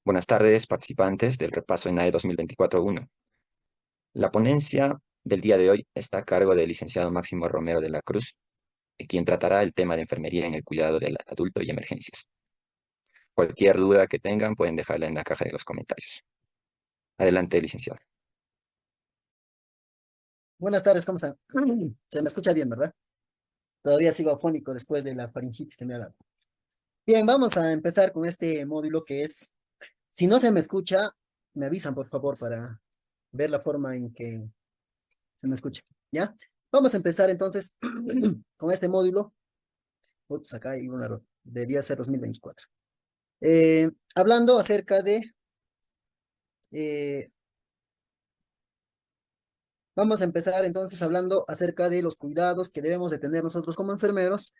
Buenas tardes, participantes del repaso ENAE 2024-1. La ponencia del día de hoy está a cargo del licenciado Máximo Romero de la Cruz, quien tratará el tema de enfermería en el cuidado del adulto y emergencias. Cualquier duda que tengan pueden dejarla en la caja de los comentarios. Adelante, licenciado. Buenas tardes, ¿cómo están? Se me escucha bien, ¿verdad? Todavía sigo afónico después de la faringitis que me ha dado. Bien, vamos a empezar con este módulo que es, si no se me escucha, me avisan por favor para ver la forma en que se me escucha, ¿ya? Vamos a empezar entonces con este módulo. Ups, acá hay un error, debía ser 2024. Hablando acerca eh, vamos a empezar entonces hablando acerca de los cuidados que debemos de tener nosotros como enfermeros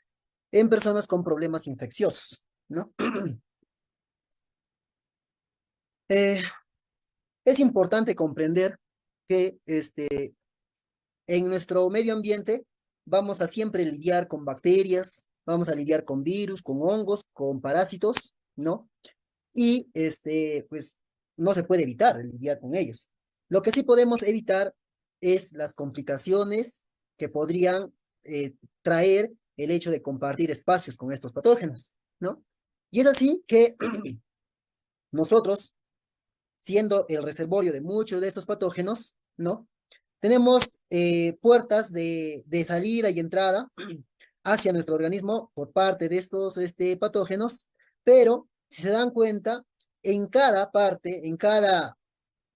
en personas con problemas infecciosos, ¿no? Eh, es importante comprender que en nuestro medio ambiente vamos a siempre lidiar con bacterias, vamos a lidiar con virus, con hongos, con parásitos, ¿no? Y pues no se puede evitar lidiar con ellos. Lo que sí podemos evitar es las complicaciones que podrían traer el hecho de compartir espacios con estos patógenos, ¿no? Y es así que nosotros, siendo el reservorio de muchos de estos patógenos, ¿no? Tenemos puertas de salida y entrada hacia nuestro organismo por parte de estos patógenos, pero si se dan cuenta, en cada parte, en cada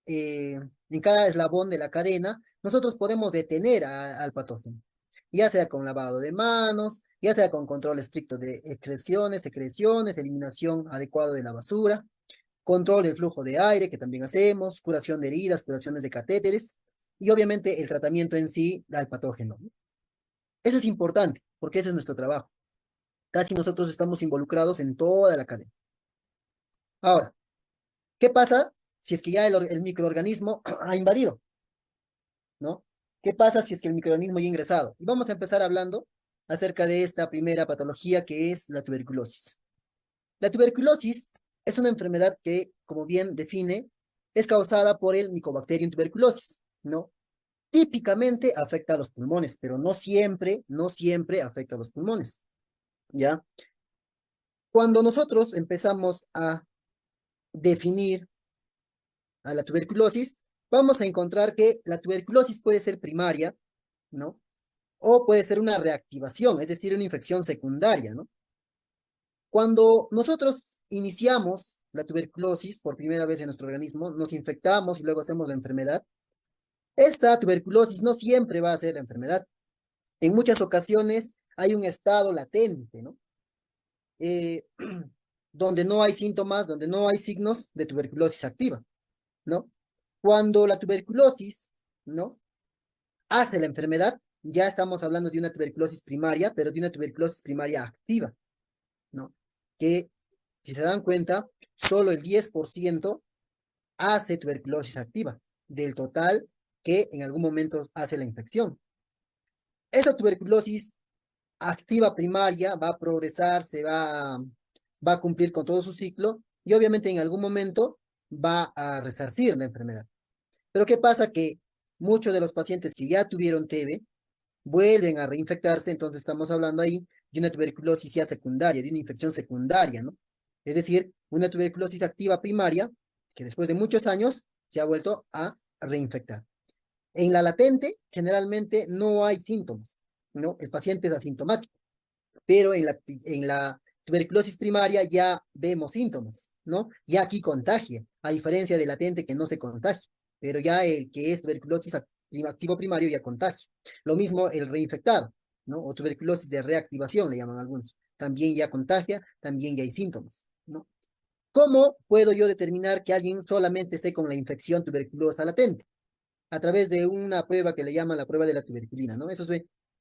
eslabón de la cadena, nosotros podemos detener al patógeno, ya sea con lavado de manos, ya sea con control estricto de excreciones, secreciones, eliminación adecuada de la basura, control del flujo de aire, que también hacemos, curación de heridas, curaciones de catéteres, y obviamente el tratamiento en sí al patógeno. Eso es importante, porque ese es nuestro trabajo. Casi nosotros estamos involucrados en toda la cadena. Ahora, ¿qué pasa si es que ya el microorganismo ha invadido? ¿No? ¿Qué pasa si es que el microorganismo ya ha ingresado? Y vamos a empezar hablando acerca de esta primera patología que es la tuberculosis. La tuberculosis es una enfermedad que, como bien define, es causada por el Mycobacterium tuberculosis, ¿no? Típicamente afecta a los pulmones, pero no siempre afecta a los pulmones, ¿ya? Cuando nosotros empezamos a definir a la tuberculosis, vamos a encontrar que la tuberculosis puede ser primaria, ¿no? O puede ser una reactivación, es decir, una infección secundaria, ¿no? Cuando nosotros iniciamos la tuberculosis por primera vez en nuestro organismo, nos infectamos y luego hacemos la enfermedad, esta tuberculosis no siempre va a ser la enfermedad. En muchas ocasiones hay un estado latente, ¿no? Eh, donde no hay síntomas, donde no hay signos de tuberculosis activa, ¿no? Cuando la tuberculosis, ¿no? Hace la enfermedad, ya estamos hablando de una tuberculosis primaria, pero de una tuberculosis primaria activa, ¿no? Que, si se dan cuenta, solo el 10% hace tuberculosis activa, del total que en algún momento hace la infección. Esa tuberculosis activa primaria va a progresar, va a cumplir con todo su ciclo y obviamente en algún momento va a resarcir la enfermedad. Pero ¿qué pasa? Que muchos de los pacientes que ya tuvieron TB vuelven a reinfectarse, entonces estamos hablando ahí de una tuberculosis ya secundaria, de una infección secundaria, ¿no? Es decir, una tuberculosis activa primaria que después de muchos años se ha vuelto a reinfectar. En la latente, generalmente no hay síntomas, ¿no? El paciente es asintomático, pero en la tuberculosis primaria ya vemos síntomas, ¿no? Ya aquí contagia, a diferencia del latente que no se contagia, pero ya el que es tuberculosis activo primario ya contagia. Lo mismo el reinfectado, ¿no? O tuberculosis de reactivación, le llaman algunos. También ya contagia, también ya hay síntomas, ¿no? ¿Cómo puedo yo determinar que alguien solamente esté con la infección tuberculosa latente? A través de una prueba que le llaman la prueba de la tuberculina, ¿no? Eso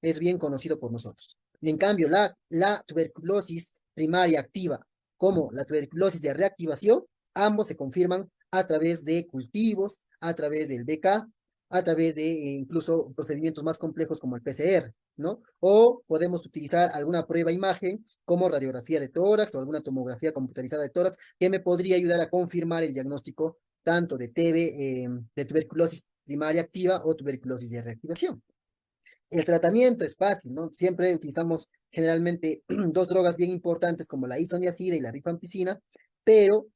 es bien conocido por nosotros. Y en cambio, la tuberculosis primaria activa como la tuberculosis de reactivación, ambos se confirman a través de cultivos, a través del BK, a través de incluso procedimientos más complejos como el PCR, ¿no? O podemos utilizar alguna prueba imagen como radiografía de tórax o alguna tomografía computarizada de tórax que me podría ayudar a confirmar el diagnóstico tanto de TB, de tuberculosis primaria activa o tuberculosis de reactivación. El tratamiento es fácil, ¿no? Siempre utilizamos generalmente dos drogas bien importantes como la isoniazida y la rifampicina, pero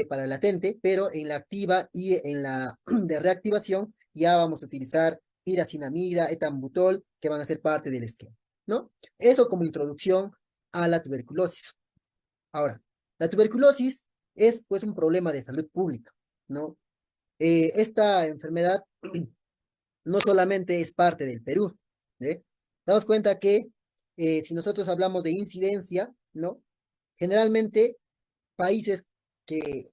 para el latente, pero en la activa y en la de reactivación ya vamos a utilizar iracinamida, etambutol, que van a ser parte del esquema, ¿no? Eso como introducción a la tuberculosis. Ahora, la tuberculosis es pues un problema de salud pública, ¿no? Esta enfermedad no solamente es parte del Perú, ¿eh? Damos cuenta que si nosotros hablamos de incidencia, ¿no? Generalmente países que,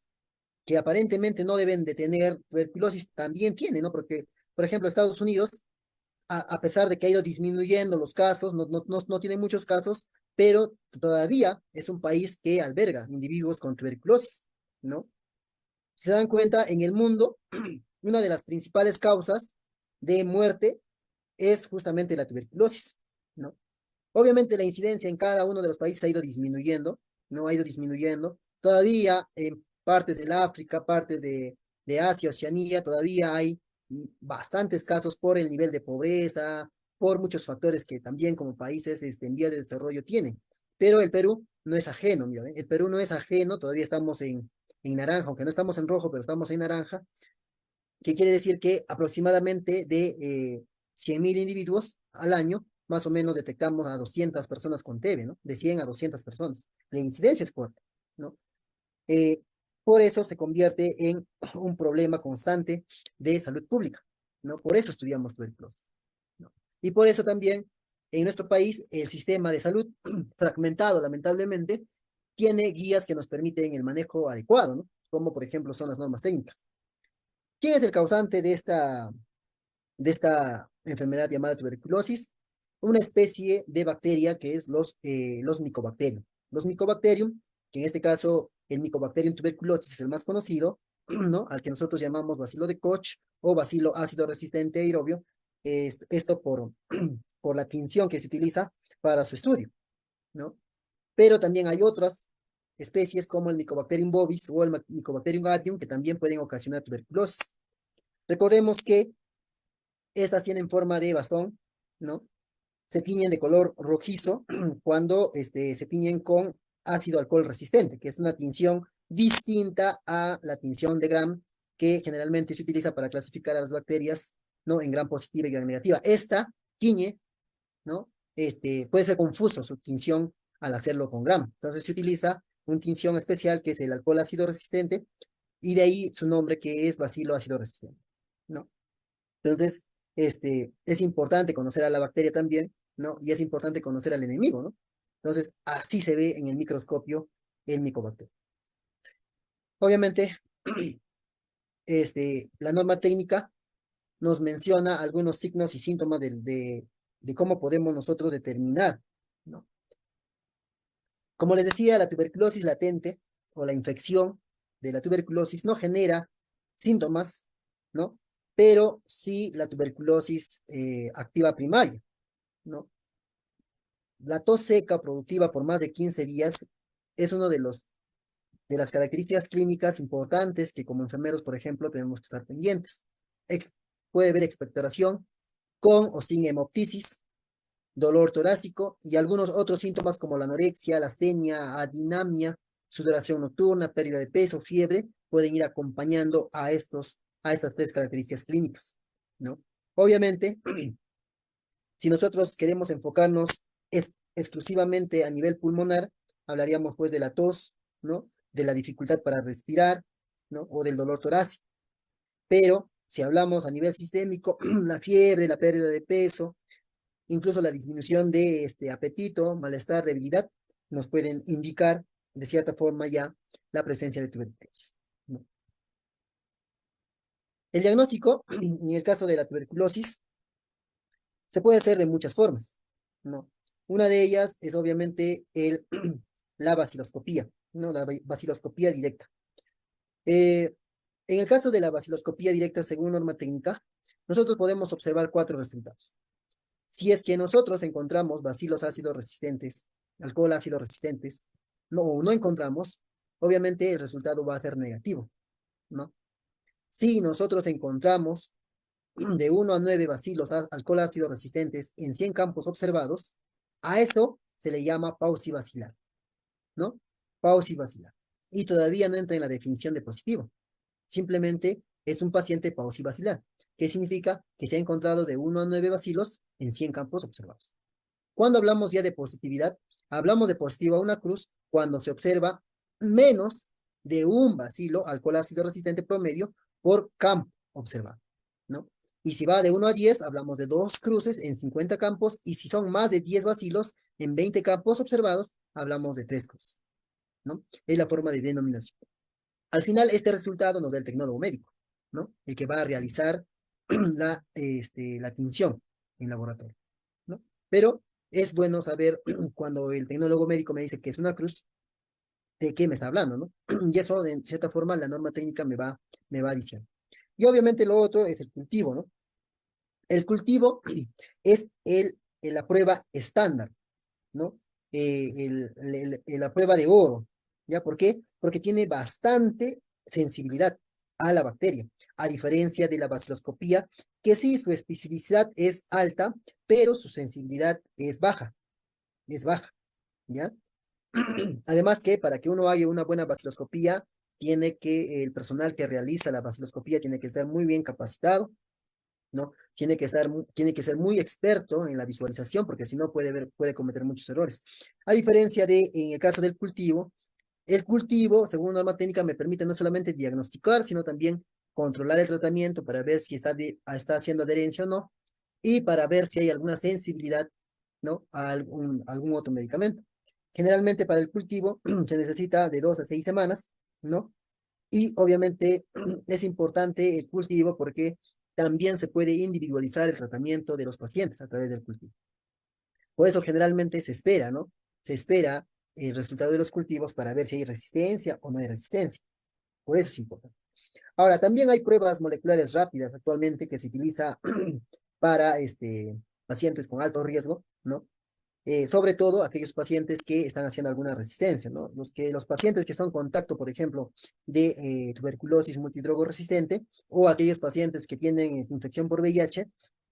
que aparentemente no deben de tener tuberculosis también tienen, ¿no? Porque, por ejemplo, Estados Unidos, a pesar de que ha ido disminuyendo los casos, no tiene muchos casos, pero todavía es un país que alberga individuos con tuberculosis, ¿no? Si se dan cuenta, en el mundo, una de las principales causas de muerte es justamente la tuberculosis, ¿no? Obviamente la incidencia en cada uno de los países ha ido disminuyendo, ¿no? Ha ido disminuyendo. Todavía en partes del África, partes de Asia, Oceanía, todavía hay bastantes casos por el nivel de pobreza, por muchos factores que también como países en vías de desarrollo tienen. Pero el Perú no es ajeno, mira, ¿eh? El Perú no es ajeno, todavía estamos en naranja, aunque no estamos en rojo, pero estamos en naranja, que quiere decir que aproximadamente de 100.000 individuos al año, más o menos detectamos a 200 personas con TB, ¿no? De 100 a 200 personas. La incidencia es fuerte, ¿no? Eh, por eso se convierte en un problema constante de salud pública, ¿no? Por eso estudiamos tuberculosis, ¿no? Y por eso también en nuestro país el sistema de salud, fragmentado lamentablemente, tiene guías que nos permiten el manejo adecuado, ¿no? Como por ejemplo son las normas técnicas. ¿Quién es el causante de esta enfermedad llamada tuberculosis? Una especie de bacteria que es los Mycobacterium. Los Mycobacterium, que en este caso el Mycobacterium tuberculosis es el más conocido, ¿no? Al que nosotros llamamos bacilo de Koch o bacilo ácido resistente aerobio, esto por la tinción que se utiliza para su estudio, ¿no? Pero también hay otras especies como el Mycobacterium bovis o el Mycobacterium gatium que también pueden ocasionar tuberculosis. Recordemos que estas tienen forma de bastón, ¿no? Se tiñen de color rojizo cuando se tiñen con ácido alcohol resistente, que es una tinción distinta a la tinción de Gram, que generalmente se utiliza para clasificar a las bacterias, ¿no? En Gram positiva y Gram negativa. Esta tiñe, ¿no? Puede ser confuso su tinción al hacerlo con Gram. Entonces se utiliza una tinción especial que es el alcohol ácido resistente, y de ahí su nombre que es bacilo ácido resistente, ¿no? Entonces, es importante conocer a la bacteria también, ¿no? Y es importante conocer al enemigo, ¿no? Entonces, así se ve en el microscopio el micobacterio. Obviamente, la norma técnica nos menciona algunos signos y síntomas de cómo podemos nosotros determinar, ¿no? Como les decía, la tuberculosis latente o la infección de la tuberculosis no genera síntomas, ¿no? Pero sí la tuberculosis activa primaria, ¿no? La tos seca productiva por más de 15 días es uno de las características clínicas importantes que como enfermeros, por ejemplo, tenemos que estar pendientes. Puede haber expectoración con o sin hemoptisis, dolor torácico y algunos otros síntomas como la anorexia, la astenia, adinamia, sudoración nocturna, pérdida de peso, fiebre, pueden ir acompañando a estas tres características clínicas, ¿no? Obviamente, si nosotros queremos enfocarnos exclusivamente a nivel pulmonar, hablaríamos pues de la tos, ¿no? De la dificultad para respirar, ¿no? O del dolor torácico. Pero si hablamos a nivel sistémico, la fiebre, la pérdida de peso, incluso la disminución de apetito, malestar, debilidad, nos pueden indicar de cierta forma ya la presencia de tuberculosis, ¿no? El diagnóstico, en el caso de la tuberculosis, se puede hacer de muchas formas, ¿no? Una de ellas es obviamente la baciloscopía, ¿no? La baciloscopía directa. En el caso de la baciloscopía directa, según norma técnica, nosotros podemos observar cuatro resultados. Si es que nosotros encontramos bacilos ácidos resistentes, alcohol ácido resistentes, no encontramos, obviamente el resultado va a ser negativo, ¿no? Si nosotros encontramos de 1 a 9 bacilos alcohol ácido resistentes en 100 campos observados, a eso se le llama paucibacilar, ¿no? Paucibacilar. Y todavía no entra en la definición de positivo. Simplemente es un paciente paucibacilar, que significa que se ha encontrado de 1 a 9 bacilos en 100 campos observados. Cuando hablamos ya de positividad, hablamos de positivo a una cruz cuando se observa menos de un bacilo alcohol ácido resistente promedio por campo observado, ¿no? Y si va de 1 a 10, hablamos de 2 cruces en 50 campos, y si son más de 10 bacilos en 20 campos observados, hablamos de 3 cruces, ¿no? Es la forma de denominación. Al final, este resultado nos da el tecnólogo médico, ¿no? El que va a realizar la tinción en laboratorio, ¿no? Pero es bueno saber cuando el tecnólogo médico me dice que es una cruz, de qué me está hablando, ¿no? Y eso, de cierta forma, la norma técnica me va diciendo. Y obviamente lo otro es el cultivo, ¿no? El cultivo es la prueba estándar, ¿no? La prueba de oro, ¿ya? ¿Por qué? Porque tiene bastante sensibilidad a la bacteria, a diferencia de la baciloscopía, que sí, su especificidad es alta, pero su sensibilidad es baja, ¿ya? Además que para que uno haga una buena baciloscopía, el personal que realiza la baciloscopía tiene que estar muy bien capacitado, ¿no? Tiene que ser muy experto en la visualización, porque si no puede cometer muchos errores. A diferencia en el caso del cultivo, el cultivo, según norma técnica, me permite no solamente diagnosticar, sino también controlar el tratamiento para ver si está haciendo adherencia o no, y para ver si hay alguna sensibilidad, ¿no? A algún otro medicamento. Generalmente para el cultivo se necesita de 2 a 6 semanas, ¿no? Y obviamente es importante el cultivo porque también se puede individualizar el tratamiento de los pacientes a través del cultivo. Por eso generalmente se espera, ¿no? Se espera el resultado de los cultivos para ver si hay resistencia o no hay resistencia. Por eso es importante. Ahora, también hay pruebas moleculares rápidas actualmente que se utiliza para pacientes con alto riesgo, ¿no? Sobre todo aquellos pacientes que están haciendo alguna resistencia, ¿no? Los pacientes que están en contacto, por ejemplo, de tuberculosis multidrogoresistente, o aquellos pacientes que tienen infección por VIH,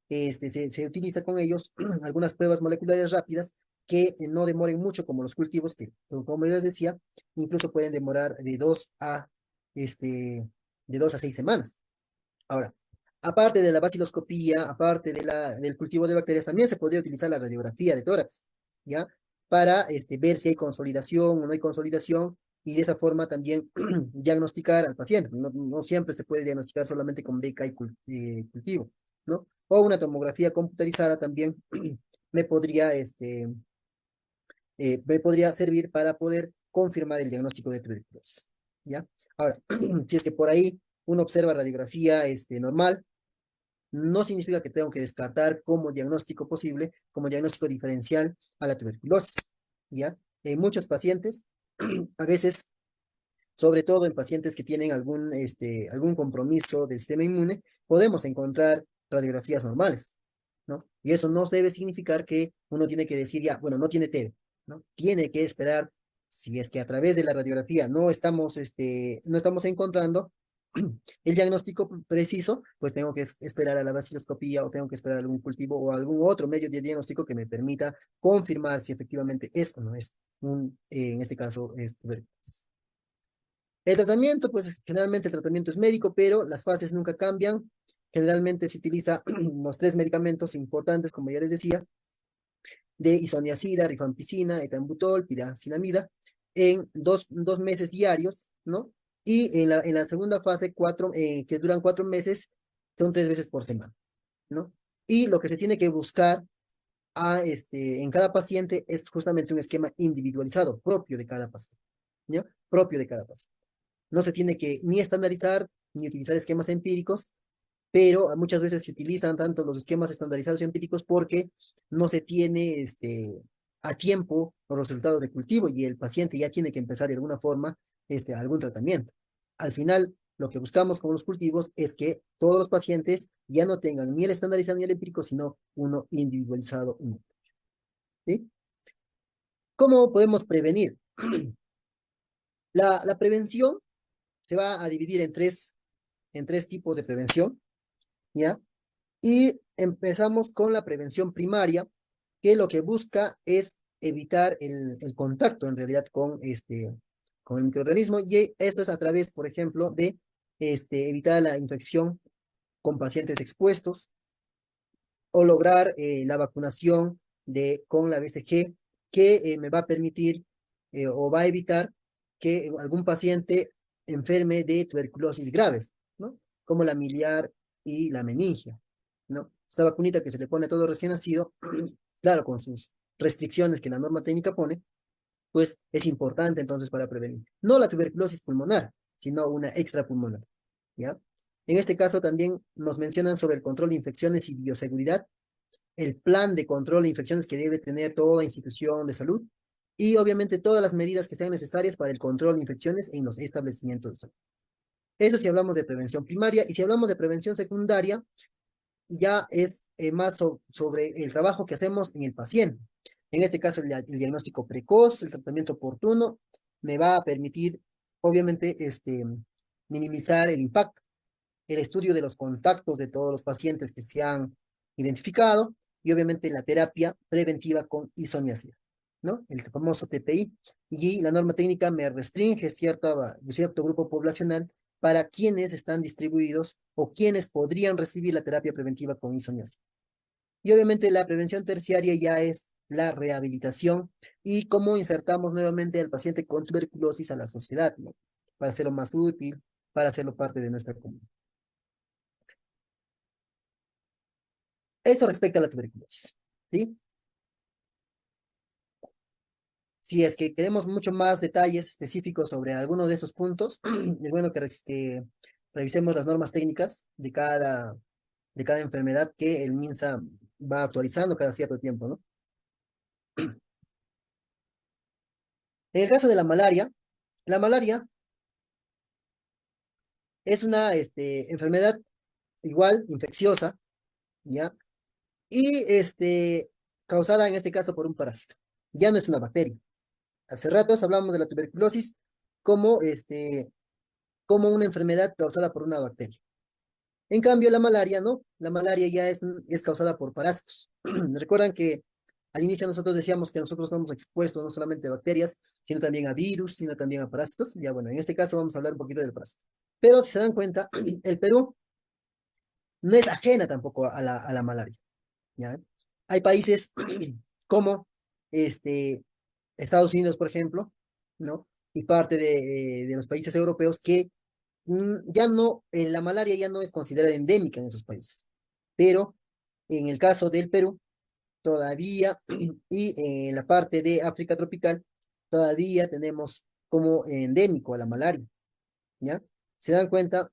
se utiliza con ellos algunas pruebas moleculares rápidas que no demoren mucho, como los cultivos, que, como yo les decía, incluso pueden demorar de 2 a 6 semanas. Ahora, aparte de la baciloscopía, aparte del cultivo de bacterias, también se podría utilizar la radiografía de tórax, ¿ya? Para ver si hay consolidación o no hay consolidación, y de esa forma también diagnosticar al paciente. No siempre se puede diagnosticar solamente con beca y cultivo, ¿no? O una tomografía computarizada también me podría, me podría servir para poder confirmar el diagnóstico de tuberculosis, ¿ya? Ahora, si es que por ahí uno observa radiografía normal, no significa que tengo que descartar como diagnóstico posible, como diagnóstico diferencial a la tuberculosis, ¿ya? En muchos pacientes, a veces, sobre todo en pacientes que tienen algún compromiso del sistema inmune, podemos encontrar radiografías normales, ¿no? Y eso no debe significar que uno tiene que decir, ya, bueno, no tiene TB, ¿no? Tiene que esperar, si es que a través de la radiografía no estamos encontrando el diagnóstico preciso, pues tengo que esperar a la vaciloscopía, o tengo que esperar algún cultivo o algún otro medio de diagnóstico que me permita confirmar si efectivamente es o no es en este caso, es tuberculosis. El tratamiento, pues generalmente el tratamiento es médico, pero las fases nunca cambian. Generalmente se utiliza los 3 medicamentos importantes, como ya les decía, de isoniazida, rifampicina, etambutol, piracinamida, en dos meses diarios, ¿no? Y en la segunda fase, que duran 4 meses, son 3 veces por semana, ¿no? Y lo que se tiene que buscar en cada paciente es justamente un esquema individualizado, propio de cada paciente, ¿ya? Propio de cada paciente. No se tiene que ni estandarizar, ni utilizar esquemas empíricos, pero muchas veces se utilizan tanto los esquemas estandarizados y empíricos porque no se tiene a tiempo los resultados de cultivo, y el paciente ya tiene que empezar de alguna forma algún tratamiento. Al final, lo que buscamos con los cultivos es que todos los pacientes ya no tengan ni el estandarizado ni el empírico, sino uno individualizado, uno. ¿Sí? ¿Cómo podemos prevenir? La prevención se va a dividir en tres tipos de prevención, ¿ya? Y empezamos con la prevención primaria, que lo que busca es evitar el contacto en realidad con el microorganismo, y esto es a través, por ejemplo, de evitar la infección con pacientes expuestos, o lograr la vacunación con la BCG, que me va a permitir o va a evitar que algún paciente enferme de tuberculosis graves, ¿no? Como la miliar y la meningia, ¿no? Esta vacunita que se le pone a todo recién nacido, claro, con sus restricciones que la norma técnica pone, pues es importante entonces para prevenir. No la tuberculosis pulmonar, sino una extrapulmonar, ¿ya? En este caso también nos mencionan sobre el control de infecciones y bioseguridad, el plan de control de infecciones que debe tener toda institución de salud, y obviamente todas las medidas que sean necesarias para el control de infecciones en los establecimientos de salud. Eso si hablamos de prevención primaria, y si hablamos de prevención secundaria, ya es más sobre el trabajo que hacemos en el paciente. En este caso, el diagnóstico precoz, el tratamiento oportuno, me va a permitir, obviamente, minimizar el impacto, el estudio de los contactos de todos los pacientes que se han identificado, y obviamente la terapia preventiva con isoniazida, ¿no? El famoso TPI. Y la norma técnica me restringe cierto grupo poblacional para quienes están distribuidos o quienes podrían recibir la terapia preventiva con isoniazida. Y obviamente la prevención terciaria ya es la rehabilitación y cómo insertamos nuevamente al paciente con tuberculosis a la sociedad, ¿no? Para hacerlo más útil, para hacerlo parte de nuestra comunidad. Esto respecto a la tuberculosis, ¿sí? Si es que queremos mucho más detalles específicos sobre alguno de estos puntos, es bueno que revisemos las normas técnicas de cada enfermedad que el MINSA va actualizando cada cierto tiempo, ¿no? En el caso de la malaria es una enfermedad igual, infecciosa, ¿ya? Y causada en este caso por un parásito. Ya no es una bacteria. Hace ratos hablamos de la tuberculosis como, como una enfermedad causada por una bacteria. En cambio, la malaria no. La malaria ya es causada por parásitos. Recuerdan que al inicio nosotros decíamos que nosotros estamos expuestos no solamente a bacterias, sino también a virus, sino también a parásitos. Ya bueno, en este caso vamos a hablar un poquito del parásito. Pero si se dan cuenta, el Perú no es ajena tampoco a la malaria, ¿ya? Hay países como Estados Unidos, por ejemplo, ¿no? Y parte de los países europeos que ya no, la malaria ya no es considerada endémica en esos países. Pero en el caso del Perú, todavía, y en la parte de África tropical, todavía tenemos como endémico a la malaria, ¿ya? Se dan cuenta,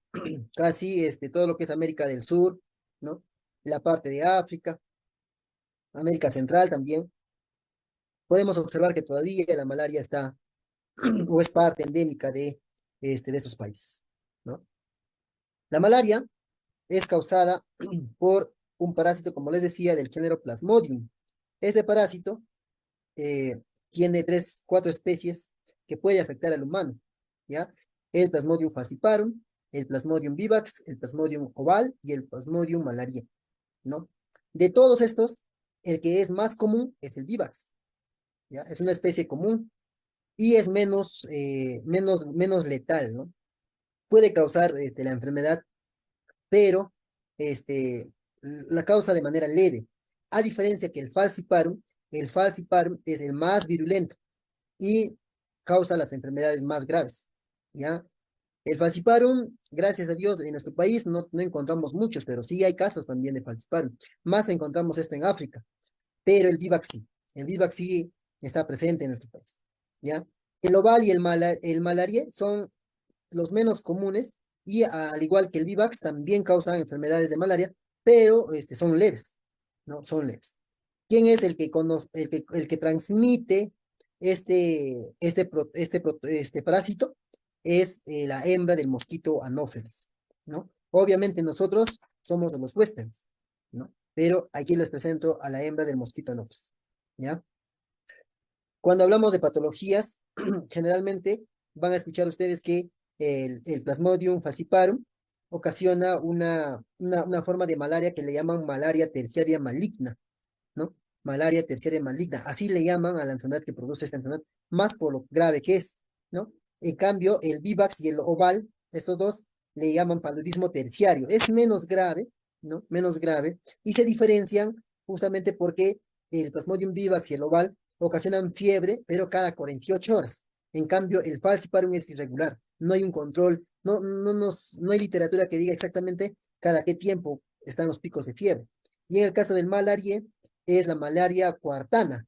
casi todo lo que es América del Sur, ¿no? La parte de África, América Central también, podemos observar que todavía la malaria está o es parte endémica de estos países, ¿no? La malaria es causada por un parásito, como les decía, del género Plasmodium. Este parásito tiene cuatro especies que puede afectar al humano, ¿ya? El Plasmodium falciparum, el Plasmodium vivax, el Plasmodium oval y el Plasmodium malaria, ¿no? De todos estos, el que es más común es el vivax, ¿ya? Es una especie común y es menos letal, ¿no? Puede causar la enfermedad, pero este, la causa de manera leve. A diferencia que el falciparum es el más virulento y causa las enfermedades más graves, ¿ya? El falciparum, gracias a Dios, en nuestro país no encontramos muchos, pero sí hay casos también de falciparum. Más encontramos esto en África, pero el vivax sí está presente en nuestro país, ¿ya? El oval y el malaria son los menos comunes, y al igual que el vivax también causan enfermedades de malaria, pero son leves, ¿no? Son leves. ¿Quién es el que transmite este parásito? es la hembra del mosquito Anopheles, ¿no? Obviamente nosotros somos de los huéspedes, ¿no? Pero aquí les presento a la hembra del mosquito Anopheles, ¿ya? Cuando hablamos de patologías, generalmente van a escuchar ustedes que el Plasmodium falciparum ocasiona una forma de malaria que le llaman malaria terciaria maligna, ¿no? Malaria terciaria maligna, así le llaman a la enfermedad que produce esta enfermedad, más por lo grave que es, ¿no? En cambio, el vivax y el oval, estos dos le llaman paludismo terciario, es menos grave, ¿no? Menos grave, y se diferencian justamente porque el Plasmodium vivax y el oval ocasionan fiebre, pero cada 48 horas. En cambio, el falciparum es irregular, no hay un control, no hay literatura que diga exactamente cada qué tiempo están los picos de fiebre. Y en el caso del malaria, es la malaria cuartana.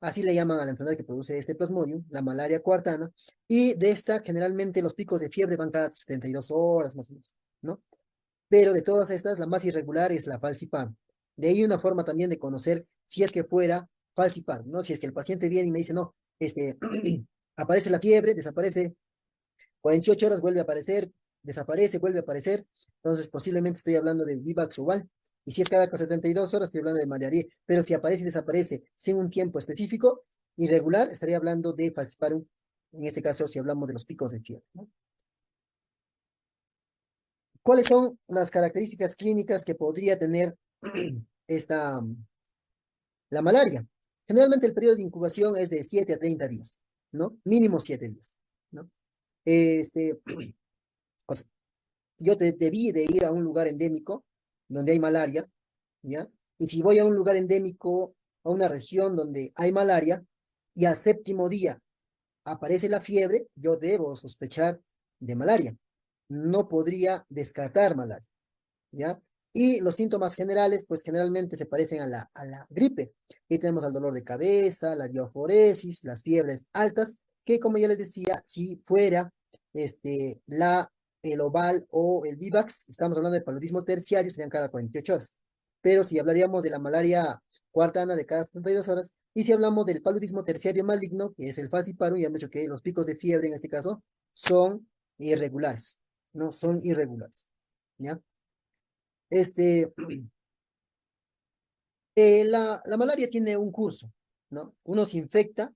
Así le llaman a la enfermedad que produce este plasmodium, la malaria cuartana. Y de esta, generalmente los picos de fiebre van cada 72 horas más o menos, ¿no? Pero de todas estas, la más irregular es la falciparum. De ahí una forma también de conocer si es que fuera falciparum, ¿no? Si es que el paciente viene y me dice, no, aparece la fiebre, desaparece 48 horas, vuelve a aparecer, desaparece, vuelve a aparecer. Entonces, posiblemente estoy hablando de vivax oval. Y si es cada 72 horas, estoy hablando de malaria. Pero si aparece y desaparece sin un tiempo específico, irregular, estaría hablando de falciparum. En este caso, si hablamos de los picos de fiebre, ¿no? ¿Cuáles son las características clínicas que podría tener esta, la malaria? Generalmente el periodo de incubación es de 7 a 30 días, ¿no? Mínimo 7 días, ¿no? Este, o sea, yo debí de ir a un lugar endémico donde hay malaria, ¿ya? Y si voy a un lugar endémico, a una región donde hay malaria, y al séptimo día aparece la fiebre, yo debo sospechar de malaria. No podría descartar malaria, ¿ya? Y los síntomas generales, pues generalmente se parecen a la gripe. Y tenemos el dolor de cabeza, la diaforesis, las fiebres altas, que como ya les decía, si fuera el oval o el vivax, estamos hablando de paludismo terciario, serían cada 48 horas. Pero si hablaríamos de la malaria cuartana de cada 72 horas, y si hablamos del paludismo terciario maligno, que es el falciparum, ya hemos dicho que los picos de fiebre en este caso son irregulares, no son irregulares, ¿ya? Este, la malaria tiene un curso, ¿no? Uno se infecta,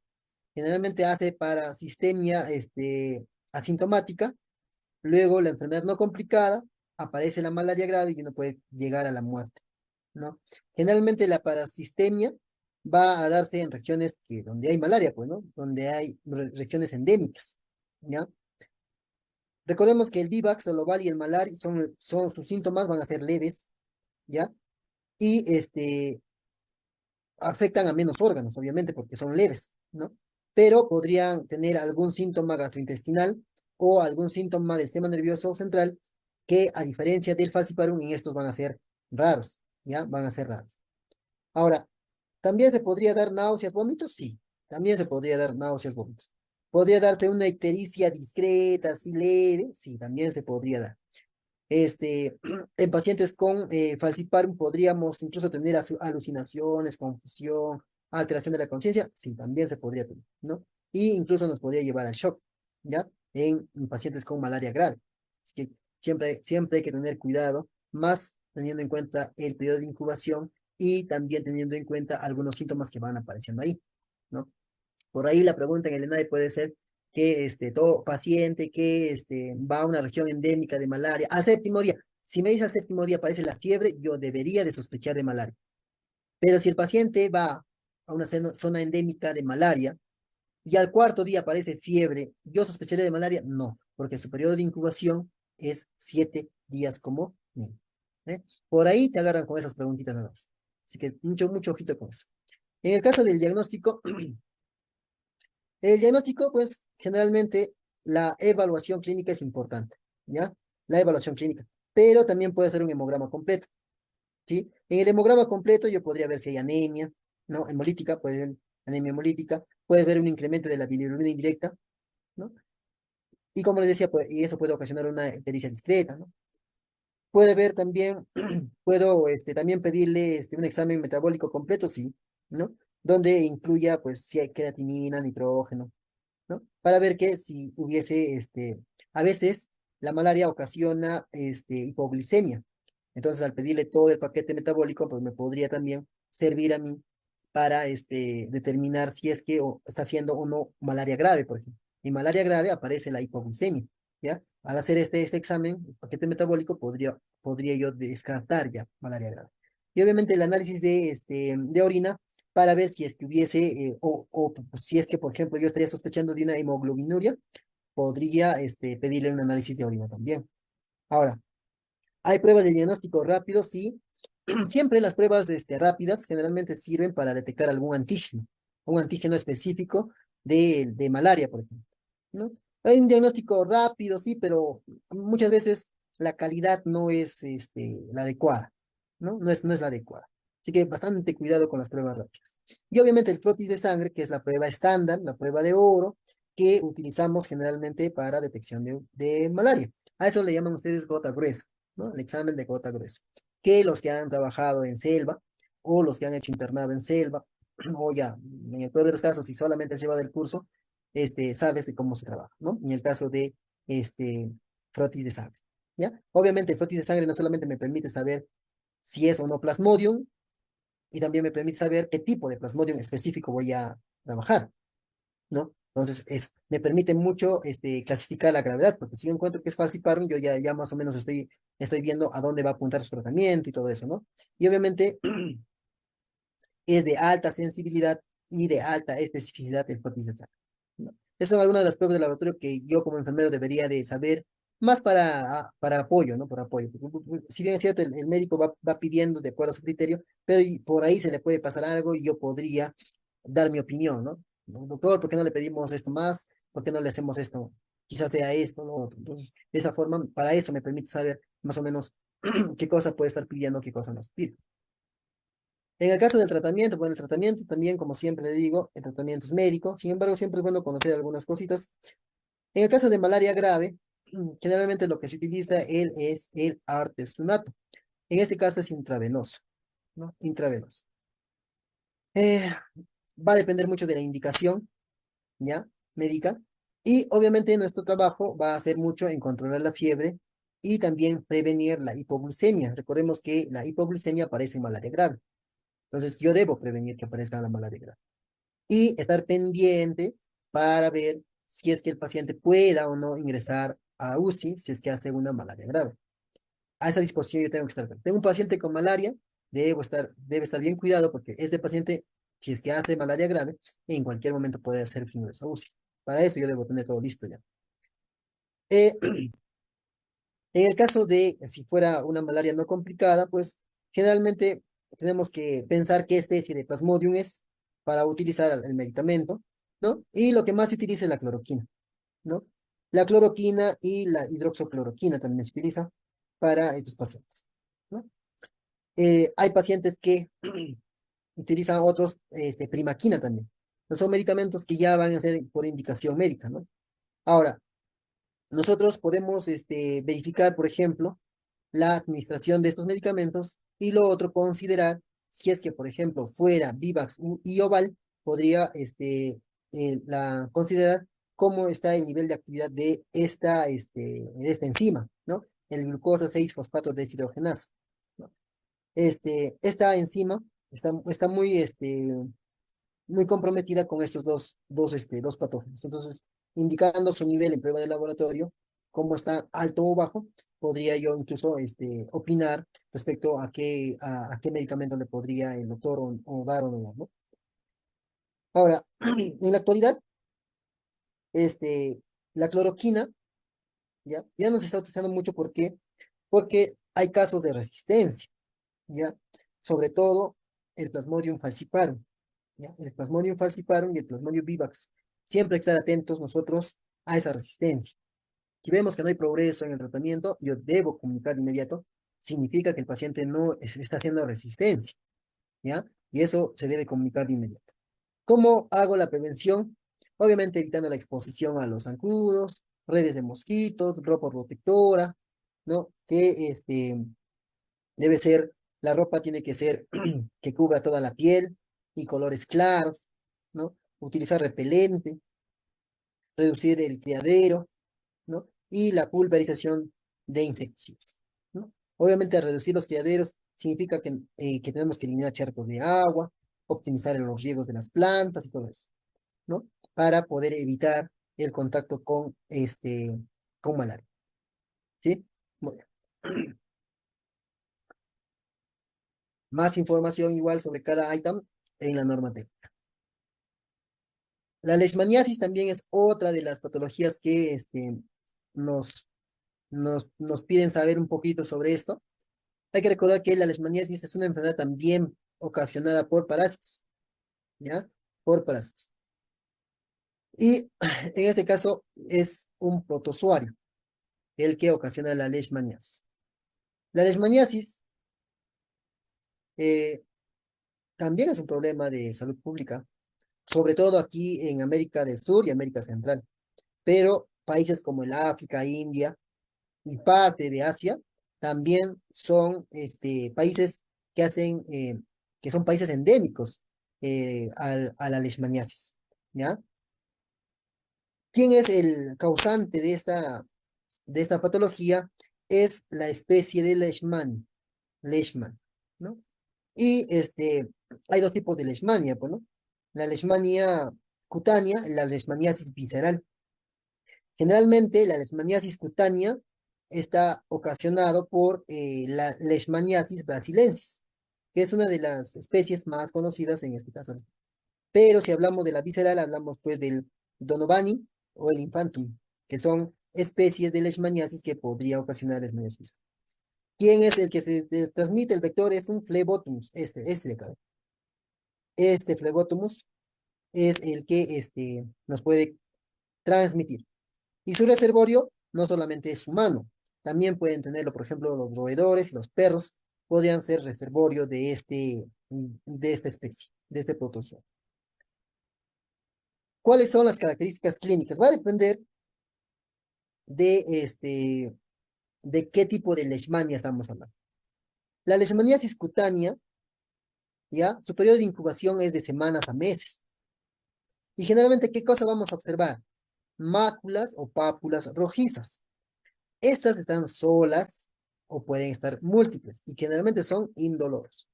generalmente hace parasistemia asintomática, luego la enfermedad no complicada, aparece la malaria grave y uno puede llegar a la muerte, ¿no? Generalmente la parasistemia va a darse en regiones donde hay malaria, pues, ¿no? Donde hay regiones endémicas, ¿ya? Recordemos que el vivax, el oval y el malaria sus síntomas van a ser leves, ¿ya? Y afectan a menos órganos, obviamente, porque son leves, ¿no? Pero podrían tener algún síntoma gastrointestinal o algún síntoma del sistema nervioso central que, a diferencia del falciparum, en estos van a ser raros, ¿ya? Van a ser raros. Ahora, ¿también se podría dar náuseas, vómitos? Sí, también se podría dar náuseas, vómitos. ¿Podría darse una ictericia discreta, así leve? Sí, también se podría dar. En pacientes con falciparum podríamos incluso tener alucinaciones, confusión, alteración de la conciencia, sí, también se podría tener, ¿no? Y incluso nos podría llevar al shock, ¿ya? En pacientes con malaria grave. Así que siempre hay que tener cuidado, más teniendo en cuenta el periodo de incubación y también teniendo en cuenta algunos síntomas que van apareciendo ahí, ¿no? Por ahí la pregunta en el ENADE puede ser que todo paciente que va a una región endémica de malaria, al séptimo día, si me dice al séptimo día aparece la fiebre, yo debería de sospechar de malaria. Pero si el paciente va a una zona endémica de malaria y al cuarto día aparece fiebre, ¿yo sospecharía de malaria? No, porque su periodo de incubación es 7 días como mínimo, ¿eh? Por ahí te agarran con esas preguntitas nada más. Así que mucho ojito con eso. En el caso del diagnóstico, el diagnóstico, pues, generalmente la evaluación clínica es importante, ¿ya? La evaluación clínica, pero también puede ser un hemograma completo, ¿sí? En el hemograma completo yo podría ver si hay anemia, ¿no? Hemolítica, puede haber anemia hemolítica, puede haber un incremento de la bilirrubina indirecta, ¿no? Y como les decía, pues, y eso puede ocasionar una ictericia discreta, ¿no? Puede ver también, puedo también pedirle un examen metabólico completo, sí, ¿no? Donde incluya, pues, si hay creatinina, nitrógeno, ¿no? Para ver que si hubiese A veces la malaria ocasiona hipoglicemia. Entonces, al pedirle todo el paquete metabólico, pues me podría también servir a mí para determinar si es que está siendo o no malaria grave, por ejemplo. En malaria grave aparece la hipoglucemia, ¿ya? Al hacer este examen, el paquete metabólico, podría yo descartar ya malaria grave. Y obviamente el análisis de orina para ver si es que hubiese, o pues, si es que, por ejemplo, yo estaría sospechando de una hemoglobinuria, podría pedirle un análisis de orina también. Ahora, hay pruebas de diagnóstico rápido, sí. Siempre las pruebas rápidas generalmente sirven para detectar algún antígeno, un antígeno específico de malaria, por ejemplo, ¿no? Hay un diagnóstico rápido, sí, pero muchas veces la calidad no es la adecuada, ¿no? No es la adecuada. Así que bastante cuidado con las pruebas rápidas. Y obviamente el frotis de sangre, que es la prueba estándar, la prueba de oro, que utilizamos generalmente para detección de malaria. A eso le llaman ustedes gota gruesa, ¿no? El examen de gota gruesa. Que los que han trabajado en selva, o los que han hecho internado en selva, o ya, en el peor de los casos, si solamente has llevado el curso, sabes de cómo se trabaja, ¿no? En el caso de este, frotis de sangre, ¿ya? Obviamente, el frotis de sangre no solamente me permite saber si es o no Plasmodium, y también me permite saber qué tipo de Plasmodium específico voy a trabajar, ¿no? Entonces, eso me permite mucho clasificar la gravedad, porque si yo encuentro que es falciparum, yo ya más o menos estoy viendo a dónde va a apuntar su tratamiento y todo eso, ¿no? Y obviamente es de alta sensibilidad y de alta especificidad el frotis de sangre, ¿no? Esas son algunas de las pruebas de laboratorio que yo como enfermero debería de saber, más para apoyo, ¿no? Por apoyo. Si bien es cierto, el médico va pidiendo de acuerdo a su criterio, pero por ahí se le puede pasar algo y yo podría dar mi opinión, ¿no? "No, doctor, ¿por qué no le pedimos esto más? ¿Por qué no le hacemos esto? Quizás sea esto, lo otro". Entonces, de esa forma, para eso me permite saber más o menos qué cosa puede estar pidiendo, qué cosa nos pide. En el caso del tratamiento, bueno, el tratamiento también, como siempre le digo, el tratamiento es médico, sin embargo, siempre es bueno conocer algunas cositas. En el caso de malaria grave, generalmente lo que se utiliza es el artesunato. En este caso es intravenoso, ¿no? Intravenoso. Eh, Va a depender mucho de la indicación, ¿ya? Médica. Y obviamente nuestro trabajo va a ser mucho en controlar la fiebre y también prevenir la hipoglucemia. Recordemos que la hipoglucemia aparece en malaria grave. Entonces yo debo prevenir que aparezca la malaria grave. Y estar pendiente para ver si es que el paciente pueda o no ingresar a UCI si es que hace una malaria grave. A esa disposición yo tengo que estar. Tengo un paciente con malaria, debe estar bien cuidado porque este paciente, si es que hace malaria grave, en cualquier momento puede hacer ingreso a UCI. Para esto yo debo tener todo listo ya. Eh, en el caso de si fuera una malaria no complicada, pues generalmente tenemos que pensar qué especie de plasmodium es para utilizar el medicamento, ¿no? Y lo que más se utiliza es la cloroquina, ¿no? La cloroquina y la hidroxocloroquina también se utiliza para estos pacientes, ¿no? Hay pacientes que utilizan otros, primaquina también. No son medicamentos que ya van a ser por indicación médica, ¿no? Ahora, nosotros podemos verificar, por ejemplo, la administración de estos medicamentos y lo otro, considerar si es que, por ejemplo, fuera Vivax y Oval, podría considerar cómo está el nivel de actividad de esta enzima, ¿no? El glucosa 6-fosfato deshidrogenasa, ¿no? Esta enzima está muy comprometida con estos dos patógenos. Entonces, indicando su nivel en prueba de laboratorio, cómo está alto o bajo, podría yo incluso opinar respecto a qué medicamento le podría el doctor o dar o no dar, ¿no? Ahora, en la actualidad, la cloroquina ya no se está utilizando mucho. ¿Por qué? Porque hay casos de resistencia, ¿ya? Sobre todo el Plasmodium falciparum. ¿Ya? El Plasmodium falciparum y el Plasmodium vivax. Siempre hay que estar atentos nosotros a esa resistencia. Si vemos que no hay progreso en el tratamiento, yo debo comunicar de inmediato. Significa que el paciente no está haciendo resistencia, ¿ya? Y eso se debe comunicar de inmediato. ¿Cómo hago la prevención? Obviamente evitando la exposición a los zancudos, redes de mosquitos, ropa protectora, ¿no? Que debe ser, la ropa tiene que ser que cubra toda la piel y colores claros, ¿no? Utilizar repelente, reducir el criadero, ¿no? y la pulverización de insecticidas, ¿no? Obviamente, reducir los criaderos significa que tenemos que eliminar charcos de agua, optimizar los riegos de las plantas y todo eso, ¿no? Para poder evitar el contacto con malaria, ¿sí? Muy bien. Más información igual sobre cada ítem en la norma técnica. La leishmaniasis también es otra de las patologías que nos, nos piden saber un poquito sobre esto. Hay que recordar que la leishmaniasis es una enfermedad también ocasionada por parásitos, ¿ya? Por parásitos. Y en este caso es un protozoario el que ocasiona la leishmaniasis. La leishmaniasis eh, también es un problema de salud pública, sobre todo aquí en América del Sur y América Central. Pero países como el África, India y parte de Asia también son países que que son países endémicos a la leishmaniasis, ¿ya? ¿Quién es el causante de esta patología? Es la especie de Leishman, ¿no? Y hay dos tipos de leishmania, pues, ¿no? La leishmania cutánea y la leishmaniasis visceral. Generalmente la leishmaniasis cutánea está ocasionado por la leishmaniasis brasilensis, que es una de las especies más conocidas en este caso. Pero si hablamos de la visceral, hablamos pues del Donovani o el Infantum, que son especies de leishmaniasis que podría ocasionar leishmaniasis. ¿Quién es el que transmite el vector? Es un Phlebotomus, este de acá. Este Phlebotomus es el que nos puede transmitir. Y su reservorio no solamente es humano, también pueden tenerlo, por ejemplo, los roedores y los perros podrían ser reservorio de esta especie, de este protozoo. ¿Cuáles son las características clínicas? Va a depender de, de qué tipo de leishmania estamos hablando. La leishmaniasis cutánea, ¿ya? Su periodo de incubación es de semanas a meses. Y generalmente, ¿qué cosa vamos a observar? Máculas o pápulas rojizas. Estas están solas o pueden estar múltiples y generalmente son indoloros.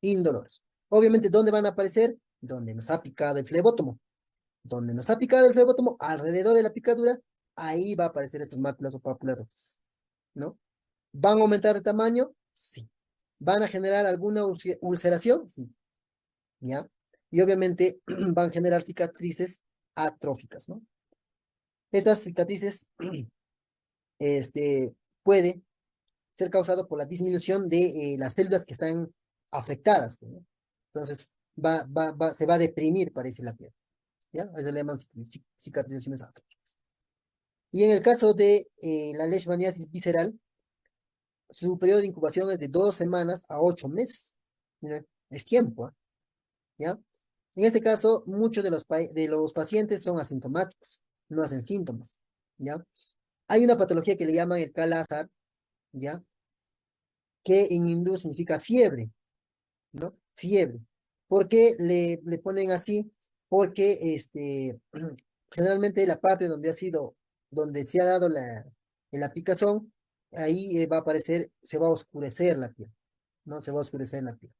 Indoloros. Obviamente, ¿dónde van a aparecer? Donde nos ha picado el flebótomo. Donde nos ha picado el flebótomo, alrededor de la picadura, ahí va a aparecer estas máculas o pápulas rojas, ¿no? ¿Van a aumentar de tamaño? Sí. ¿Van a generar alguna ulceración? Sí. ¿Ya? Y obviamente van a generar cicatrices atróficas, ¿no? Estas cicatrices puede ser causado por la disminución de las células que están afectadas, ¿no? Entonces, se va a deprimir, parece la piel, ¿ya? Eso le llaman cicatrizaciones atróficas. Y en el caso de la leishmaniasis visceral, su periodo de incubación es de 2 semanas a 8 meses. Mira, es tiempo, ¿ah? ¿Ya? En este caso, muchos de los pacientes son asintomáticos, no hacen síntomas, ¿ya? Hay una patología que le llaman el Kala-Azar, ¿ya? Que en hindú significa fiebre, ¿no? Fiebre. ¿Por qué le ponen así? Porque generalmente la parte donde donde se ha dado la picazón, ahí va a aparecer, se va a oscurecer la piel, ¿no? Se va a oscurecer la piel.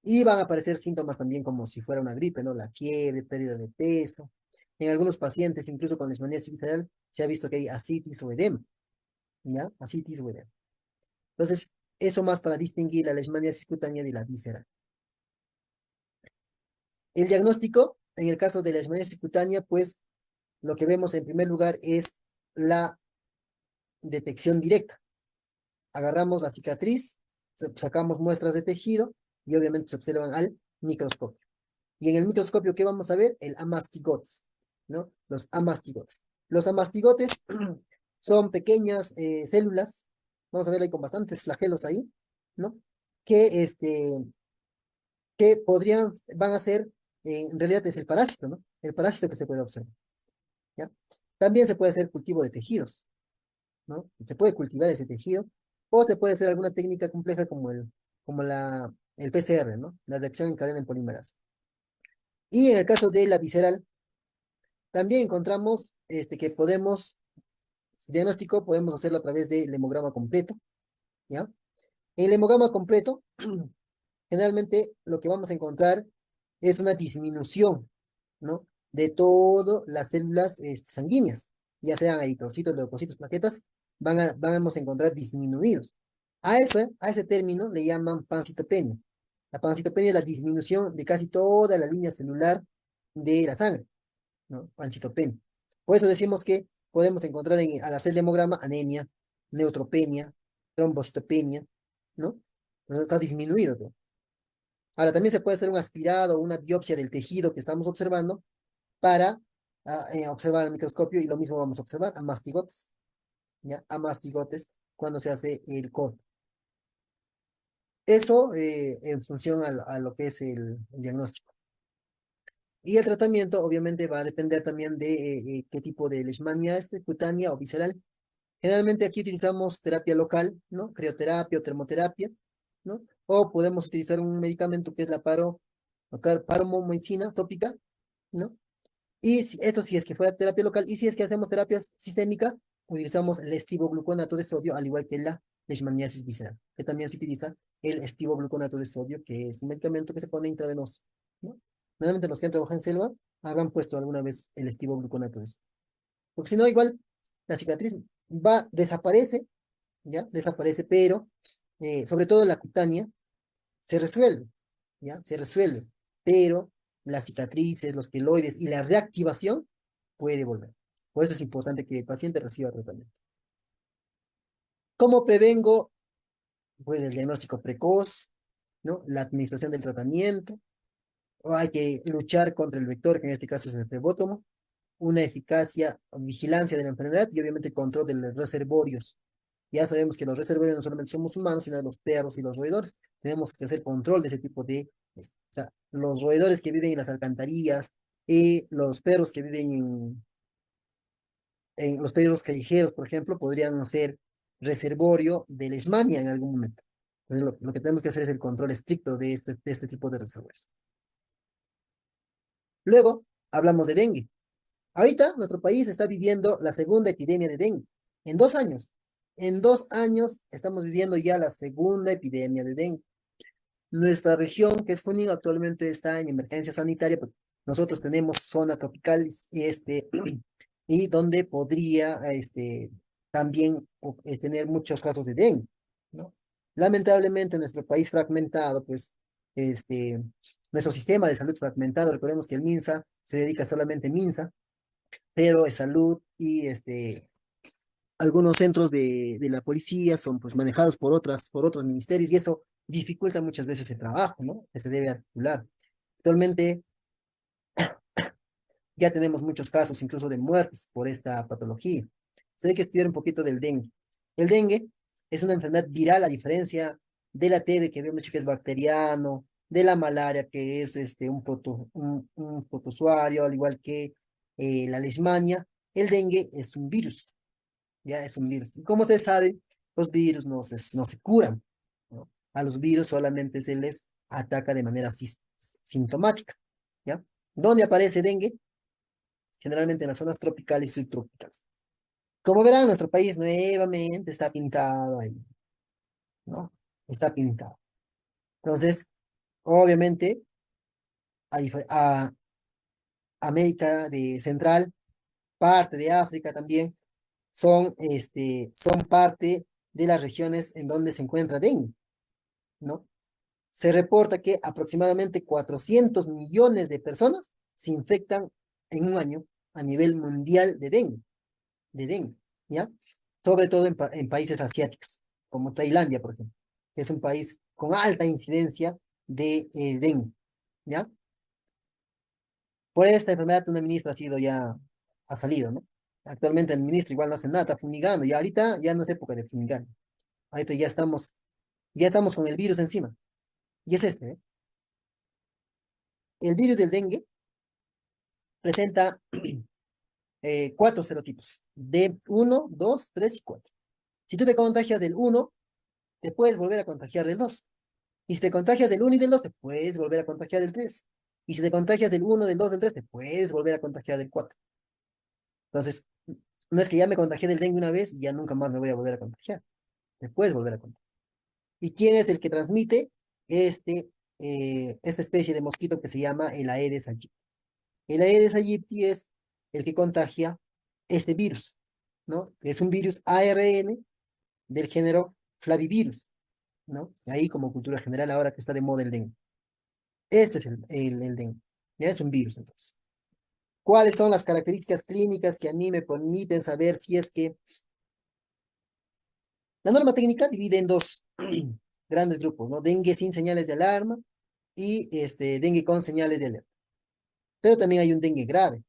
Y van a aparecer síntomas también como si fuera una gripe, ¿no? La fiebre, pérdida de peso. En algunos pacientes, incluso con leishmaniasis visceral, se ha visto que hay ascitis o edema, ¿ya? Ascitis o edema. Entonces, eso más para distinguir la leishmaniasis cutánea de la visceral. El diagnóstico, en el caso de la leishmaniasis cutánea, pues lo que vemos en primer lugar es la detección directa. Agarramos la cicatriz, sacamos muestras de tejido y obviamente se observan al microscopio. Y en el microscopio, ¿qué vamos a ver? El amastigotes, ¿no? Los amastigotes. Los amastigotes son pequeñas células, vamos a ver ahí con bastantes flagelos ahí, ¿no? Que, van a ser, en realidad es el parásito, ¿no? El parásito que se puede observar, ¿ya? También se puede hacer cultivo de tejidos, ¿no? Se puede cultivar ese tejido, o se puede hacer alguna técnica compleja como el PCR, ¿no? La reacción en cadena en polimerasa. Y en el caso de la visceral, también encontramos que podemos Diagnóstico podemos hacerlo a través del hemograma completo, ¿ya? En el hemograma completo, generalmente lo que vamos a encontrar es una disminución, ¿no? De todas las células sanguíneas, ya sean eritrocitos, leucocitos, plaquetas, vamos a encontrar disminuidos. A ese término le llaman pancitopenia. La pancitopenia es la disminución de casi toda la línea celular de la sangre, ¿no? Pancitopenia. Por eso decimos que podemos encontrar al hacer el hemograma anemia, neutropenia, trombocitopenia, ¿no? Pero está disminuido, ¿no? Ahora, también se puede hacer un aspirado o una biopsia del tejido que estamos observando para observar al microscopio y lo mismo vamos a observar a mastigotes, ¿ya? A mastigotes cuando se hace el corte. Eso en función a lo que es el diagnóstico. Y el tratamiento obviamente va a depender también de qué tipo de leishmania es, cutánea o visceral. Generalmente aquí utilizamos terapia local, ¿no? Crioterapia o termoterapia, ¿no? O podemos utilizar un medicamento que es la paromomicina tópica, ¿no? Y esto sí es que fuera terapia local, y si es que hacemos terapia sistémica, utilizamos el estivogluconato de sodio, al igual que la leishmaniasis visceral, que también se utiliza el estivogluconato de sodio, que es un medicamento que se pone intravenoso, ¿no? Normalmente los que han trabajado en selva habrán puesto alguna vez el estivogluconato de sodio. Porque si no, igual la cicatriz desaparece, ¿ya? Desaparece, pero sobre todo la cutánea se resuelve, ¿ya? Se resuelve, pero las cicatrices, los queloides y la reactivación puede volver. Por eso es importante que el paciente reciba tratamiento. ¿Cómo prevengo? Pues el diagnóstico precoz, ¿no? La administración del tratamiento, o hay que luchar contra el vector, que en este caso es el flebótomo, una eficacia, vigilancia de la enfermedad y obviamente control de los reservorios. Ya sabemos que los reservorios no solamente somos humanos, sino los perros y los roedores. Tenemos que hacer control de ese tipo de, o sea, los roedores que viven en las alcantarillas y los perros que viven en los perros callejeros, por ejemplo, podrían ser reservorio de leishmania en algún momento. Entonces, lo que tenemos que hacer es el control estricto de este tipo de reservorios. Luego, hablamos de dengue. Ahorita nuestro país está viviendo la segunda epidemia de dengue. En 2 años. En 2 años estamos viviendo ya la segunda epidemia de dengue. Nuestra región, que es Junín, actualmente está en emergencia sanitaria, porque nosotros tenemos zona tropical y donde podría también tener muchos casos de dengue, ¿no? Lamentablemente, nuestro país fragmentado, pues, este, nuestro sistema de salud fragmentado, recordemos que el MINSA se dedica solamente a MINSA, pero es salud y algunos centros de la policía son pues manejados por otros ministerios y eso dificulta muchas veces el trabajo, ¿no? Que se debe articular. Actualmente ya tenemos muchos casos incluso de muertes por esta patología. Se hay que estudiar un poquito del dengue. El dengue es una enfermedad viral a diferencia de la TB que habíamos dicho que es bacteriano, de la malaria que es un protozoario, al igual que la leishmania. El dengue es un virus, ya es un virus. Y como ustedes saben, los virus no se curan, ¿no? A los virus solamente se les ataca de manera sintomática, ¿ya? ¿Dónde aparece dengue? Generalmente en las zonas tropicales y subtropicales. Como verán, nuestro país nuevamente está pintado ahí, ¿no? Está pintado. Entonces, obviamente, a América Central, parte de África también, son parte de las regiones en donde se encuentra dengue, ¿no? Se reporta que aproximadamente 400 millones de personas se infectan en un año a nivel mundial de dengue, ¿ya? Sobre todo en países asiáticos, como Tailandia, por ejemplo, que es un país con alta incidencia de dengue, ¿ya? Por esta enfermedad una ministra ha salido, ¿no? Actualmente el ministro igual no hace nada, está fumigando, y ahorita ya no es época de fumigar. Ahorita ya estamos con el virus encima. Y es este, ¿eh? El virus del dengue presenta 4 serotipos, de 1, 2, 3 y 4. Si tú te contagias del 1, te puedes volver a contagiar del 2. Y si te contagias del 1 y del 2, te puedes volver a contagiar del 3. Y si te contagias del 1, del 2, del 3, te puedes volver a contagiar del 4. Entonces, No es que ya me contagié del dengue una vez y ya nunca más me voy a volver a contagiar. Te puedes volver a contagiar. ¿Y quién es el que transmite esta especie de mosquito que se llama el Aedes aegypti? El Aedes aegypti es el que contagia este virus, ¿no? Es un virus ARN del género Flavivirus, ¿no? Ahí como cultura general ahora que está de moda el dengue. Este es el dengue. Ya es un virus entonces. ¿Cuáles son las características clínicas que a mí me permiten saber si es que la norma técnica divide en dos grandes grupos, ¿no? Dengue sin señales de alarma y dengue con señales de alerta. Pero también hay un dengue grave,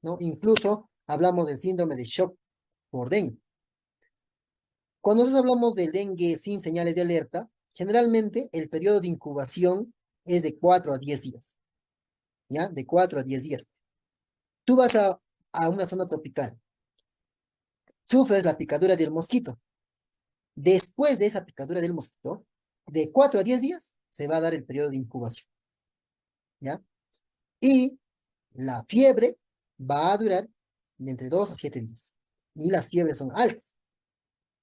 ¿no? Incluso hablamos del síndrome de shock por dengue. Cuando nosotros hablamos del dengue sin señales de alerta, generalmente el periodo de incubación es de 4 a 10 días, ¿ya? De 4 a 10 días. Tú vas a una zona tropical, sufres la picadura del mosquito. Después de esa picadura del mosquito, de 4 a 10 días, se va a dar el periodo de incubación, ¿ya? Y la fiebre va a durar de entre 2 a 7 días. Y las fiebres son altas,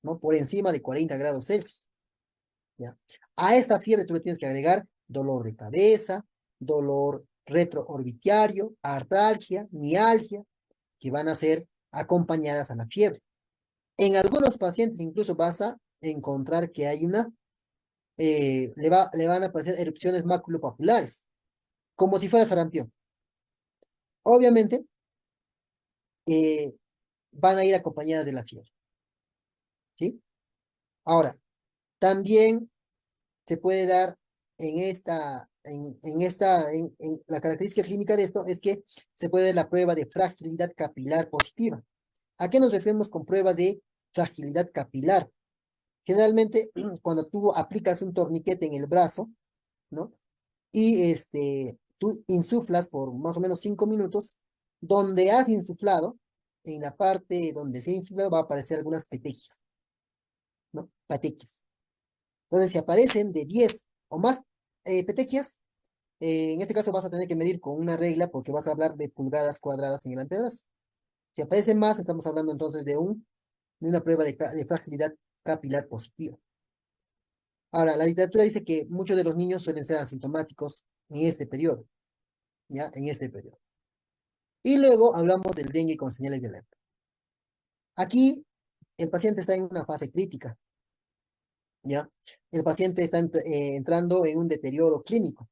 ¿no? Por encima de 40 grados Celsius, ¿ya? A esta fiebre tú le tienes que agregar dolor de cabeza, dolor retroorbitario, artralgia, mialgia, que van a ser acompañadas a la fiebre. En algunos pacientes incluso vas a encontrar que hay le van a aparecer erupciones maculopapulares, como si fuera sarampión. Obviamente, eh, van a ir acompañadas de la fiebre, ¿sí? Ahora, también se puede dar la característica clínica de esto es que se puede dar la prueba de fragilidad capilar positiva. ¿A qué nos referimos con prueba de fragilidad capilar? Generalmente, cuando tú aplicas un torniquete en el brazo, ¿no? Y tú insuflas por más o menos 5 minutos, donde has insuflado, en la parte donde se ha insuflado va a aparecer algunas petequias, ¿no? Petequias. Entonces, si aparecen de 10 o más petequias, en este caso vas a tener que medir con una regla porque vas a hablar de pulgadas cuadradas en el antebrazo. Si aparecen más, estamos hablando entonces de una prueba de fragilidad capilar positiva. Ahora, la literatura dice que muchos de los niños suelen ser asintomáticos en este periodo, ¿ya? En este periodo. Y luego hablamos del dengue con señales de alerta. Aquí el paciente está en una fase crítica, ¿ya? El paciente está entrando en un deterioro clínico.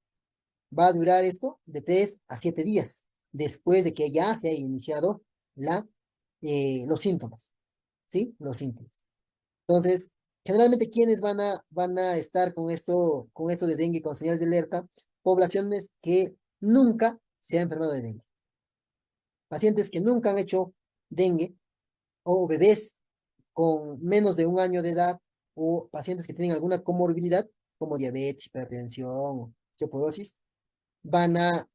Va a durar esto de 3 a 7 días, después de que ya se haya iniciado los síntomas, ¿sí? Los síntomas. Entonces, generalmente, ¿quiénes van a estar con esto de dengue con señales de alerta? Poblaciones que nunca se han enfermado de dengue. Pacientes que nunca han hecho dengue o bebés con menos de 1 año de edad o pacientes que tienen alguna comorbilidad como diabetes, hipertensión o osteoporosis, van a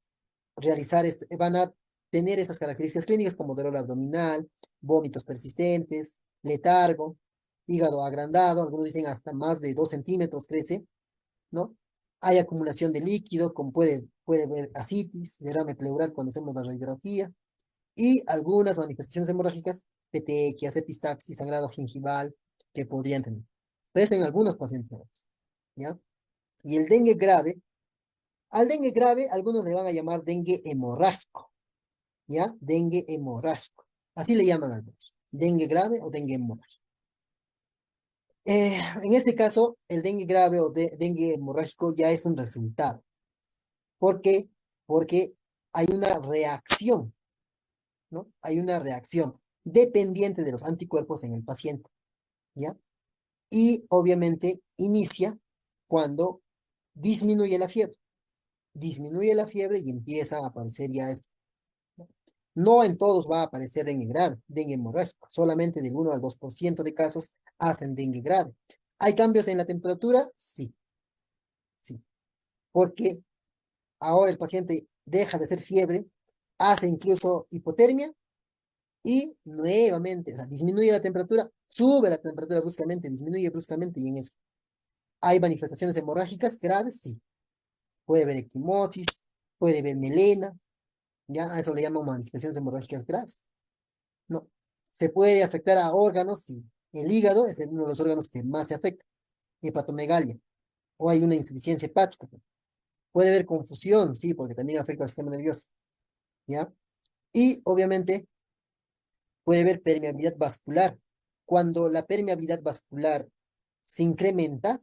van a tener estas características clínicas como dolor abdominal, vómitos persistentes, letargo, hígado agrandado, algunos dicen hasta más de 2 centímetros crece, ¿no? Hay acumulación de líquido, como puede haber ascitis, derrame pleural cuando hacemos la radiografía, y algunas manifestaciones hemorrágicas, petequias, epistaxis, sangrado gingival, que podrían tener. Pero esto en algunos pacientes, ¿ya? Y el dengue grave, al dengue grave, algunos le van a llamar dengue hemorrágico, ¿ya? Dengue hemorrágico. Así le llaman algunos. Dengue grave o dengue hemorrágico. En este caso, el dengue grave o dengue hemorrágico ya es un resultado. ¿Por qué? Porque hay una reacción, ¿no? Hay una reacción dependiente de los anticuerpos en el paciente, ¿ya? Y obviamente inicia cuando disminuye la fiebre. Disminuye la fiebre y empieza a aparecer ya esto. No en todos va a aparecer dengue grave, dengue hemorrágico. Solamente del 1 al 2% de casos hacen dengue grave. ¿Hay cambios en la temperatura? Sí, sí. Porque ahora el paciente deja de hacer fiebre, hace incluso hipotermia y nuevamente, o sea, disminuye la temperatura, sube la temperatura bruscamente, disminuye bruscamente y en eso. ¿Hay manifestaciones hemorrágicas graves? Sí. Puede haber equimosis, puede haber melena, ya a eso le llaman manifestaciones hemorrágicas graves. No. Se puede afectar a órganos, sí. El hígado es uno de los órganos que más se afecta, hepatomegalia, o hay una insuficiencia hepática. Puede haber confusión, sí, porque también afecta al sistema nervioso, ¿ya? Y obviamente puede haber permeabilidad vascular. Cuando la permeabilidad vascular se incrementa,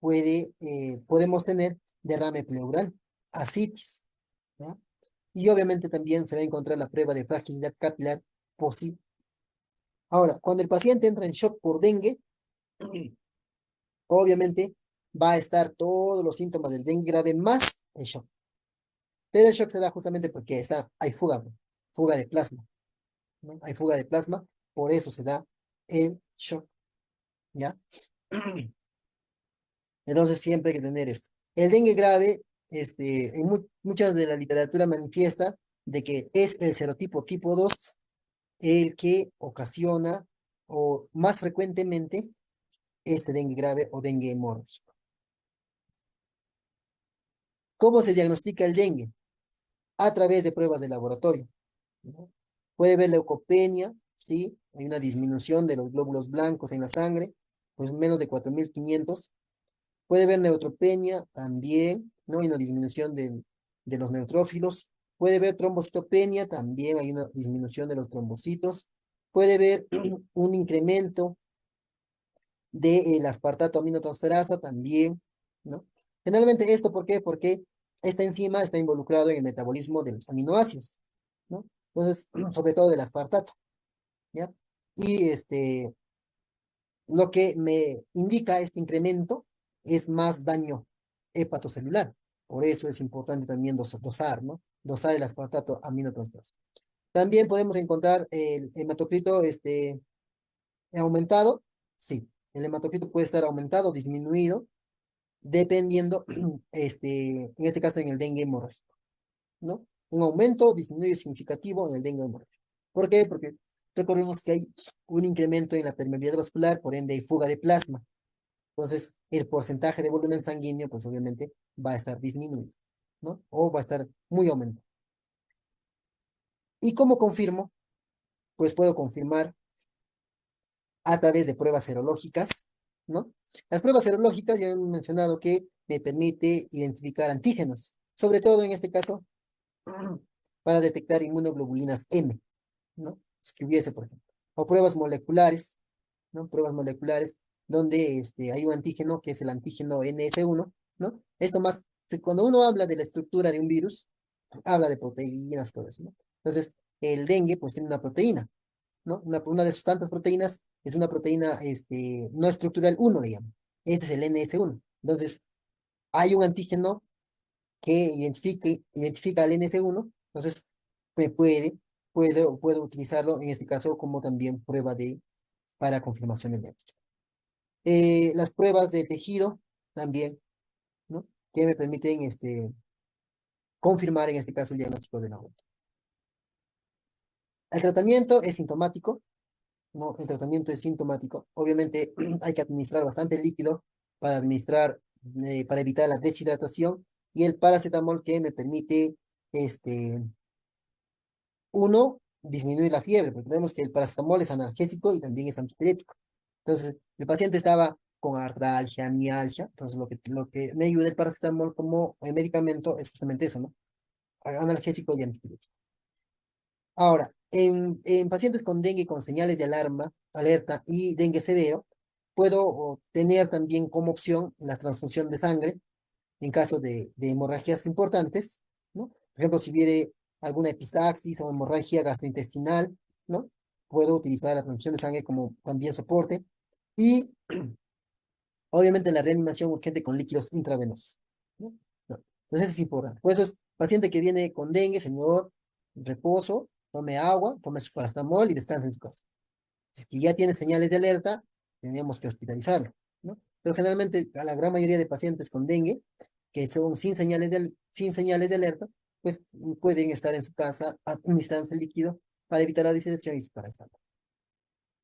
podemos tener derrame pleural, ascitis, ¿ya? Y obviamente también se va a encontrar la prueba de fragilidad capilar posible. Ahora, cuando el paciente entra en shock por dengue, obviamente va a estar todos los síntomas del dengue grave más el shock. Pero el shock se da justamente porque hay fuga de plasma, ¿no? Hay fuga de plasma, por eso se da el shock, ¿ya? Entonces siempre hay que tener esto. El dengue grave, mucha de la literatura manifiesta de que es el serotipo tipo 2 el que ocasiona o más frecuentemente este dengue grave o dengue hemorrágico. ¿Cómo se diagnostica el dengue? A través de pruebas de laboratorio, ¿no? Puede haber leucopenia, ¿sí? Hay una disminución de los glóbulos blancos en la sangre, pues menos de 4.500. Puede haber neutropenia también, ¿no? Hay una disminución de los neutrófilos. Puede haber trombocitopenia, también hay una disminución de los trombocitos. Puede haber un incremento del aspartato aminotransferasa también, ¿no? Generalmente esto, ¿por qué? Porque esta enzima está involucrado en el metabolismo de los aminoácidos, ¿no? Entonces, sobre todo del aspartato, ¿ya? Y lo que me indica este incremento es más daño hepatocelular. Por eso es importante también dosar, ¿no? Dosar el aspartato aminotransferasa. También podemos encontrar el hematocrito aumentado. Sí, el hematocrito puede estar aumentado o disminuido, dependiendo, en este caso en el dengue hemorrágico, ¿no? Un aumento disminuye significativo en el dengue hemorrágico. ¿Por qué? Porque recordemos que hay un incremento en la permeabilidad vascular, por ende hay fuga de plasma. Entonces, el porcentaje de volumen sanguíneo, pues obviamente va a estar disminuido, ¿no? O va a estar muy aumentado. ¿Y cómo confirmo? Pues puedo confirmar a través de pruebas serológicas, ¿no? Las pruebas serológicas ya hemos mencionado que me permite identificar antígenos, sobre todo en este caso para detectar inmunoglobulinas M, ¿no? Si que hubiese, por ejemplo. O pruebas moleculares, ¿no? Pruebas moleculares donde hay un antígeno que es el antígeno NS1, ¿no? Esto más, cuando uno habla de la estructura de un virus, habla de proteínas, todo eso, ¿no? Entonces, el dengue pues tiene una proteína, ¿no? Una de sus tantas proteínas es una proteína no estructural uno le llaman. Este es el NS1. Entonces, hay un antígeno que identifica al NS1, entonces me puedo utilizarlo en este caso como también prueba para confirmación del diagnóstico. Las pruebas de tejido también, ¿no? Que me permiten confirmar en este caso el diagnóstico de la aborto. El tratamiento es sintomático, ¿no? El tratamiento es sintomático. Obviamente hay que administrar bastante líquido para evitar la deshidratación y el paracetamol que me permite, uno, disminuir la fiebre, porque vemos que el paracetamol es analgésico y también es antipirético. Entonces, el paciente estaba con artralgia, mialgia, entonces lo que me ayuda el paracetamol como medicamento es justamente eso, ¿no? Analgésico y antipirético. Ahora, en pacientes con dengue con señales de alerta y dengue severo, puedo tener también como opción la transfusión de sangre en caso de hemorragias importantes, ¿no? Por ejemplo, si hubiere alguna epistaxis o hemorragia gastrointestinal, ¿no? Puedo utilizar la transfusión de sangre como también soporte. Y obviamente la reanimación urgente con líquidos intravenosos, ¿no? No. Entonces es importante. Por eso es paciente que viene con dengue, señor, reposo, tome agua, tome su paracetamol y descanse en su casa. Si es que ya tiene señales de alerta, tendríamos que hospitalizarlo, ¿no? Pero generalmente a la gran mayoría de pacientes con dengue, que son sin señales de alerta, pues pueden estar en su casa administrándose el líquido para evitar la dissedación y para estar.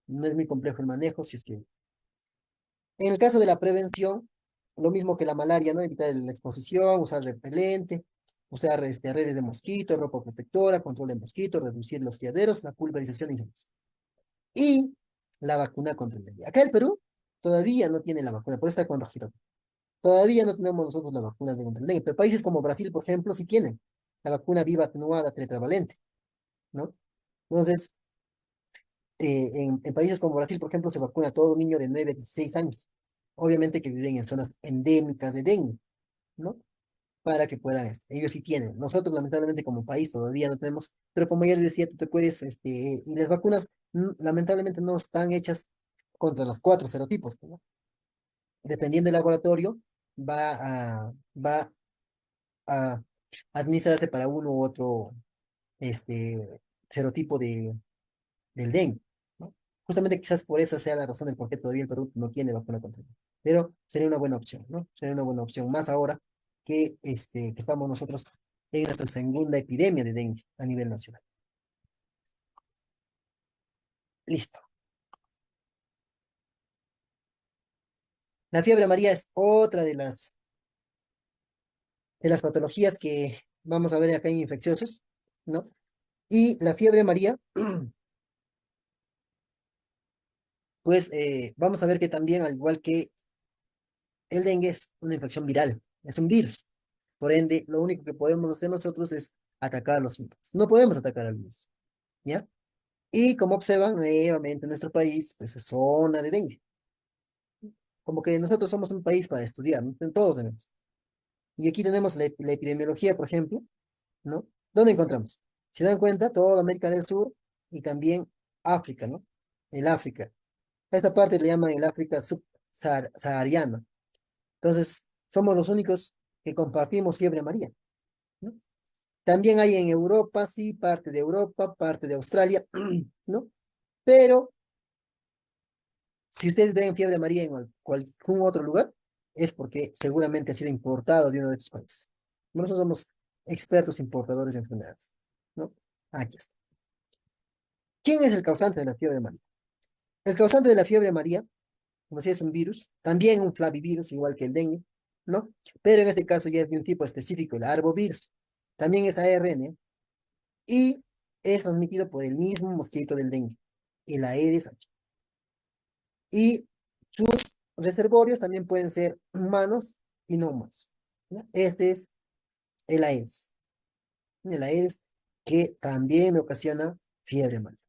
No es muy complejo el manejo, si es que en el caso de la prevención, lo mismo que la malaria, ¿no? Evitar la exposición, usar repelente, usar redes de mosquito, ropa protectora, control de mosquitos, reducir los criaderos, la pulverización de insectos. y la vacuna contra el dengue. Acá el Perú todavía no tiene la vacuna, por eso está con rojito. Todavía no tenemos nosotros la vacuna de contra el dengue, pero países como Brasil, por ejemplo, sí tienen la vacuna viva atenuada tetravalente, ¿no? Entonces, en países como Brasil, por ejemplo, se vacuna a todo niño de 9 a 16 años, obviamente que viven en zonas endémicas de dengue, ¿no? Para que puedan, ellos sí tienen. Nosotros, lamentablemente, como país todavía no tenemos, pero como ya les decía, tú te puedes, y las vacunas, lamentablemente, no están hechas contra los cuatro serotipos, ¿no? Dependiendo del laboratorio, va a administrarse para uno u otro, serotipo del dengue, ¿no? Justamente quizás por esa sea la razón del por qué todavía el Perú no tiene vacuna contra el dengue. Pero sería una buena opción, ¿no? Sería una buena opción, más ahora que estamos nosotros en nuestra segunda epidemia de dengue a nivel nacional. Listo. La fiebre amarilla es otra de las patologías que vamos a ver acá en infecciosos, ¿no? Y la fiebre amarilla, pues vamos a ver que también, al igual que el dengue, es una infección viral, es un virus. Por ende, lo único que podemos hacer nosotros es atacar los síntomas. No podemos atacar al virus, ¿ya? Y como observan, nuevamente en nuestro país, pues es zona de dengue. Como que nosotros somos un país para estudiar, ¿no? En todo tenemos. Y aquí tenemos la epidemiología, por ejemplo, ¿no? ¿Dónde encontramos? Si dan cuenta, toda América del Sur y también África, ¿no? El África. A esta parte le llaman el África subsahariana. Entonces, somos los únicos que compartimos fiebre amarilla, ¿no? También hay en Europa, sí, parte de Europa, parte de Australia, ¿no? Pero si ustedes ven fiebre amarilla en algún otro lugar, es porque seguramente ha sido importado de uno de estos países. Nosotros somos expertos importadores de enfermedades, ¿no? Aquí está. ¿Quién es el causante de la fiebre amarilla? El causante de la fiebre amarilla, como si es un virus, también un flavivirus, igual que el dengue, ¿no? Pero en este caso ya es de un tipo específico, el arbovirus. También es ARN y es transmitido por el mismo mosquito del dengue, el Aedes aegypti. Y sus reservorios también pueden ser humanos y no humanos, ¿no? Este es el Aedes, el Aedes que también me ocasiona fiebre amarilla.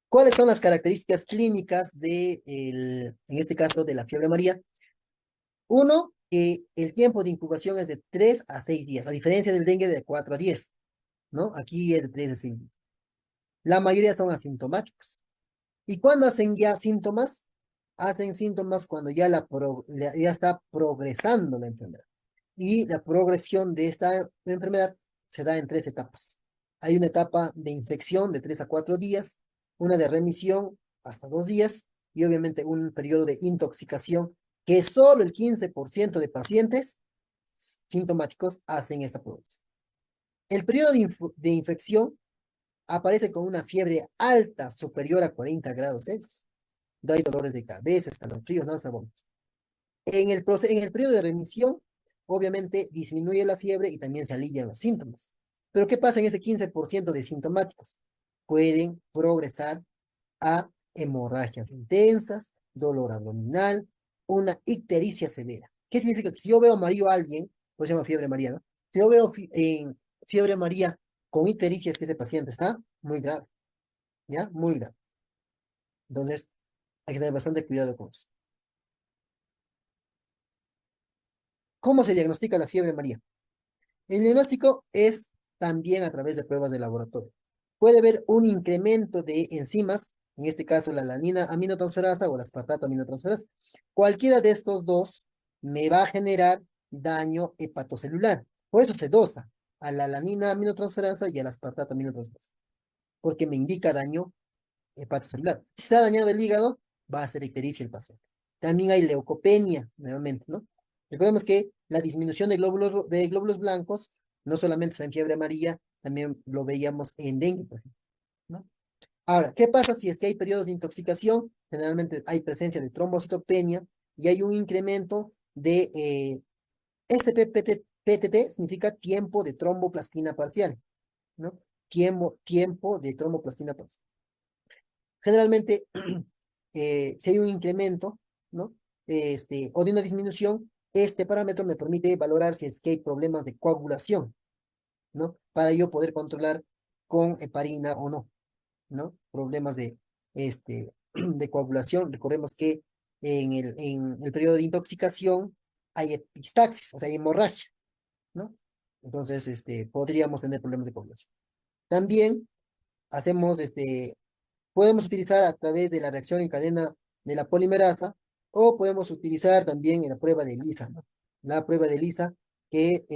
¿Cuáles son las características clínicas en este caso, de la fiebre amarilla? Uno, que el tiempo de incubación es de 3 a 6 días, a diferencia del dengue de 4 a 10, ¿no? Aquí es de 3 a 6 días. La mayoría son asintomáticos. ¿Y cuándo hacen ya síntomas? Hacen síntomas cuando ya está progresando la enfermedad. Y la progresión de esta enfermedad se da en tres etapas. Hay una etapa de infección de 3 a 4 días, una de remisión hasta 2 días y obviamente un periodo de intoxicación que solo el 15% de pacientes sintomáticos hacen esta progresión. El periodo de infección aparece con una fiebre alta superior a 40 grados Celsius. No hay dolores de cabeza, escalofríos, nada sabores. En el periodo de remisión, obviamente disminuye la fiebre y también se alivian los síntomas. Pero ¿qué pasa en ese 15% de sintomáticos? Pueden progresar a hemorragias intensas, dolor abdominal, una ictericia severa. ¿Qué significa? Que si yo veo amarillo a alguien, pues se llama fiebre amarilla, ¿no? Si yo veo en fiebre amarilla con ictericia, es que ese paciente está muy grave, ¿ya? Muy grave. Entonces, hay que tener bastante cuidado con eso. ¿Cómo se diagnostica la fiebre amarilla? El diagnóstico es también a través de pruebas de laboratorio. Puede haber un incremento de enzimas, en este caso la alanina aminotransferasa o la aspartato aminotransferasa. Cualquiera de estos dos me va a generar daño hepatocelular. Por eso se dosa a la alanina aminotransferasa y al aspartato aminotransferasa, porque me indica daño hepatocelular. Si está dañado el hígado, va a ser ictericia el paciente. También hay leucopenia, nuevamente, ¿no? Recordemos que la disminución de glóbulos blancos no solamente está en fiebre amarilla, también lo veíamos en dengue, por ejemplo, ¿no? Ahora, ¿qué pasa si es que hay periodos de intoxicación? Generalmente hay presencia de trombocitopenia y hay un incremento de PTT significa tiempo de tromboplastina parcial, ¿no? tiempo de tromboplastina parcial. Generalmente, si hay un incremento, ¿no? O de una disminución, este parámetro me permite valorar si es que hay problemas de coagulación, ¿no? Para yo poder controlar con heparina o no, ¿no? Problemas de coagulación. Recordemos que en el periodo de intoxicación hay epistaxis, o sea, hay hemorragia, ¿no? Entonces, podríamos tener problemas de coagulación. También hacemos, podemos utilizar a través de la reacción en cadena de la polimerasa o podemos utilizar también en la prueba de ELISA, ¿no? La prueba de ELISA, que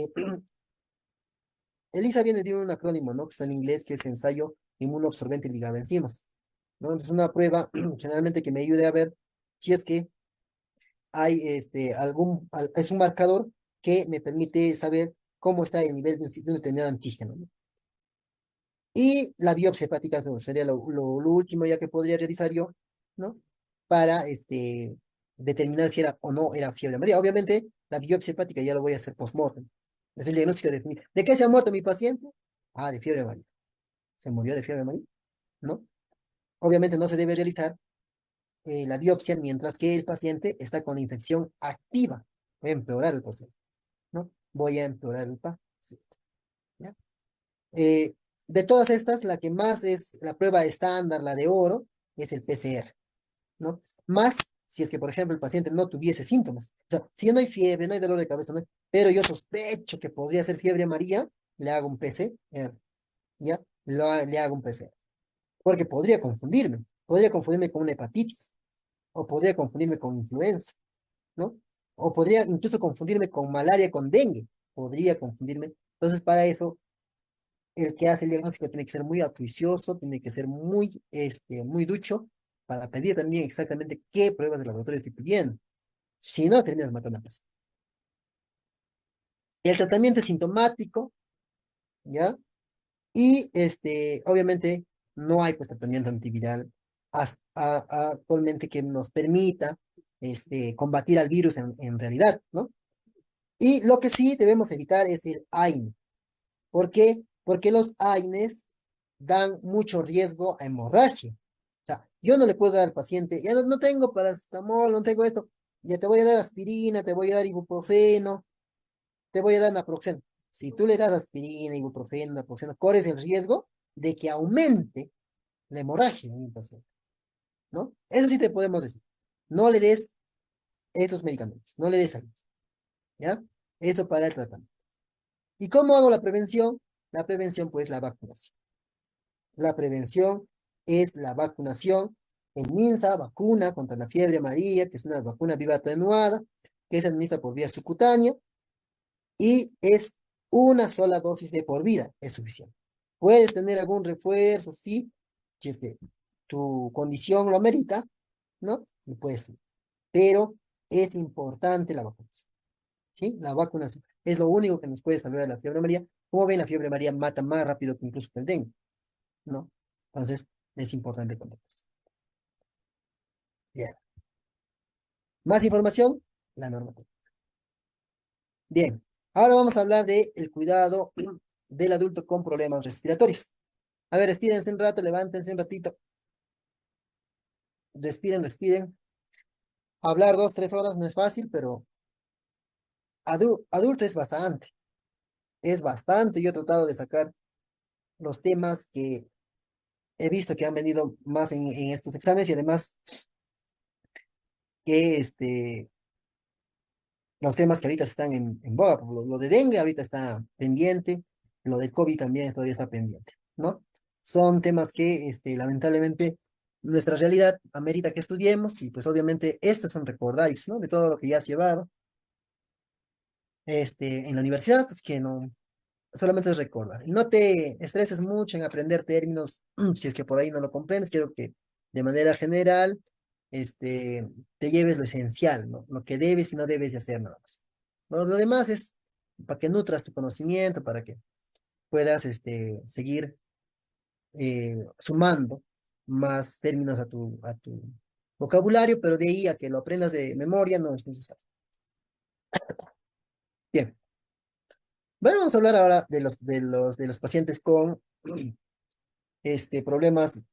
ELISA viene de un acrónimo, ¿no? Que está en inglés, que es ensayo inmunoabsorbente ligado a enzimas, ¿no? Entonces, una prueba generalmente que me ayude a ver si es que hay es un marcador que me permite saber cómo está el nivel de un determinado antígeno, ¿no? Y la biopsia hepática no, sería lo último ya que podría realizar yo, ¿no? Para determinar si era o no era fiebre amarilla. Obviamente, la biopsia hepática ya lo voy a hacer post-mortem. Es el diagnóstico definido. ¿De qué se ha muerto mi paciente? Ah, de fiebre amarilla. ¿Se murió de fiebre amarilla? ¿No? Obviamente no se debe realizar la biopsia mientras que el paciente está con la infección activa. Voy a empeorar el paciente, ¿no? Voy a empeorar el paciente. ¿Ya? Eh, de todas estas, la que más es la prueba estándar, la de oro, es el PCR, ¿no? Más si es que, por ejemplo, el paciente no tuviese síntomas. O sea, si no hay fiebre, no hay dolor de cabeza, ¿no? Pero yo sospecho que podría ser fiebre amarilla, le hago un PCR, ¿ya? Le hago un PCR. Porque podría confundirme con una hepatitis, o podría confundirme con influenza, ¿no? O podría incluso confundirme con malaria, con dengue, podría confundirme. Entonces, para eso el que hace el diagnóstico tiene que ser muy acuicioso, tiene que ser muy ducho para pedir también exactamente qué pruebas de laboratorio estoy pidiendo. Si no, terminas matando a la persona. El tratamiento es sintomático, ¿ya? Y obviamente no hay pues tratamiento antiviral actualmente que nos permita combatir al virus en realidad, ¿no? Y lo que sí debemos evitar es el AINE. ¿Por qué? Porque los AINES dan mucho riesgo a hemorragia. O sea, yo no le puedo dar al paciente, ya no tengo paracetamol, no tengo esto, ya te voy a dar aspirina, te voy a dar ibuprofeno, te voy a dar naproxeno. Si tú le das aspirina, ibuprofeno, naproxeno, corres el riesgo de que aumente la hemorragia en el paciente, ¿no? Eso sí te podemos decir. No le des estos medicamentos, no le des AINES, ¿ya? Eso para el tratamiento. ¿Y cómo hago la prevención? La prevención, pues, la vacunación. La prevención es la vacunación. El MINSA vacuna contra la fiebre amarilla, que es una vacuna viva atenuada, que se administra por vía subcutánea y es una sola dosis de por vida, es suficiente. Puedes tener algún refuerzo, sí, si es que tu condición lo amerita, ¿no? Lo puedes tener. Pero es importante la vacunación, ¿sí? La vacunación es lo único que nos puede salvar de la fiebre amarilla. Como ven, la fiebre amarilla mata más rápido que incluso que el dengue, ¿no? Entonces, es importante contarles. Bien. Más información, la normativa. Bien. Ahora vamos a hablar de el cuidado del adulto con problemas respiratorios. A ver, estírense un rato, levántense un ratito. Respiren, respiren. Hablar 2, 3 horas no es fácil, pero adulto es bastante. Es bastante. Yo he tratado de sacar los temas que he visto que han venido más en estos exámenes y además que los temas que ahorita están en boga. Lo de dengue ahorita está pendiente, lo del COVID también todavía está pendiente, ¿no? Son temas que lamentablemente nuestra realidad amerita que estudiemos y pues obviamente esto es un recordáis, ¿no? De todo lo que ya has llevado en la universidad, es que no, solamente es recordar. Y no te estreses mucho en aprender términos, si es que por ahí no lo comprendes, quiero que de manera general te lleves lo esencial, ¿no? Lo que debes y no debes de hacer nada más. Lo demás es para que nutras tu conocimiento, para que puedas seguir sumando más términos a tu vocabulario, pero de ahí a que lo aprendas de memoria no es necesario. Bien. Bueno, vamos a hablar ahora de los pacientes con problemas,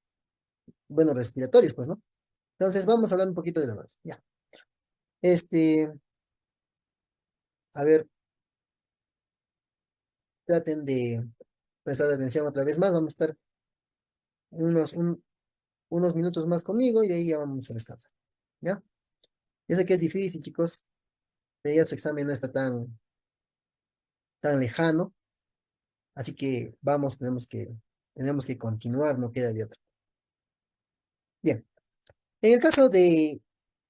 bueno, respiratorios, pues, ¿no? Entonces, vamos a hablar un poquito de lo más. Ya. Este, a ver, traten de prestar atención otra vez más. Vamos a estar unos, unos minutos más conmigo y de ahí ya vamos a descansar. ¿Ya? Yo sé que es difícil, chicos. Ya su examen no está tan lejano. Así que vamos, tenemos que continuar, no queda de otra. Bien. En el caso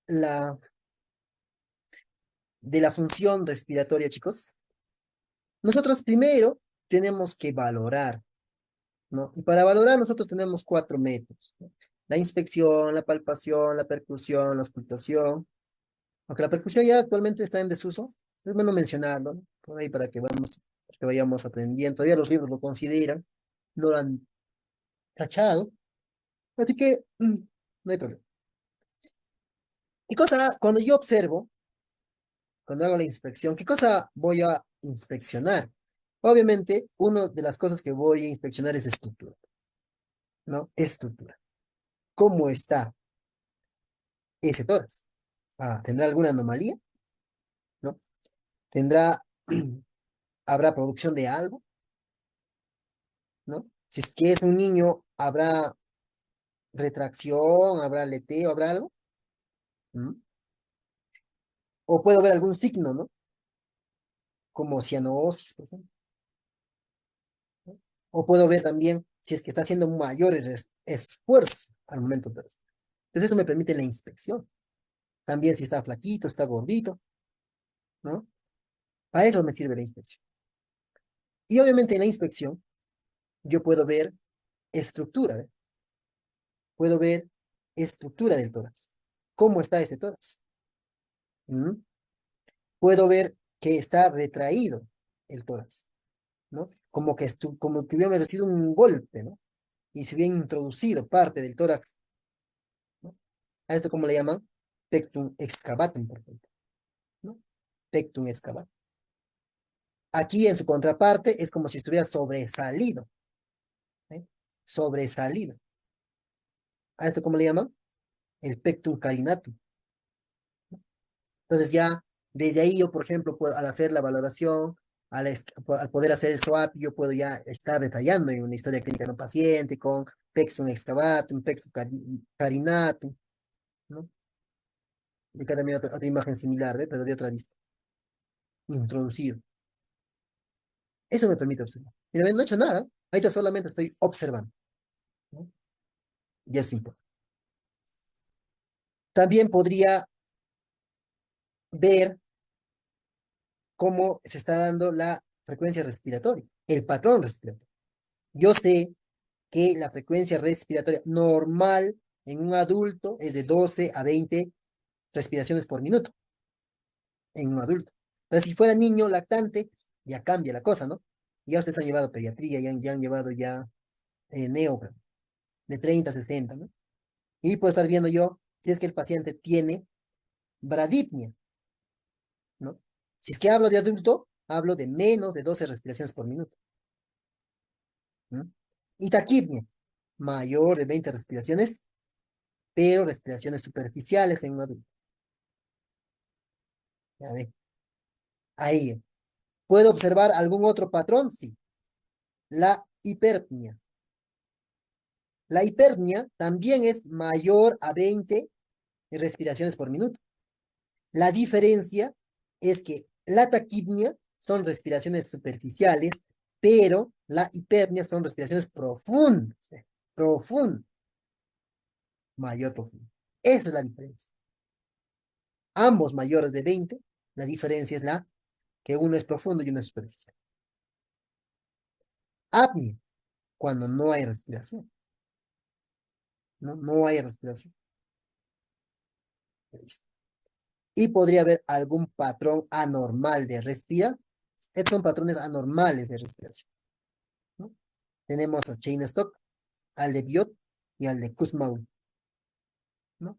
la, de la función respiratoria, chicos, nosotros primero tenemos que valorar, ¿no? Y para valorar nosotros tenemos cuatro métodos, ¿no? La inspección, la palpación, la percusión, la auscultación. Aunque la percusión ya actualmente está en desuso, es bueno mencionarlo, ¿no? Por ahí para que vayamos aprendiendo. Todavía los libros lo consideran, no lo han tachado, así que no hay problema. ¿Qué cosa, cuando yo observo, cuando hago la inspección, qué cosa voy a inspeccionar? Obviamente, una de las cosas que voy a inspeccionar es estructura, ¿no? Estructura. ¿Cómo está ese tórax? Ah, ¿tendrá alguna anomalía? ¿No? ¿Tendrá, habrá producción de algo? ¿No? Si es que es un niño, ¿habrá retracción? ¿Habrá aleteo? ¿Habrá algo? ¿Mm? O puedo ver algún signo, ¿no? Como cianosis, por ejemplo. ¿No? O puedo ver también si es que está haciendo mayores esfuerzos al momento de respirar. Entonces eso me permite la inspección. También si está flaquito, está gordito, ¿no? Para eso me sirve la inspección. Y obviamente en la inspección yo puedo ver estructura, ¿ve? Puedo ver estructura del tórax. ¿Cómo está ese tórax? ¿Mm? Puedo ver que está retraído el tórax, ¿no? Como que hubiera recibido un golpe, ¿no? Y se hubiera introducido parte del tórax, ¿no? A esto, ¿cómo le llaman? Tectum excavatum, por ejemplo, ¿no? Tectum excavatum. Aquí en su contraparte es como si estuviera sobresalido, ¿eh? Sobresalido. ¿A esto cómo le llaman? El pectum carinatum. Entonces ya, desde ahí yo, por ejemplo, al hacer la valoración, al poder hacer el SWAP, yo puedo ya estar detallando en una historia clínica de un paciente con pectum excavatum, pectum carinatum, ¿no? Y acá también otra imagen similar, ¿ve? Pero de otra vista, introducido. Eso me permite observar. Mira, ven, no he hecho nada, ahorita solamente estoy observando, ¿no? Ya es importante. También podría ver cómo se está dando la frecuencia respiratoria, el patrón respiratorio. Yo sé que la frecuencia respiratoria normal en un adulto es de 12 a 20 respiraciones por minuto, en un adulto. Pero si fuera niño lactante, ya cambia la cosa, ¿no? Ya ustedes han llevado pediatría, ya han llevado ya neo, de 30 a 60, ¿no? Y puedo estar viendo yo si es que el paciente tiene bradipnia, ¿no? Si es que hablo de adulto, hablo de menos de 12 respiraciones por minuto, ¿no? Y taquipnia, mayor de 20 respiraciones, pero respiraciones superficiales en un adulto. Ya ve, ahí. ¿Puedo observar algún otro patrón? Sí. La hiperpnia. La hiperpnia también es mayor a 20 respiraciones por minuto. La diferencia es que la taquipnia son respiraciones superficiales, pero la hiperpnia son respiraciones profundas. Profundas. Mayor profundo. Esa es la diferencia. Ambos mayores de 20, la diferencia es la que uno es profundo y uno es superficial. Apnea, cuando no hay respiración. No, no hay respiración. Y podría haber algún patrón anormal de respirar. Estos son patrones anormales de respiración, ¿no? Tenemos a Cheyne-Stokes, al de Biot y al de Kussmaul, ¿no?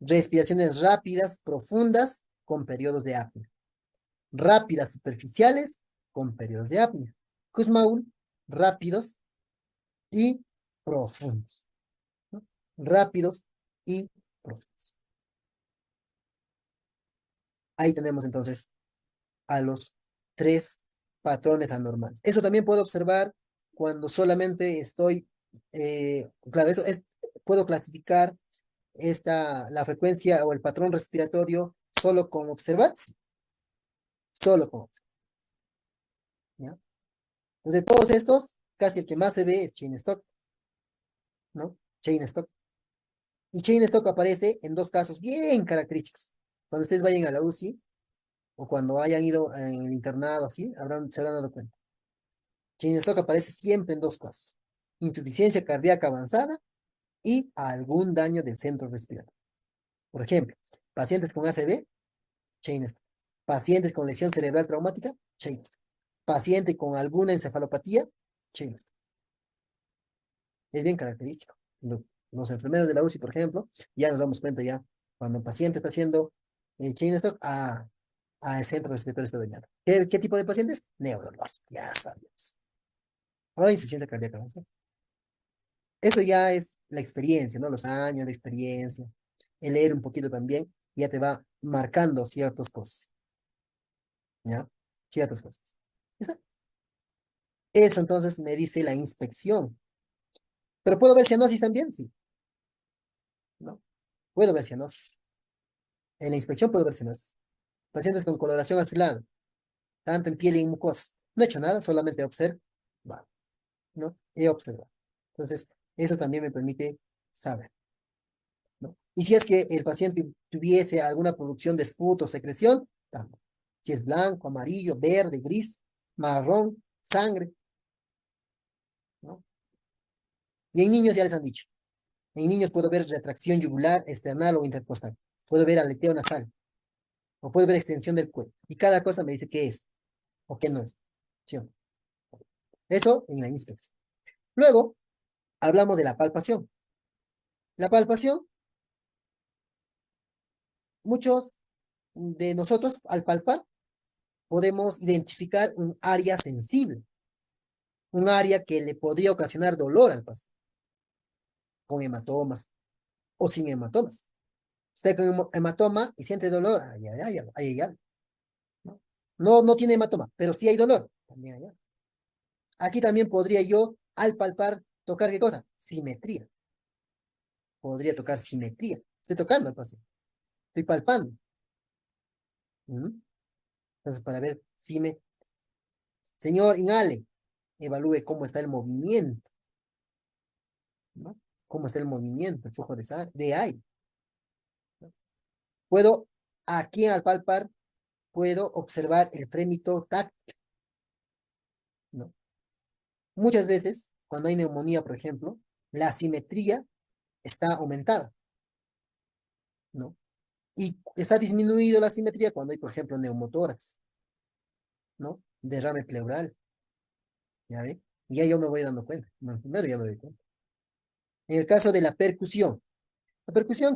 Respiraciones rápidas, profundas, con periodos de apnea. Rápidas, superficiales, con periodos de apnea. Kussmaul, rápidos y profundos, ¿no? Rápidos y profundos. Ahí tenemos entonces a los tres patrones anormales. Eso también puedo observar cuando solamente estoy, claro, puedo clasificar la frecuencia o el patrón respiratorio solo con observar, sí, solo con observar, ¿ya? Entonces, de todos estos, casi el que más se ve es chain stock, ¿no? Chain stock. Y chain stock aparece en dos casos bien característicos. Cuando ustedes vayan a la UCI o cuando hayan ido en el internado así, se habrán dado cuenta. Chain stock aparece siempre en dos casos: insuficiencia cardíaca avanzada y algún daño del centro respiratorio. Por ejemplo, pacientes con ACV, chain stock. Pacientes con lesión cerebral traumática, chain stock. Paciente con alguna encefalopatía, chain stock. Es bien característico. Los enfermeros de la UCI, por ejemplo, ya nos damos cuenta ya cuando el paciente está haciendo chain stock al centro respiratorio está dañado. ¿Qué tipo de pacientes? Neurológico, ya sabemos. O insuficiencia cardíaca avanzada. Eso ya es la experiencia, ¿no? Los años de experiencia, el leer un poquito también, ya te va marcando ciertas cosas, ¿ya? Ciertas cosas. ¿Está? Eso entonces me dice la inspección. ¿Pero puedo ver cianosis también? Sí, ¿no? Puedo ver cianosis. En la inspección puedo ver cianosis. Pacientes con coloración azulada, tanto en piel y en mucosa. No he hecho nada, solamente observo. Vale, ¿no? He observado. Entonces, eso también me permite saber, ¿no? Y si es que el paciente tuviese alguna producción de esputo o secreción, también. Si es blanco, amarillo, verde, gris, marrón, sangre, ¿no? Y en niños ya les han dicho. En niños puedo ver retracción yugular, external o intercostal. Puedo ver aleteo nasal. O puedo ver extensión del cuello. Y cada cosa me dice qué es o qué no es. ¿Sí o no? Eso en la inspección. Luego, hablamos de la palpación. La palpación, muchos de nosotros al palpar podemos identificar un área sensible, un área que le podría ocasionar dolor al paciente, con hematomas o sin hematomas. Usted con hematoma y siente dolor, ay, ¿no? No tiene hematoma, pero sí hay dolor, también hay. Aquí también podría yo, al palpar, tocar ¿qué cosa? Simetría. Podría tocar simetría. Estoy tocando al paciente, estoy palpando. ¿Mm? Entonces, para ver si señor, inhale, evalúe cómo está el movimiento, ¿no? Cómo está el movimiento, el flujo de aire, ¿no? Puedo, aquí al palpar, puedo observar el frémito táctil, ¿no? Muchas veces, cuando hay neumonía, por ejemplo, la simetría está aumentada, ¿no? Y está disminuido la simetría cuando hay, por ejemplo, neumotórax, ¿no? Derrame pleural, ¿ya ve? Y ya yo me voy dando cuenta. Bueno, primero ya me doy cuenta. En el caso de la percusión,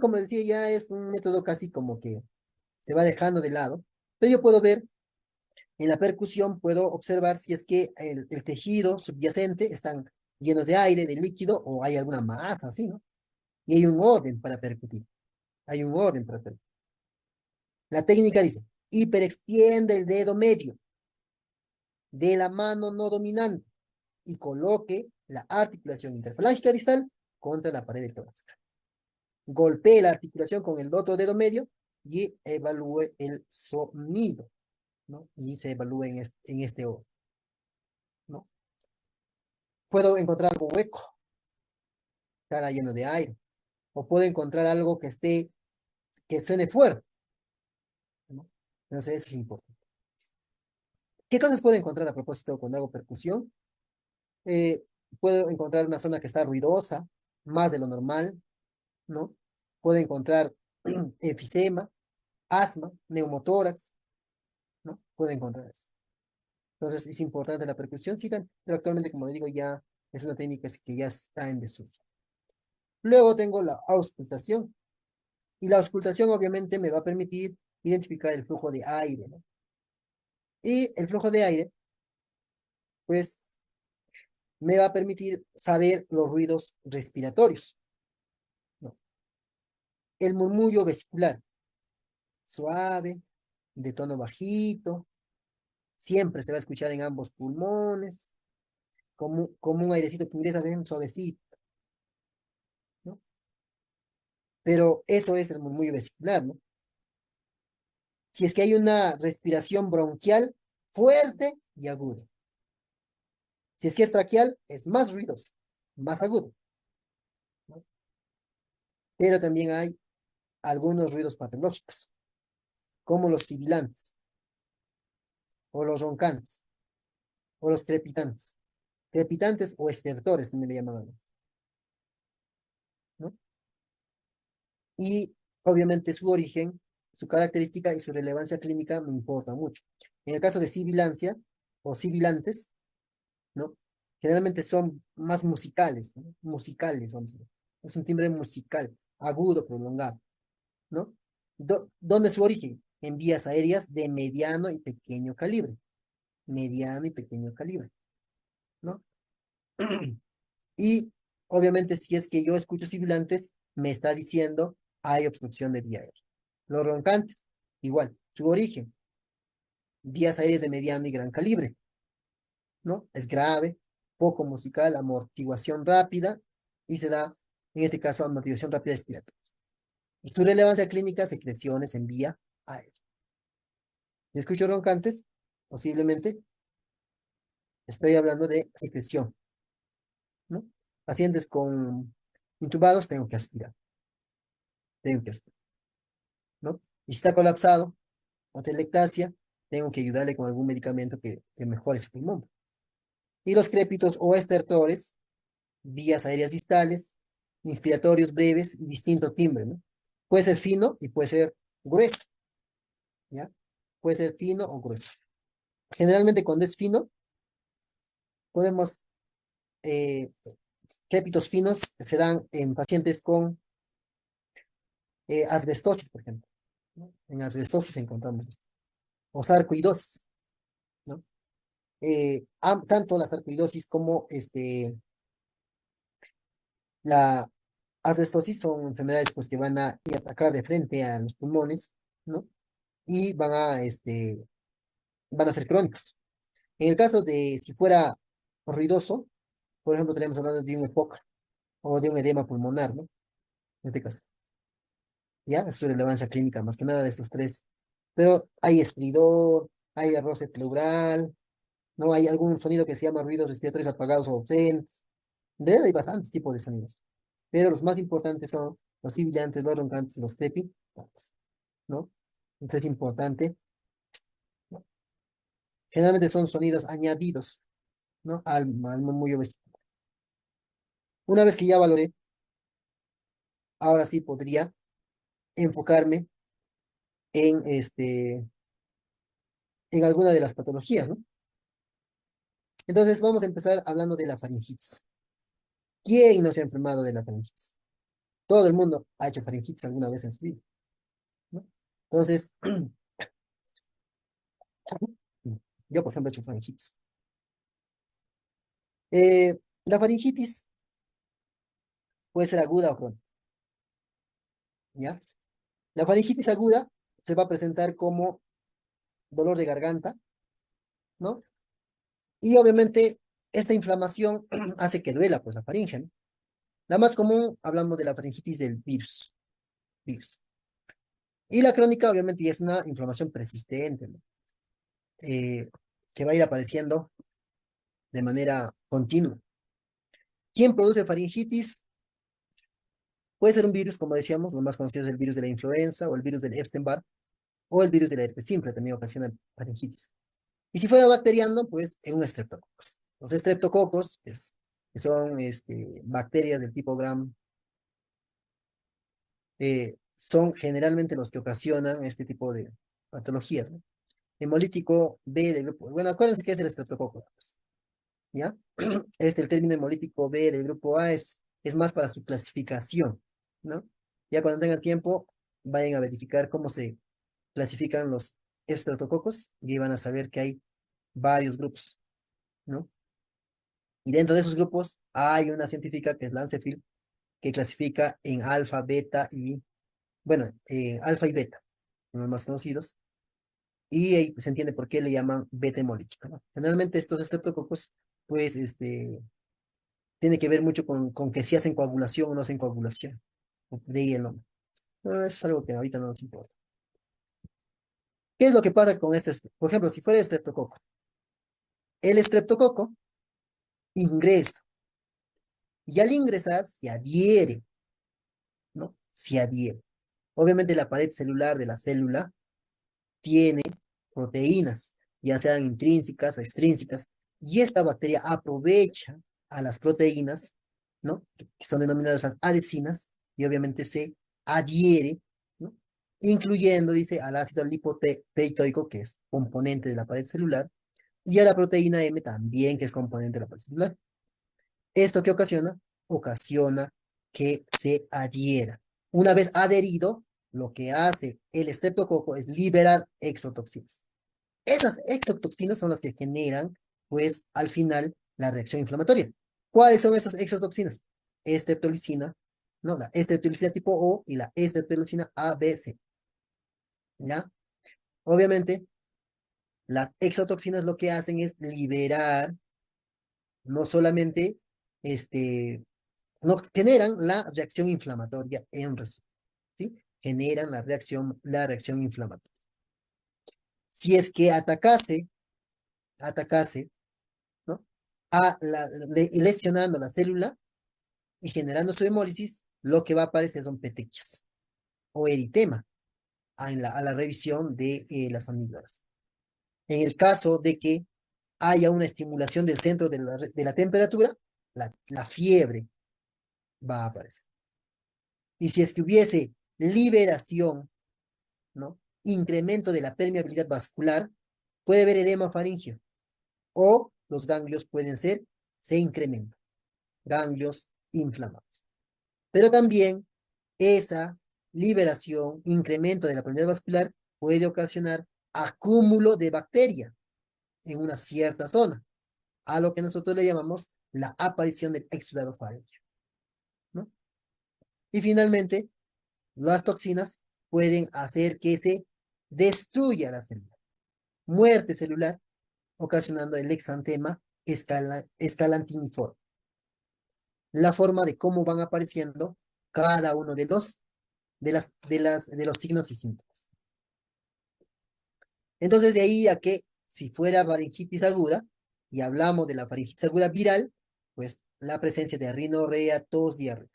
como decía, ya es un método casi como que se va dejando de lado, pero yo puedo ver, en la percusión puedo observar si es que el tejido subyacente están llenos de aire, de líquido, o hay alguna masa, así, ¿no? Y hay un orden para percutir. Hay un orden para percutir. La técnica dice, hiperextiende el dedo medio de la mano no dominante y coloque la articulación interfalángica distal contra la pared del tórax. Golpee la articulación con el otro dedo medio y evalúe el sonido, ¿no? Y se evalúa en este orden, ¿no? Puedo encontrar algo hueco, estará lleno de aire, o puedo encontrar algo que suene fuerte, ¿no? Entonces eso es importante. ¿Qué cosas puedo encontrar a propósito cuando hago percusión? Eh, Puedo encontrar una zona que está ruidosa, más de lo normal, ¿no? Puedo encontrar enfisema, asma, neumotórax, ¿no? Puedo encontrar eso. Entonces es importante la percusión, sí, pero actualmente, como le digo, ya es una técnica que ya está en desuso. Luego tengo la auscultación. Y la auscultación obviamente me va a permitir identificar el flujo de aire, ¿no? Y el flujo de aire, pues, me va a permitir saber los ruidos respiratorios, ¿no? El murmullo vesicular, suave, de tono bajito, siempre se va a escuchar en ambos pulmones, como un airecito que ingresa bien suavecito, ¿no? Pero eso es el murmullo vesicular, ¿no? Si es que hay una respiración bronquial fuerte y aguda. Si es que es traqueal, es más ruidoso, más agudo, ¿no? Pero también hay algunos ruidos patológicos, como los sibilantes, o los roncantes, o los crepitantes. Crepitantes o estertores también le llamaban, ¿no? Y obviamente su origen, su característica y su relevancia clínica me importa mucho. En el caso de sibilancia o sibilantes, ¿no? Generalmente son más musicales, ¿no? Musicales, vamos a ver. Es un timbre musical, agudo, prolongado, ¿no? ¿Dónde es su origen? En vías aéreas de mediano y pequeño calibre. Mediano y pequeño calibre, ¿no? Y obviamente si es que yo escucho sibilantes, me está diciendo hay obstrucción de vía aérea. Los roncantes, igual, su origen, vías aéreas de mediano y gran calibre, ¿no? Es grave, poco musical, amortiguación rápida, y se da, en este caso, amortiguación rápida expiratoria. Y su relevancia clínica, secreciones en vía aérea. Si escucho roncantes, posiblemente estoy hablando de secreción, ¿no? Pacientes con intubados, tengo que aspirar, ¿no? Y si está colapsado, o telectasia, tengo que ayudarle con algún medicamento que mejore ese pulmón. Y los crépitos o estertores, vías aéreas distales, inspiratorios breves y distinto timbre, ¿no? Puede ser fino y puede ser grueso, ¿ya? Puede ser fino o grueso. Generalmente cuando es fino, podemos, eh, crépitos finos se dan en pacientes con asbestosis, por ejemplo, ¿no? En asbestosis encontramos esto. O sarcoidosis, ¿no? Tanto la sarcoidosis como la asbestosis son enfermedades pues, que van a ir a atacar de frente a los pulmones, ¿no? Y van a ser crónicos. En el caso de si fuera ruidoso, por ejemplo, tenemos hablando de un EPOC o de un edema pulmonar, ¿no? En este caso, ¿ya? Es su relevancia clínica, más que nada de estos tres. Pero hay estridor, hay roce pleural, ¿no? Hay algún sonido que se llama ruidos respiratorios apagados o ausentes. En realidad hay bastantes tipos de sonidos, pero los más importantes son los sibilantes, los roncantes y los crepitantes, ¿no? Entonces es importante, ¿no? Generalmente son sonidos añadidos, ¿no? Al murmullo vesicular. Una vez que ya valoré, ahora sí podría enfocarme en, en alguna de las patologías, ¿no? Entonces vamos a empezar hablando de la faringitis. ¿Quién no se ha enfermado de la faringitis? Todo el mundo ha hecho faringitis alguna vez en su vida, ¿no? Entonces, yo por ejemplo he hecho faringitis. La faringitis puede ser aguda o crónica, ¿ya? La faringitis aguda se va a presentar como dolor de garganta, ¿no? Y obviamente esta inflamación hace que duela, pues, la faringe, ¿no? La más común, hablamos de la faringitis del virus. Y la crónica, obviamente, ya es una inflamación persistente, ¿no? Eh, que va a ir apareciendo de manera continua. ¿Quién produce faringitis? Puede ser un virus, como decíamos, lo más conocido es el virus de la influenza o el virus del Epstein-Barr o el virus de la herpes simple, también ocasiona faringitis. Y si fuera bacteriano, pues en un estreptococos. Los estreptococos, que son bacterias del tipo Gram, son generalmente los que ocasionan este tipo de patologías, ¿no? Hemolítico B del grupo. Bueno, acuérdense que es el estreptococo, pues, ¿ya? El término hemolítico B del grupo A es más para su clasificación, ¿no? Ya cuando tengan tiempo, vayan a verificar cómo se clasifican los estreptococos y van a saber que hay varios grupos, ¿no? Y dentro de esos grupos hay una científica que es Lancefield, que clasifica en alfa, beta y, bueno, alfa y beta, son los más conocidos. Y ahí se entiende por qué le llaman beta hemolítica, ¿no? Generalmente estos estreptococos, pues, tiene que ver mucho con que si hacen coagulación o no hacen coagulación. De ahí el nombre. Pero eso es algo que ahorita no nos importa. ¿Qué es lo que pasa con este? Por ejemplo, si fuera el estreptococo. El estreptococo ingresa y al ingresar se adhiere, ¿no? Se adhiere. Obviamente la pared celular de la célula tiene proteínas, ya sean intrínsecas o extrínsecas, y esta bacteria aprovecha a las proteínas, ¿no? Que son denominadas las adhesinas, y obviamente se adhiere, ¿no? Incluyendo, dice, al ácido lipoteicoico, que es componente de la pared celular, y a la proteína M también, que es componente de la pared celular. ¿Esto qué ocasiona? Ocasiona que se adhiera. Una vez adherido, lo que hace el estreptococo es liberar exotoxinas. Esas exotoxinas son las que generan, pues, al final, la reacción inflamatoria. ¿Cuáles son esas exotoxinas? Estreptolicina, no, la estreptolicina tipo O y la estreptolicina ABC, ¿ya? Obviamente, las exotoxinas lo que hacen es liberar, no solamente, no, generan la reacción inflamatoria en resumen, ¿sí? Generan la reacción inflamatoria. Si es que atacase, ¿no? Lesionando la célula y generando su hemólisis, lo que va a aparecer son petequias o eritema a la revisión de las amígdalas. En el caso de que haya una estimulación del centro de la temperatura, la fiebre va a aparecer. Y si es que hubiese liberación, ¿no? Incremento de la permeabilidad vascular, puede haber edema faríngeo o los ganglios se incrementan, ganglios inflamados. Pero también esa liberación, incremento de la permeabilidad vascular puede ocasionar acúmulo de bacteria en una cierta zona, a lo que nosotros le llamamos la aparición del exudado faríngeo, ¿no? Y finalmente, las toxinas pueden hacer que se destruya la célula, muerte celular, ocasionando el exantema escalantiniforme. La forma de cómo van apareciendo cada uno de los signos y síntomas. Entonces, de ahí a que si fuera faringitis aguda, y hablamos de la faringitis aguda viral, pues la presencia de rinorrea, tos, diarrea.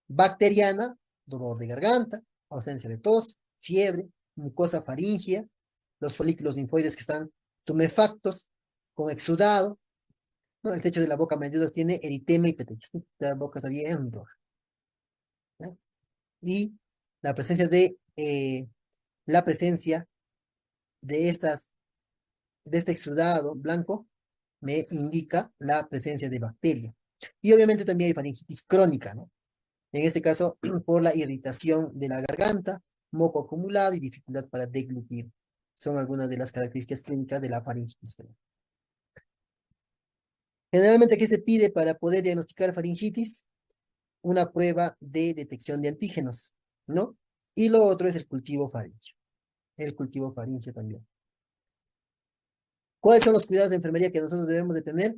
Bacteriana, dolor de garganta, ausencia de tos, fiebre, mucosa faríngea, los folículos linfoides que están tumefactos, con exudado, ¿no? El techo de la boca a menudo tiene eritema y petequias, ¿no? La boca está bien roja, ¿no? Y la presencia la presencia de de este exudado blanco me indica la presencia de bacteria. Y obviamente también hay faringitis crónica, ¿no? En este caso, por la irritación de la garganta, moco acumulado y dificultad para deglutir. Son algunas de las características clínicas de la faringitis crónica. Generalmente, ¿qué se pide para poder diagnosticar faringitis? Una prueba de detección de antígenos, ¿no? Y lo otro es el cultivo faríngeo. El cultivo faríngeo también. ¿Cuáles son los cuidados de enfermería que nosotros debemos de tener?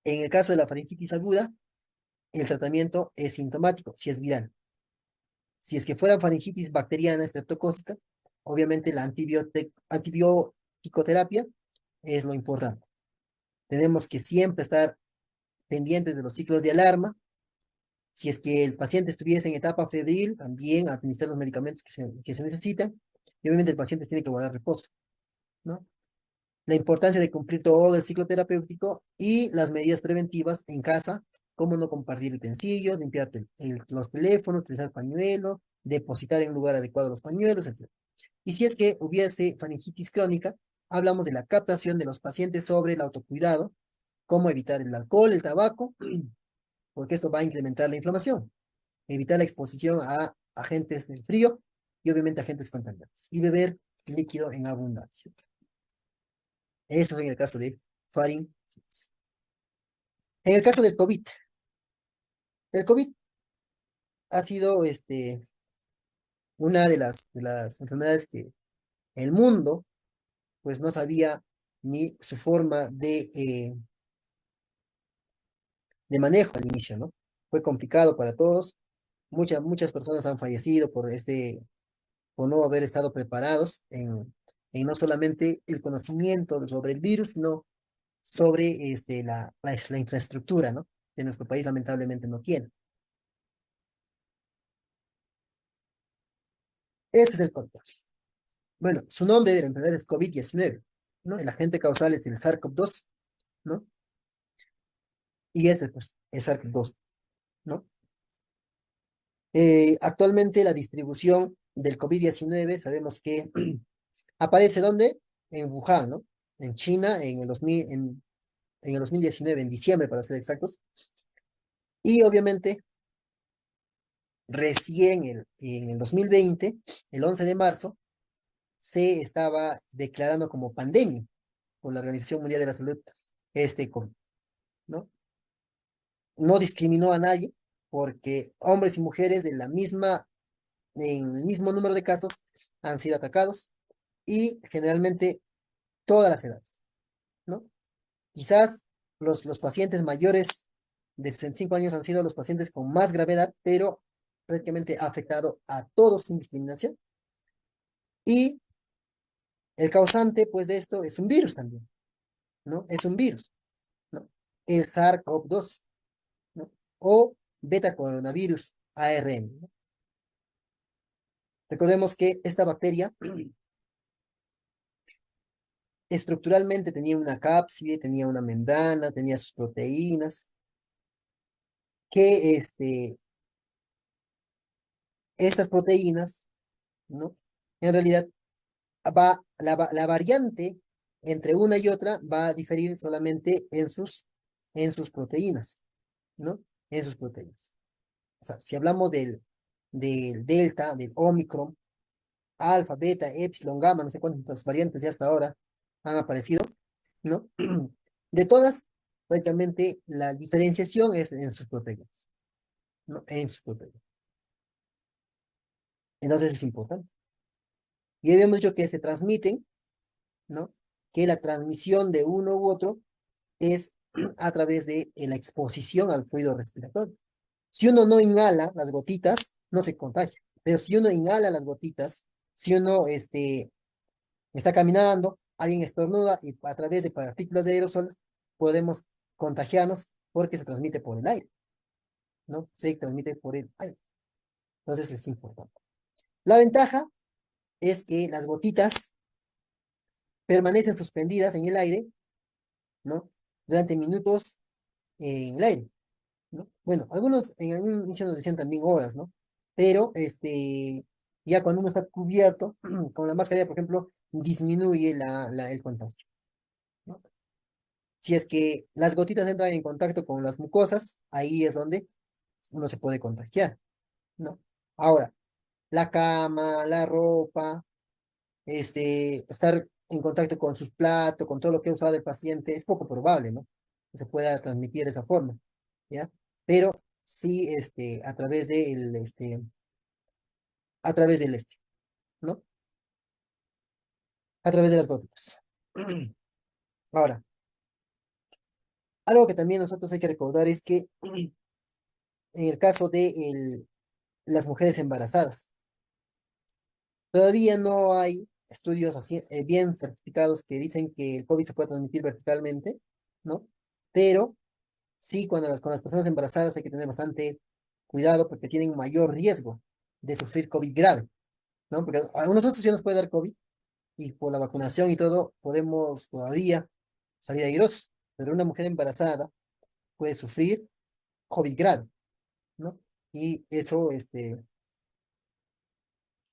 En el caso de la faringitis aguda, el tratamiento es sintomático, si es viral. Si es que fuera faringitis bacteriana estreptocócica, obviamente la antibiótico-terapia es lo importante. Tenemos que siempre estar pendientes de los ciclos de alarma. Si es que el paciente estuviese en etapa febril, también administrar los medicamentos que se necesitan. Y obviamente el paciente tiene que guardar reposo, ¿no? La importancia de cumplir todo el ciclo terapéutico y las medidas preventivas en casa, como no compartir utensilios, limpiar los teléfonos, utilizar pañuelo, depositar en un lugar adecuado los pañuelos, etc. Y si es que hubiese faringitis crónica, hablamos de la captación de los pacientes sobre el autocuidado, cómo evitar el alcohol, el tabaco, porque esto va a incrementar la inflamación, evitar la exposición a agentes del frío y obviamente agentes contaminantes, y beber líquido en abundancia. Eso en el caso de faringitis. En el caso del COVID, el COVID ha sido una de las enfermedades que el mundo pues no sabía ni su forma de manejo al inicio, ¿no? Fue complicado para todos. Muchas personas han fallecido por no haber estado preparados en no solamente el conocimiento sobre el virus, sino sobre la infraestructura, ¿no? Que nuestro país lamentablemente no tiene. Ese es el control. Bueno, su nombre de la enfermedad es COVID-19, ¿no? El agente causal es el SARS-CoV-2, ¿no? Y este, pues, es SARS-CoV-2, ¿no? Actualmente la distribución del COVID-19 sabemos que aparece ¿dónde? En Wuhan, ¿no? En China, en el 2019, en diciembre para ser exactos. Y obviamente, recién en el 2020, el 11 de marzo, se estaba declarando como pandemia por la Organización Mundial de la Salud COVID, ¿no? No discriminó a nadie porque hombres y mujeres en el mismo número de casos han sido atacados y generalmente todas las edades, ¿no? Quizás los pacientes mayores de 65 años han sido los pacientes con más gravedad, pero prácticamente ha afectado a todos sin discriminación. Y el causante, pues, de esto es un virus también, ¿no? Es un virus, ¿no? El SARS-CoV-2, ¿no? O beta coronavirus ARN, ¿no? Recordemos que esta bacteria estructuralmente tenía una cápside, tenía una membrana, tenía sus proteínas, que estas proteínas, ¿no? En realidad la variante entre una y otra va a diferir solamente en sus proteínas, ¿no? En sus proteínas. O sea, si hablamos del delta, del omicron, alfa, beta, epsilon, gamma, no sé cuántas variantes ya hasta ahora han aparecido, ¿no? De todas, prácticamente la diferenciación es en sus proteínas, ¿no? En sus proteínas. Entonces es importante. Y habíamos dicho que se transmiten, ¿no? Que la transmisión de uno u otro es a través de la exposición al fluido respiratorio. Si uno no inhala las gotitas, no se contagia. Pero si uno inhala las gotitas, si uno está caminando, alguien estornuda y a través de partículas de aerosoles podemos contagiarnos porque se transmite por el aire, ¿no? Se transmite por el aire. Entonces es importante. La ventaja es que las gotitas permanecen suspendidas en el aire, ¿no? Durante minutos en el aire, ¿no? Bueno, algunos en algún inicio nos decían también horas, ¿no? Pero ya cuando uno está cubierto con la mascarilla, por ejemplo, disminuye el contagio, ¿no? Si es que las gotitas entran en contacto con las mucosas, ahí es donde uno se puede contagiar, ¿no? Ahora, la cama, la ropa, estar en contacto con sus platos, con todo lo que ha usado el paciente, es poco probable, ¿no? Que se pueda transmitir de esa forma, ¿ya? Pero sí, a través del ¿no? A través de las gotitas. Ahora, algo que también nosotros hay que recordar es que en el caso de las mujeres embarazadas, todavía no hay estudios así, bien certificados que dicen que el COVID se puede transmitir verticalmente, ¿no? Pero sí, con las personas embarazadas hay que tener bastante cuidado porque tienen mayor riesgo de sufrir COVID grave, ¿no? Porque a nosotros sí nos puede dar COVID y por la vacunación y todo podemos todavía salir airosos, pero una mujer embarazada puede sufrir COVID grave, ¿no? Y eso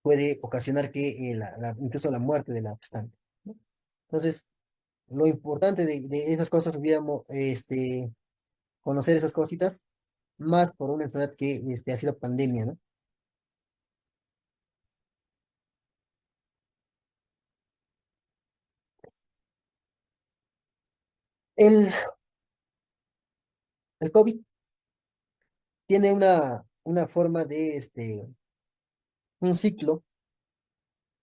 puede ocasionar que incluso la muerte de la gestante, ¿no? Entonces, lo importante de esas cosas hubiéramos conocer esas cositas, más por una enfermedad que ha sido pandemia, ¿no? El, El COVID tiene una forma de, un ciclo,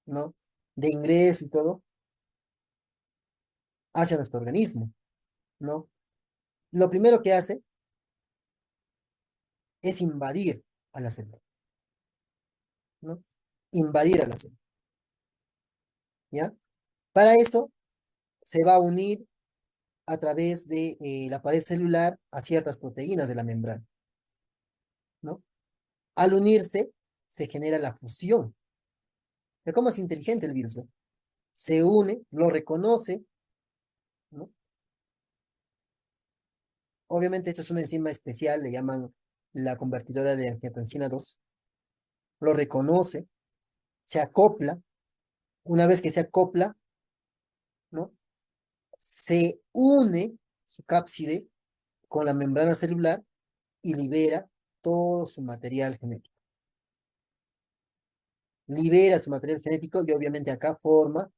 ¿no? De ingreso y todo hacia nuestro organismo, ¿no? Lo primero que hace es invadir a la célula, ¿no? Invadir a la célula, ¿ya? Para eso se va a unir a través de la pared celular a ciertas proteínas de la membrana, ¿no? Al unirse, se genera la fusión. Pero cómo es inteligente el virus, ¿no? Se une, lo reconoce, ¿no? Obviamente, esta es una enzima especial, le llaman la convertidora de angiotensina 2. Lo reconoce, se acopla. Una vez que se acopla, ¿no? Se une su cápside con la membrana celular y libera todo su material genético. Libera su material genético y obviamente acá forma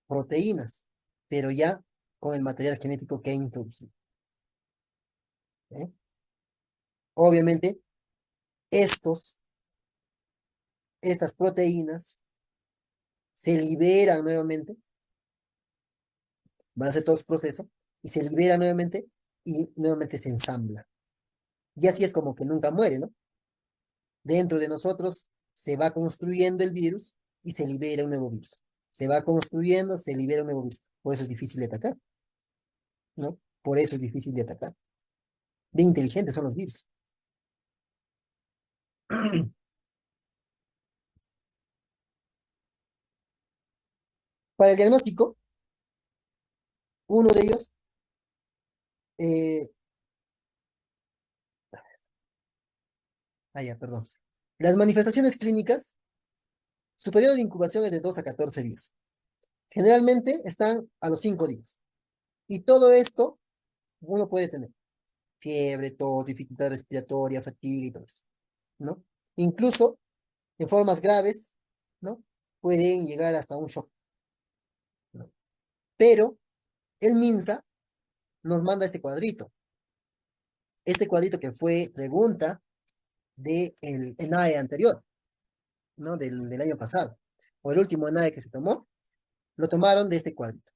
proteínas, pero ya con el material genético que ha introducido, ¿eh? Obviamente, estos, estas proteínas se liberan nuevamente, van a hacer todo su proceso, y se liberan nuevamente y nuevamente se ensambla. Y así es como que nunca muere, ¿no? Dentro de nosotros se va construyendo el virus y se libera un nuevo virus. Se va construyendo, se libera un nuevo virus. Por eso es difícil de atacar, ¿no? Por eso es difícil de atacar. Bien inteligentes son los virus. Para el diagnóstico, uno de ellos, eh, ya, perdón. Las manifestaciones clínicas, su periodo de incubación es de 2 a 14 días. Generalmente están a los 5 días. Y todo esto uno puede tener fiebre, tos, dificultad respiratoria, fatiga y todo eso, ¿no? Incluso en formas graves, ¿no? Pueden llegar hasta un shock, ¿no? Pero el MINSA nos manda este cuadrito que fue pregunta del ENAE anterior, ¿no? Del año pasado, o el último ENAE que se tomó, lo tomaron de este cuadrito.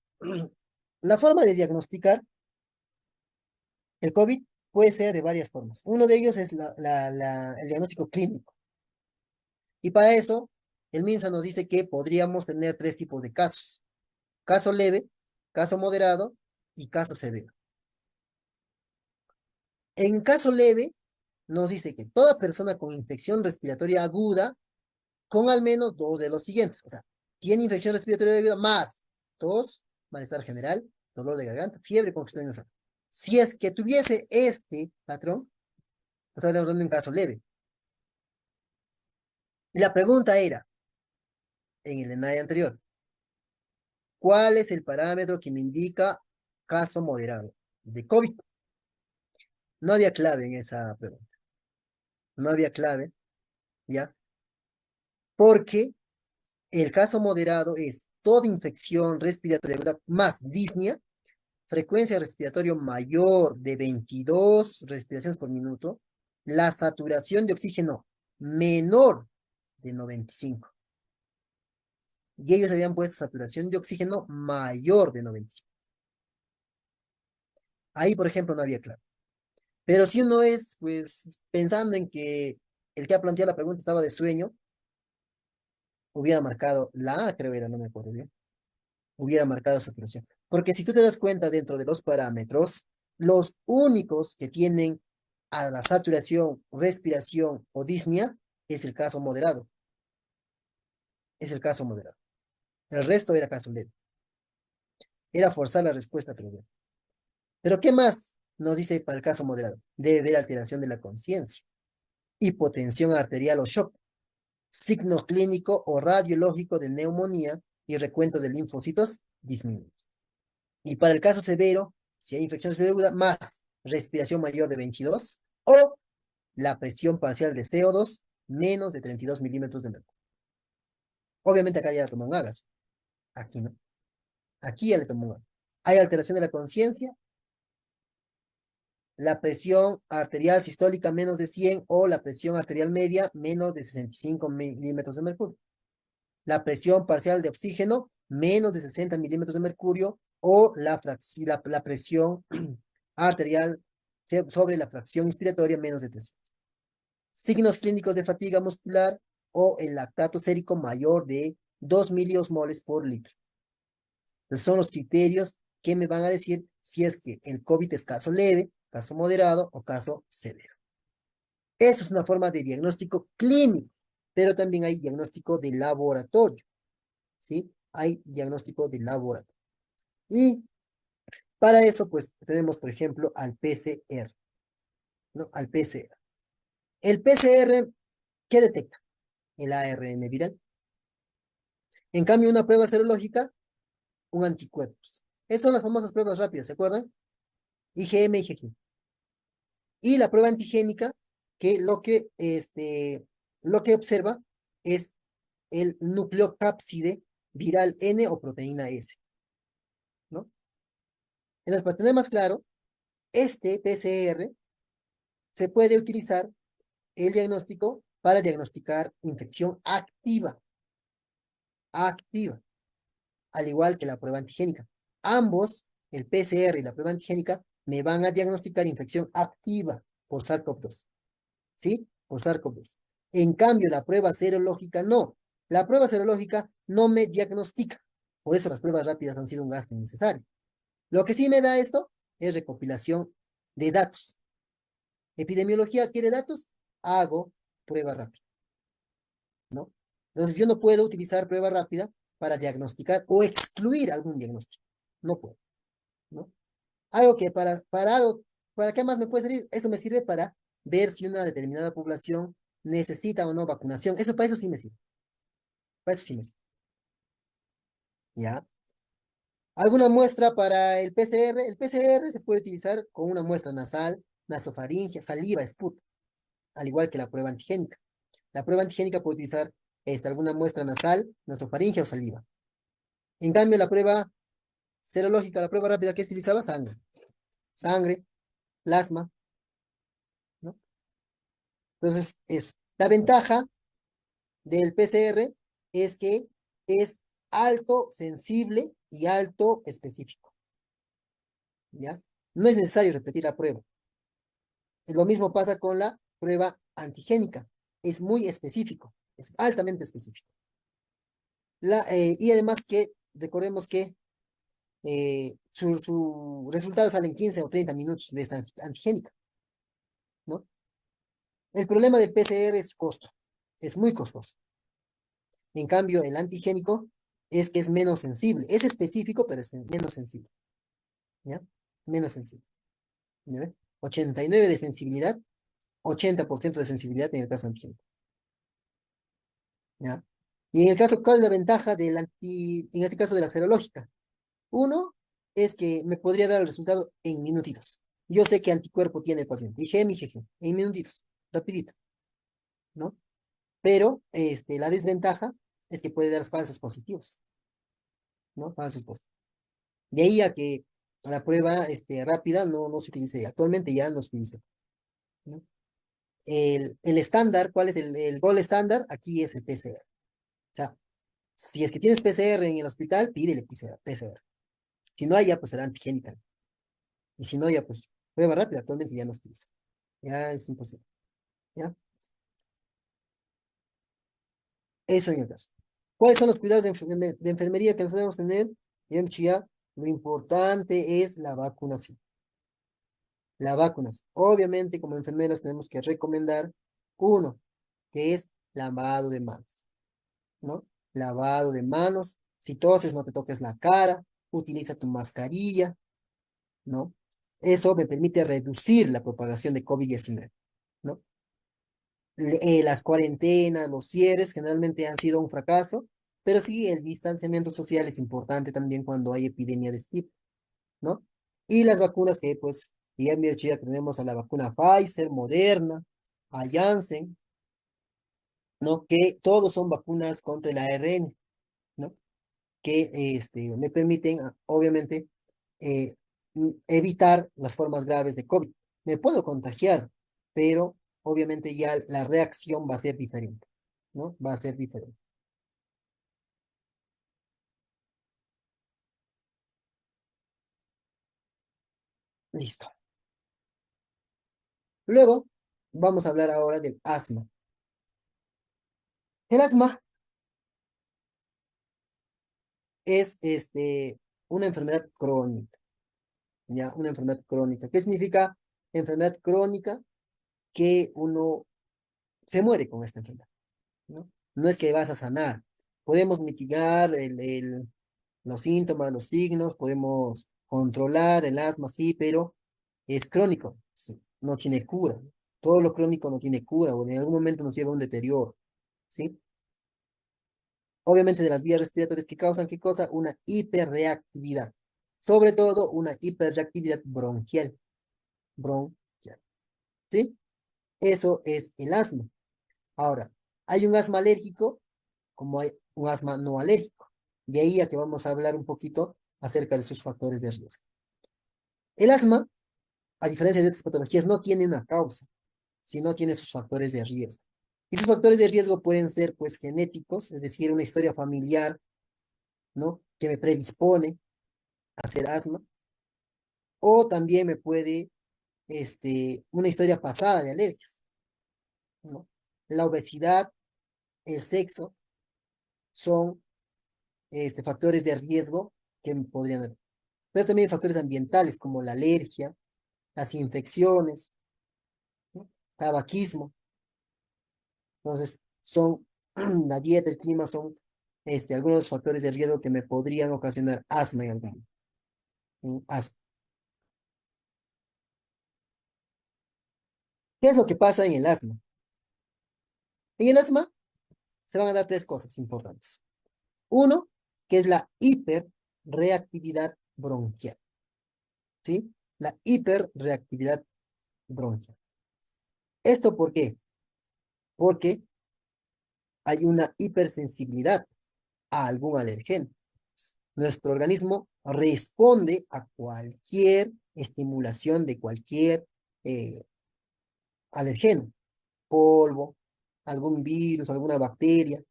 La forma de diagnosticar el COVID puede ser de varias formas. Uno de ellos es el diagnóstico clínico. Y para eso, el MINSA nos dice que podríamos tener tres tipos de casos: caso leve, caso moderado y caso severo. En caso leve, nos dice que toda persona con infección respiratoria aguda, con al menos dos de los siguientes, o sea, tiene infección respiratoria aguda más tos, malestar general, dolor de garganta, fiebre, congestión nasal. Si es que tuviese este patrón, estaríamos hablando de un caso leve. Y la pregunta era, en el ENAE anterior, ¿cuál es el parámetro que me indica caso moderado de COVID? No había clave en esa pregunta. No había clave, ¿ya? Porque el caso moderado es toda infección respiratoria aguda más disnea, frecuencia respiratoria mayor de 22 respiraciones por minuto, la saturación de oxígeno menor de 95. Y ellos habían puesto saturación de oxígeno mayor de 95. Ahí, por ejemplo, no había clave. Pero si uno es, pues, pensando en que el que ha planteado la pregunta estaba de sueño, hubiera marcado la A, creo era, no me acuerdo bien, hubiera marcado saturación. Porque si tú te das cuenta dentro de los parámetros, los únicos que tienen a la saturación, respiración o disnea es el caso moderado. Es el caso moderado. El resto era caso leve. Era forzar la respuesta primero. Pero ¿qué más nos dice para el caso moderado? Debe haber alteración de la conciencia, hipotensión arterial o shock, signo clínico o radiológico de neumonía y recuento de linfocitos disminuidos. Y para el caso severo, si hay infección respiratoria aguda, más respiración mayor de 22 o la presión parcial de CO2 menos de 32 milímetros de mercurio. Obviamente acá ya tomó un Agas. Aquí no. Aquí ya le tomó un Agas. Hay alteración de la conciencia, la presión arterial sistólica menos de 100 o la presión arterial media menos de 65 milímetros de mercurio. La presión parcial de oxígeno menos de 60 milímetros de mercurio o la presión arterial sobre la fracción inspiratoria menos de 300. Signos clínicos de fatiga muscular o el lactato sérico mayor de 2 miliosmoles por litro. Entonces son los criterios que me van a decir si es que el COVID es caso leve, caso moderado o caso severo. Esa es una forma de diagnóstico clínico, pero también hay diagnóstico de laboratorio, ¿sí? Hay diagnóstico de laboratorio. Y para eso, pues, tenemos, por ejemplo, al PCR, ¿no? Al PCR. El PCR, ¿qué detecta? El ARN viral. En cambio, una prueba serológica, un anticuerpos. Esas son las famosas pruebas rápidas, ¿se acuerdan? IgM, IgG. Y la prueba antigénica, que lo que observa es el nucleocápside viral N o proteína S, ¿no? Entonces, para tener más claro, este PCR se puede utilizar el diagnóstico para diagnosticar infección activa, al igual que la prueba antigénica. Ambos, el PCR y la prueba antigénica, me van a diagnosticar infección activa por SARS-CoV-2, ¿sí? Por SARS-CoV-2. En cambio, la prueba serológica no. La prueba serológica no me diagnostica. Por eso las pruebas rápidas han sido un gasto innecesario. Lo que sí me da esto es recopilación de datos. Epidemiología quiere datos, hago prueba rápida, ¿no? Entonces yo no puedo utilizar prueba rápida para diagnosticar o excluir algún diagnóstico. No puedo, ¿no? Algo que ¿para qué más me puede servir? Eso me sirve para ver si una determinada población necesita o no vacunación. Eso, para eso sí me sirve. Para eso sí me sirve. ¿Ya? ¿Alguna muestra para el PCR? El PCR se puede utilizar con una muestra nasal, nasofaringe, saliva, sput, al igual que la prueba antigénica. La prueba antigénica puede utilizar alguna muestra nasal, nasofaringe o saliva. En cambio, la prueba serológica, la prueba rápida que se utilizaba, sangre, plasma, ¿no? Entonces, eso. La ventaja del PCR es que es alto sensible y alto específico, ¿ya? No es necesario repetir la prueba. Lo mismo pasa con la prueba antigénica. Es muy específico, es altamente específico. Y además que, recordemos que su resultado sale en 15 o 30 minutos de esta antigénica, ¿no? El problema del PCR es costo, es muy costoso. En cambio, el antigénico es que es menos sensible, es específico, pero es menos sensible, ¿ya? Menos sensible, ¿ya ve? 89 de sensibilidad, 80% de sensibilidad en el caso antigénico, ¿ya? Y en el caso, ¿cuál es la ventaja en este caso de la serológica? Uno es que me podría dar el resultado en minutitos. Yo sé qué anticuerpo tiene el paciente, IgM, IgG, en minutitos, rapidito, ¿no? Pero la desventaja es que puede dar falsos positivos, ¿no? Falsos positivos. De ahí a que la prueba rápida no se utilice, actualmente ya no se utiliza, ¿no? El estándar, ¿cuál es el gol estándar? Aquí es el PCR. O sea, si es que tienes PCR en el hospital, pídele PCR. Si no hay, ya pues será antigénica. Y si no, ya pues prueba rápida, actualmente ya no se utiliza. Ya es imposible. ¿Ya? Eso en el caso. ¿Cuáles son los cuidados de enfermería que nosotros debemos tener? Ya, lo importante es la vacunación. La vacunación. Obviamente, como enfermeras tenemos que recomendar uno, que es lavado de manos, ¿no? Lavado de manos. Si toses, no te toques la cara. Utiliza tu mascarilla, ¿no? Eso me permite reducir la propagación de COVID-19, ¿no? Las cuarentenas, los cierres generalmente han sido un fracaso, pero sí el distanciamiento social es importante también cuando hay epidemia de este tipo, ¿no? Y las vacunas que pues ya en Chile tenemos a la vacuna Pfizer, Moderna, a Janssen, ¿no? Que todos son vacunas contra el ARN, ¿no? Que me permiten, obviamente, evitar las formas graves de COVID. Me puedo contagiar, pero obviamente ya la reacción va a ser diferente, ¿no? Va a ser diferente. Listo. Luego, vamos a hablar ahora del asma. El asma es una enfermedad crónica, ¿ya? Una enfermedad crónica. ¿Qué significa enfermedad crónica? Que uno se muere con esta enfermedad, ¿no? No es que vas a sanar. Podemos mitigar los síntomas, los signos, podemos controlar el asma, sí, pero es crónico, sí, no tiene cura. Todo lo crónico no tiene cura, o en algún momento nos lleva a un deterioro, ¿sí? Obviamente de las vías respiratorias que causan, ¿qué cosa? Una hiperreactividad. Sobre todo una hiperreactividad bronquial. Bronquial, ¿sí? Eso es el asma. Ahora, hay un asma alérgico como hay un asma no alérgico. De ahí a que vamos a hablar un poquito acerca de sus factores de riesgo. El asma, a diferencia de otras patologías, no tiene una causa, sino tiene sus factores de riesgo. Y sus factores de riesgo pueden ser, pues, genéticos, es decir, una historia familiar, ¿no? Que me predispone a hacer asma, o también me puede, una historia pasada de alergias, ¿no? La obesidad, el sexo, son, factores de riesgo que me podrían haber. Pero también factores ambientales como la alergia, las infecciones, ¿no? Tabaquismo. Entonces, son la dieta, el clima, son algunos factores de riesgo que me podrían ocasionar asma en algún asma. ¿Qué es lo que pasa en el asma? En el asma se van a dar tres cosas importantes. Uno, que es la hiperreactividad bronquial, ¿sí? La hiperreactividad bronquial. ¿Esto por qué? Porque hay una hipersensibilidad a algún alergeno. Nuestro organismo responde a cualquier estimulación de cualquier eh, alergeno, polvo, algún virus, alguna bacteria,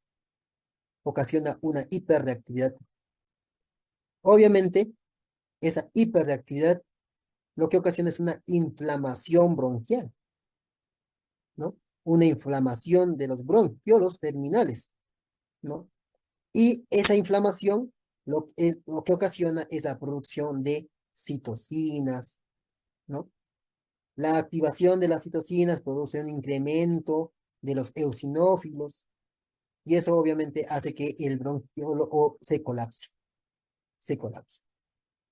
ocasiona una hiperreactividad. Obviamente, esa hiperreactividad lo que ocasiona es una inflamación bronquial, ¿no? Una inflamación de los bronquiolos terminales, ¿no? Y esa inflamación lo que ocasiona es la producción de citocinas, ¿no? La activación de las citocinas produce un incremento de los eosinófilos y eso obviamente hace que el bronquiolo se colapse,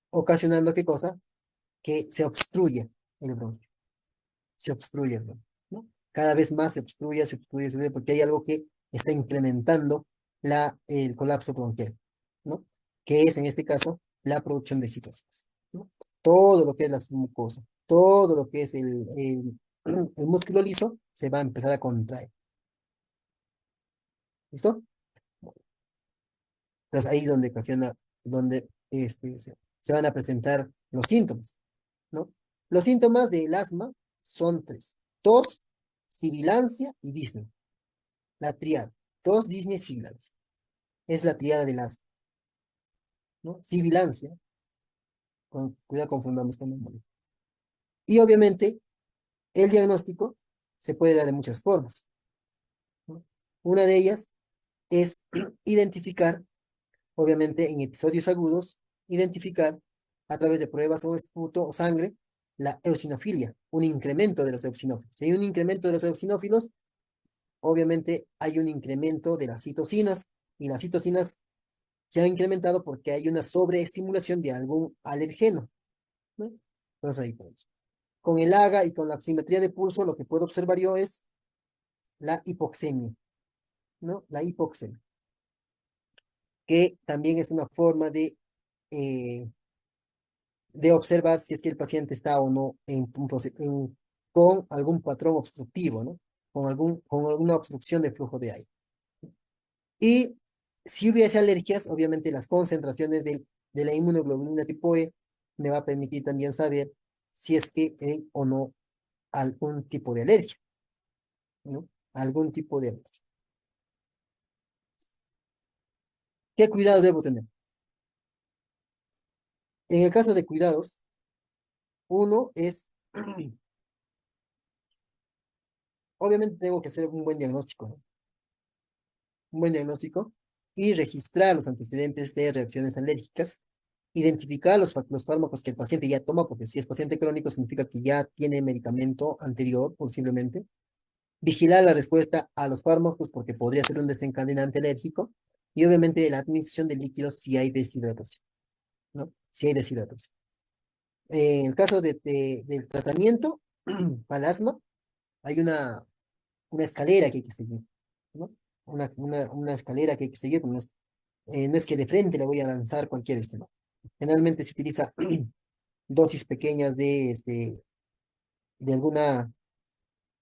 ocasionando ¿qué cosa? Que se obstruye el bronquio, se obstruye el bronquio, ¿no? Cada vez más se obstruye, porque hay algo que está incrementando el colapso bronquial, ¿no? Que es en este caso la producción de citocinas, ¿no? Todo lo que es la mucosa, todo lo que es el músculo liso se va a empezar a contraer. ¿Listo? Entonces ahí es donde ocasiona, donde se van a presentar los síntomas, ¿no? Los síntomas del asma son tres: tos, sibilancia y disnea. La triada. Tos, disnea y sibilancia. Es la triada del asma, ¿no? Sibilancia, cuidado, confundamos con neumonía. Y obviamente, el diagnóstico se puede dar de muchas formas, ¿no? Una de ellas es identificar, obviamente en episodios agudos, identificar a través de pruebas o esputo o sangre la eosinofilia, un incremento de los eosinófilos. Si hay un incremento de los eosinófilos, obviamente hay un incremento de las citocinas y las citocinas se han incrementado porque hay una sobreestimulación de algún alergeno, ¿no? Entonces ahí podemos. Con el AGA y con la oximetría de pulso, lo que puedo observar yo es la hipoxemia, ¿no? La hipoxemia, que también es una forma eh, de observar si es que el paciente está o no con algún patrón obstructivo, ¿no? Con alguna obstrucción de flujo de aire. Y si hubiese alergias, obviamente las concentraciones de la inmunoglobulina tipo E me va a permitir también saber si es que o no algún tipo de alergia, ¿no? Algún tipo de alergia. ¿Qué cuidados debo tener? En el caso de cuidados, uno es, obviamente tengo que hacer un buen diagnóstico, ¿no? Un buen diagnóstico y registrar los antecedentes de reacciones alérgicas, identificar los fármacos que el paciente ya toma, porque si es paciente crónico significa que ya tiene medicamento anterior, posiblemente. Vigilar la respuesta a los fármacos porque podría ser un desencadenante alérgico. Y obviamente la administración de líquidos si hay deshidratación, ¿no? Si hay deshidratación. En el caso del tratamiento para el asma, hay una escalera que hay que seguir, ¿no? Una escalera que hay que seguir, no es que de frente le voy a lanzar cualquier ¿no? Generalmente se utiliza dosis pequeñas de alguna,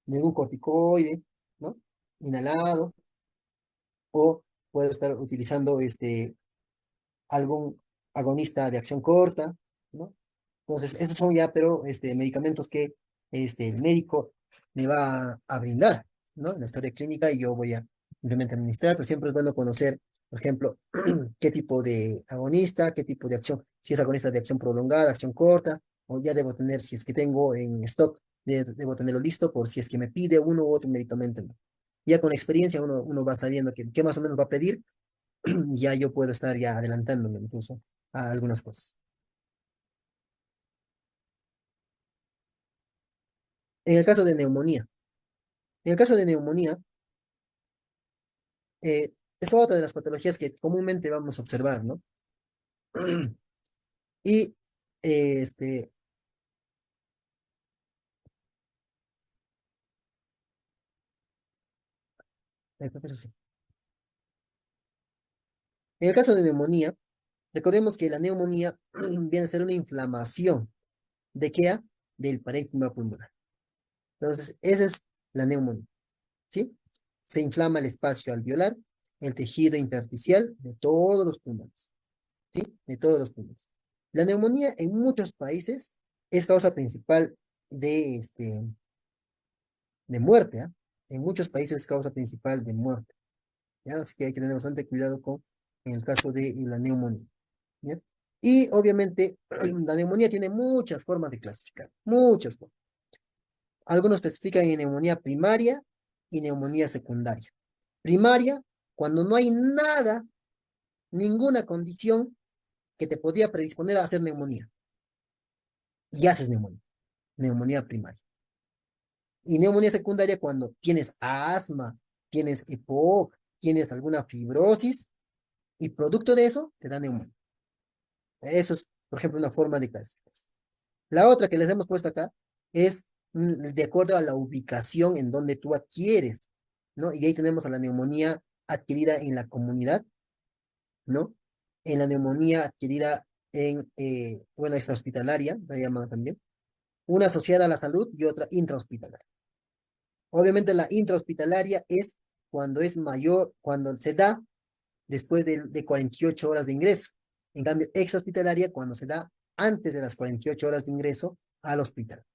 de algún corticoide, ¿no? Inhalado, o puedo estar utilizando algún agonista de acción corta, ¿no? Entonces, estos son ya, pero, medicamentos que, el médico me va a brindar, ¿no? En la historia clínica y yo voy a simplemente administrar, pero siempre es bueno conocer, por ejemplo, qué tipo de agonista, qué tipo de acción, si es agonista de acción prolongada, acción corta, o ya debo tener, si es que tengo en stock, debo tenerlo listo por si es que me pide uno u otro medicamento, ¿no? Ya con experiencia uno va sabiendo qué más o menos va a pedir, y ya yo puedo estar ya adelantándome incluso a algunas cosas. En el caso de neumonía, en el caso de neumonía, es otra de las patologías que comúnmente vamos a observar, ¿no? Y eh, este, creo que es así. En el caso de neumonía, recordemos que la neumonía viene a ser una inflamación. ¿De qué? Del parénquima pulmonar. Entonces, esa es la neumonía, ¿sí? Se inflama el espacio alveolar, el tejido intersticial de todos los pulmones, ¿sí? De todos los pulmones. La neumonía en muchos países es causa principal de, de muerte, ¿ah? En muchos países es causa principal de muerte, ¿ya? Así que hay que tener bastante cuidado en el caso de la neumonía, ¿ya? Y obviamente la neumonía tiene muchas formas de clasificar, muchas formas. Algunos clasifican en neumonía primaria y neumonía secundaria. Primaria, cuando no hay nada, ninguna condición que te podría predisponer a hacer neumonía. Y haces neumonía, neumonía primaria. Y neumonía secundaria cuando tienes asma, tienes EPOC, tienes alguna fibrosis y producto de eso te da neumonía. Eso es, por ejemplo, una forma de clasificación. La otra que les hemos puesto acá es de acuerdo a la ubicación en donde tú adquieres, ¿no? Y ahí tenemos a la neumonía adquirida en la comunidad, ¿no? En la neumonía adquirida bueno, esta hospitalaria, la llaman también. Una asociada a la salud y otra intrahospitalaria. Obviamente la intrahospitalaria es cuando es mayor, cuando se da después de 48 horas de ingreso. En cambio, extrahospitalaria cuando se da antes de las 48 horas de ingreso al hospital.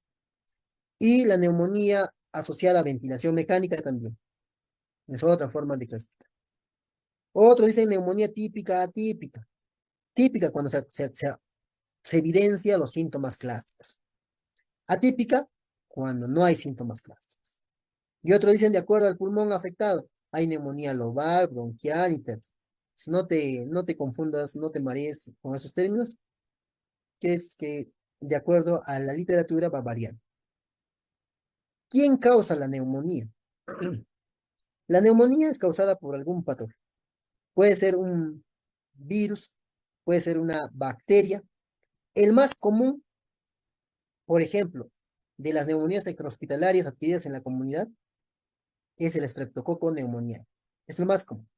Y la neumonía asociada a ventilación mecánica también. Es otra forma de clasificar. Otros dicen neumonía típica, atípica. Típica cuando se evidencia los síntomas clásicos. Atípica cuando no hay síntomas clásicos. Y otros dicen de acuerdo al pulmón afectado. Hay neumonía lobar, bronquial y tercial. No te confundas, no te marees con esos términos, que es que de acuerdo a la literatura va variando. ¿Quién causa la neumonía? La neumonía es causada por algún patógeno. Puede ser un virus, puede ser una bacteria. El más común, por ejemplo, de las neumonías extrahospitalarias adquiridas en la comunidad es el Streptococcus pneumoniae. Es el más común.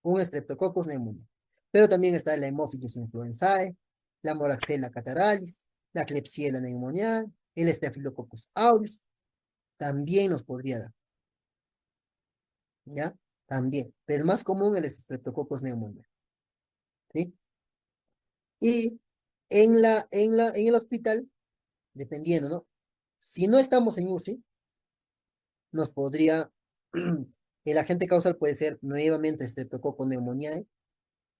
Un Streptococcus pneumoniae. Pero también está la Haemophilus influenzae, la Moraxella cataralis, la Klebsiella pneumoniae, el Staphylococcus aureus, también nos podría dar, ¿ya? También, pero el más común es el Streptococcus pneumoniae, ¿sí? Y en el hospital, dependiendo, ¿no? Si no estamos en UCI, nos podría, el agente causal puede ser nuevamente Streptococcus pneumoniae,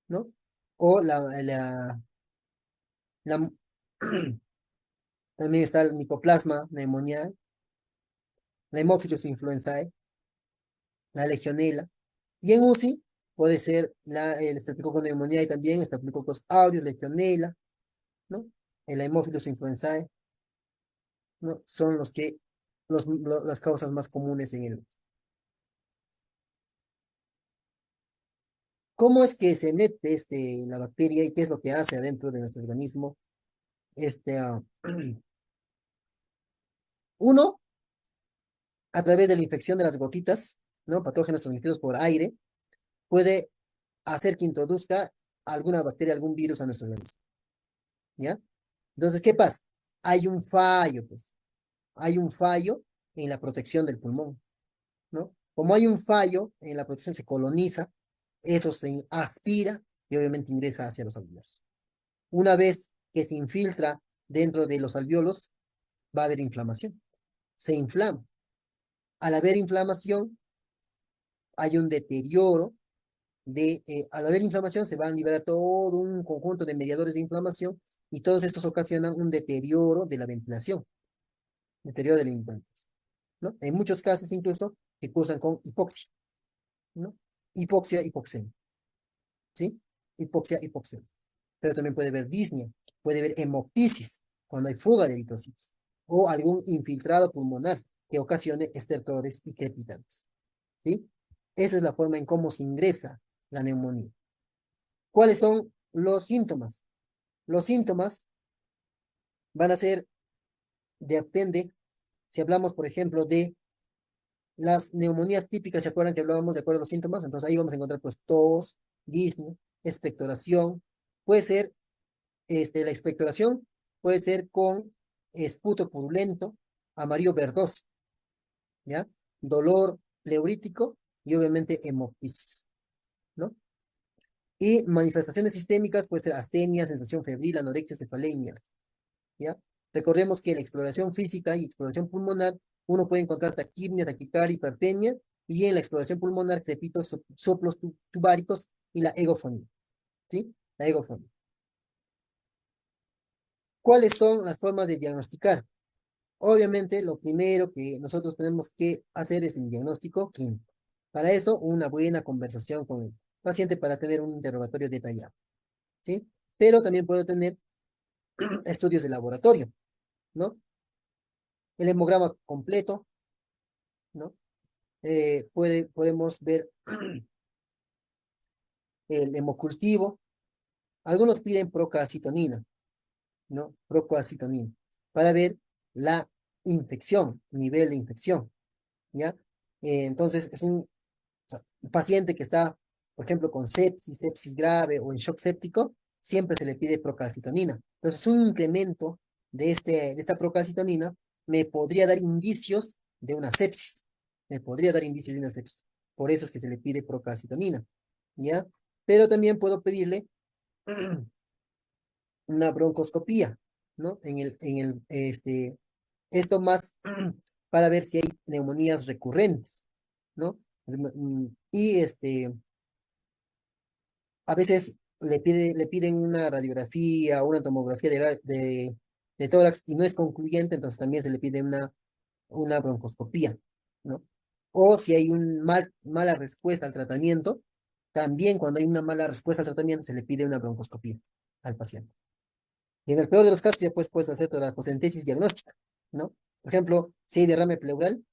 ¿no? O la también está el Mycoplasma pneumoniae, la Haemophilus influenzae, la Legionella. Y en UCI puede ser el Streptococcus pneumoniae también, Staphylococcus aureus, Legionella, ¿no? El Haemophilus influenzae, ¿no? Son las causas más comunes en el. ¿Cómo es que se mete la bacteria y qué es lo que hace adentro de nuestro organismo? Este, ah, Uno, a través de la infección de las gotitas, ¿no? Patógenos transmitidos por aire, puede hacer que introduzca alguna bacteria, algún virus a nuestro organismo, ¿ya? Entonces, ¿qué pasa? Hay un fallo, pues, hay un fallo en la protección del pulmón, ¿no? Como hay un fallo en la protección, se coloniza, eso se aspira y obviamente ingresa hacia los alveolos. Una vez que se infiltra dentro de los alveolos, va a haber inflamación, se inflama. Al haber inflamación, hay un deterioro al haber inflamación, se van a liberar todo un conjunto de mediadores de inflamación y todos estos ocasionan un deterioro de la ventilación, deterioro de la implantación, ¿no? En muchos casos incluso que cursan con hipoxia, ¿no? Hipoxia, hipoxemia, ¿sí? Hipoxia, hipoxemia. Pero también puede haber disnea, puede haber hemoptisis, cuando hay fuga de eritrocitos, o algún infiltrado pulmonar que ocasione estertores y crepitantes, ¿sí? Esa es la forma en cómo se ingresa la neumonía. ¿Cuáles son los síntomas? Los síntomas van a ser, depende, si hablamos, por ejemplo, de las neumonías típicas, ¿se acuerdan que hablábamos de acuerdo a los síntomas? Entonces ahí vamos a encontrar pues tos, disnea, expectoración, puede ser, la expectoración puede ser con esputo purulento, amarillo verdoso, ¿ya? Dolor pleurítico y obviamente hemoptisis, ¿no? Y manifestaciones sistémicas puede ser astenia, sensación febril, anorexia, cefalea y mialgia, ¿ya? Recordemos que la exploración física y exploración pulmonar, uno puede encontrar taquipnea, taquicardia, hipertemia, y en la exploración pulmonar, crepitos, soplos tubáricos y la egofonía, ¿sí? La egofonía. ¿Cuáles son las formas de diagnosticar? Obviamente, lo primero que nosotros tenemos que hacer es el diagnóstico clínico. Para eso, una buena conversación con el paciente para tener un interrogatorio detallado, ¿sí? Pero también puedo tener estudios de laboratorio, ¿no? El hemograma completo, ¿no? Podemos ver el hemocultivo. Algunos piden procalcitonina, ¿no? Procalcitonina, para ver la infección, nivel de infección, ¿ya? Entonces, es un paciente que está, por ejemplo, con sepsis, sepsis grave o en shock séptico, siempre se le pide procalcitonina. Entonces, un incremento de esta procalcitonina me podría dar indicios de una sepsis. Me podría dar indicios de una sepsis. Por eso es que se le pide procalcitonina, ¿ya? Pero también puedo pedirle una broncoscopía, ¿no? Esto más para ver si hay neumonías recurrentes, ¿no? Y a veces le piden una radiografía o una tomografía de tórax y no es concluyente, entonces también se le pide una broncoscopía, ¿no? O si hay una mala respuesta al tratamiento, también cuando hay una mala respuesta al tratamiento se le pide una broncoscopía al paciente. Y en el peor de los casos ya pues puedes hacer toda la cocentesis diagnóstica, ¿no? Por ejemplo, si hay derrame pleural,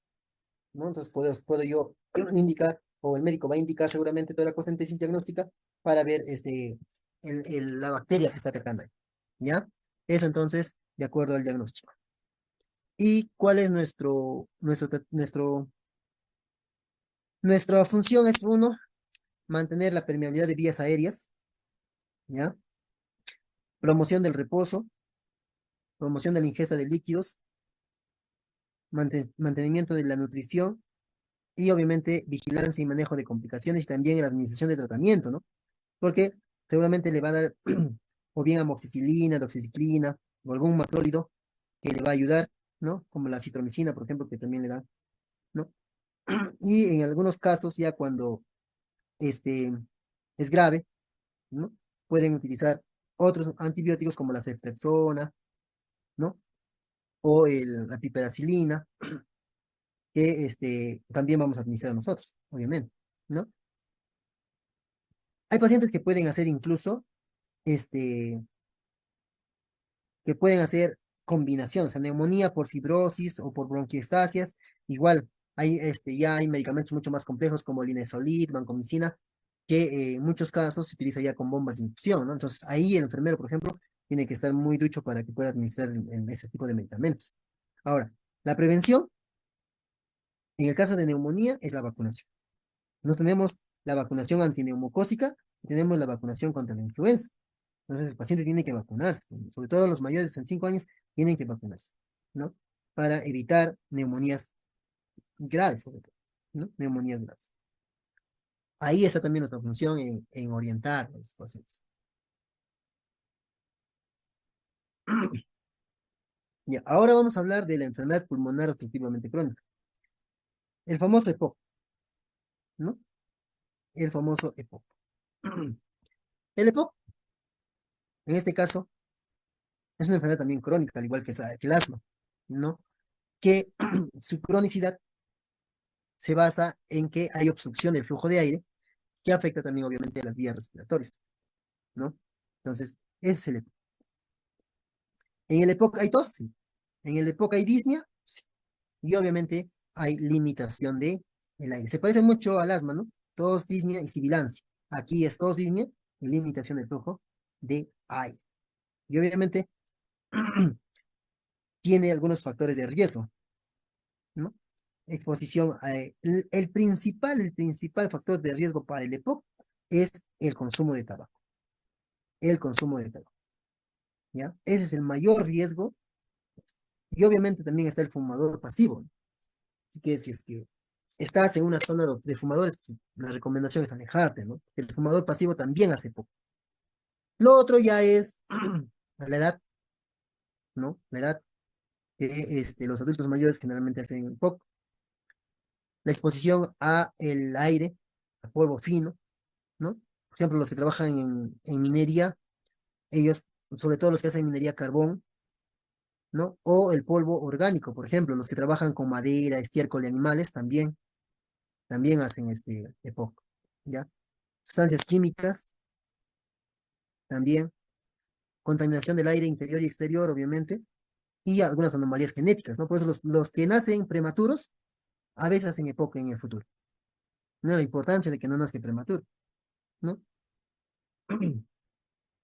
¿no? Entonces puedo yo indicar, o el médico va a indicar seguramente toda la cocentesis diagnóstica para ver la bacteria que está atacando ahí, ¿ya? Eso entonces, de acuerdo al diagnóstico. ¿Y cuál es nuestra función? Es uno, mantener la permeabilidad de vías aéreas, ¿ya? Promoción del reposo, promoción de la ingesta de líquidos, mantenimiento de la nutrición y obviamente vigilancia y manejo de complicaciones y también la administración de tratamiento, ¿no? Porque seguramente le va a dar o bien amoxicilina, doxiciclina o algún macrólido que le va a ayudar, ¿no? Como la citromicina, por ejemplo, que también le da, ¿no? Y en algunos casos, ya cuando este, es grave, ¿no? Pueden utilizar otros antibióticos como la ceftriaxona, ¿no? O la piperacilina, que también vamos a administrar nosotros, obviamente, ¿no? Hay pacientes que pueden hacer incluso, este, que pueden hacer combinaciones, o sea, neumonía por fibrosis o por bronquiectasias, igual, ya hay medicamentos mucho más complejos como el linezolid, vancomicina, que en muchos casos se utiliza ya con bombas de infusión, ¿no? Entonces, ahí el enfermero, por ejemplo, tiene que estar muy ducho para que pueda administrar ese tipo de medicamentos. Ahora, la prevención, en el caso de neumonía, es la vacunación. Nos tenemos la vacunación antineumocócica y tenemos la vacunación contra la influenza. Entonces el paciente tiene que vacunarse, sobre todo los mayores de 65 años tienen que vacunarse, ¿no? Para evitar neumonías graves, sobre todo, ¿no? Neumonías graves. Ahí está también nuestra función en orientar a los pacientes. Ya, ahora vamos a hablar de la enfermedad pulmonar obstructivamente crónica, el famoso EPOC, ¿no? El famoso EPOC. El EPOC, en este caso, es una enfermedad también crónica, al igual que el asma, ¿no? Que su cronicidad se basa en que hay obstrucción del flujo de aire que afecta también obviamente a las vías respiratorias, ¿no? Entonces, ese es el EPOC. En el EPOC hay tos, sí. En el EPOC hay disnea, sí. Y obviamente hay limitación de el aire. Se parece mucho al asma, ¿no? Tos, disnea y sibilancia. Aquí es tos, disnea y limitación del flujo de aire. Y obviamente tiene algunos factores de riesgo, ¿no? Exposición, el principal factor de riesgo para el EPOC es el consumo de tabaco. El consumo de tabaco, ¿ya? Ese es el mayor riesgo. Y obviamente también está el fumador pasivo, ¿no? Así que si es que estás en una zona de fumadores, pues, la recomendación es alejarte, ¿no? El fumador pasivo también hace poco. Lo otro ya es la edad, ¿no? La edad que los adultos mayores generalmente hacen poco. La exposición a el aire, a polvo fino, ¿no? Por ejemplo, los que trabajan en minería, ellos, sobre todo los que hacen minería carbón, ¿no? O el polvo orgánico, por ejemplo, los que trabajan con madera, estiércol de animales, también hacen este EPOC, ¿ya? Sustancias químicas, también, contaminación del aire interior y exterior, obviamente, y algunas anomalías genéticas, ¿no? Por eso los que nacen prematuros, a veces hacen EPOC en el futuro, ¿no? La importancia de que no nazca prematuro, ¿no?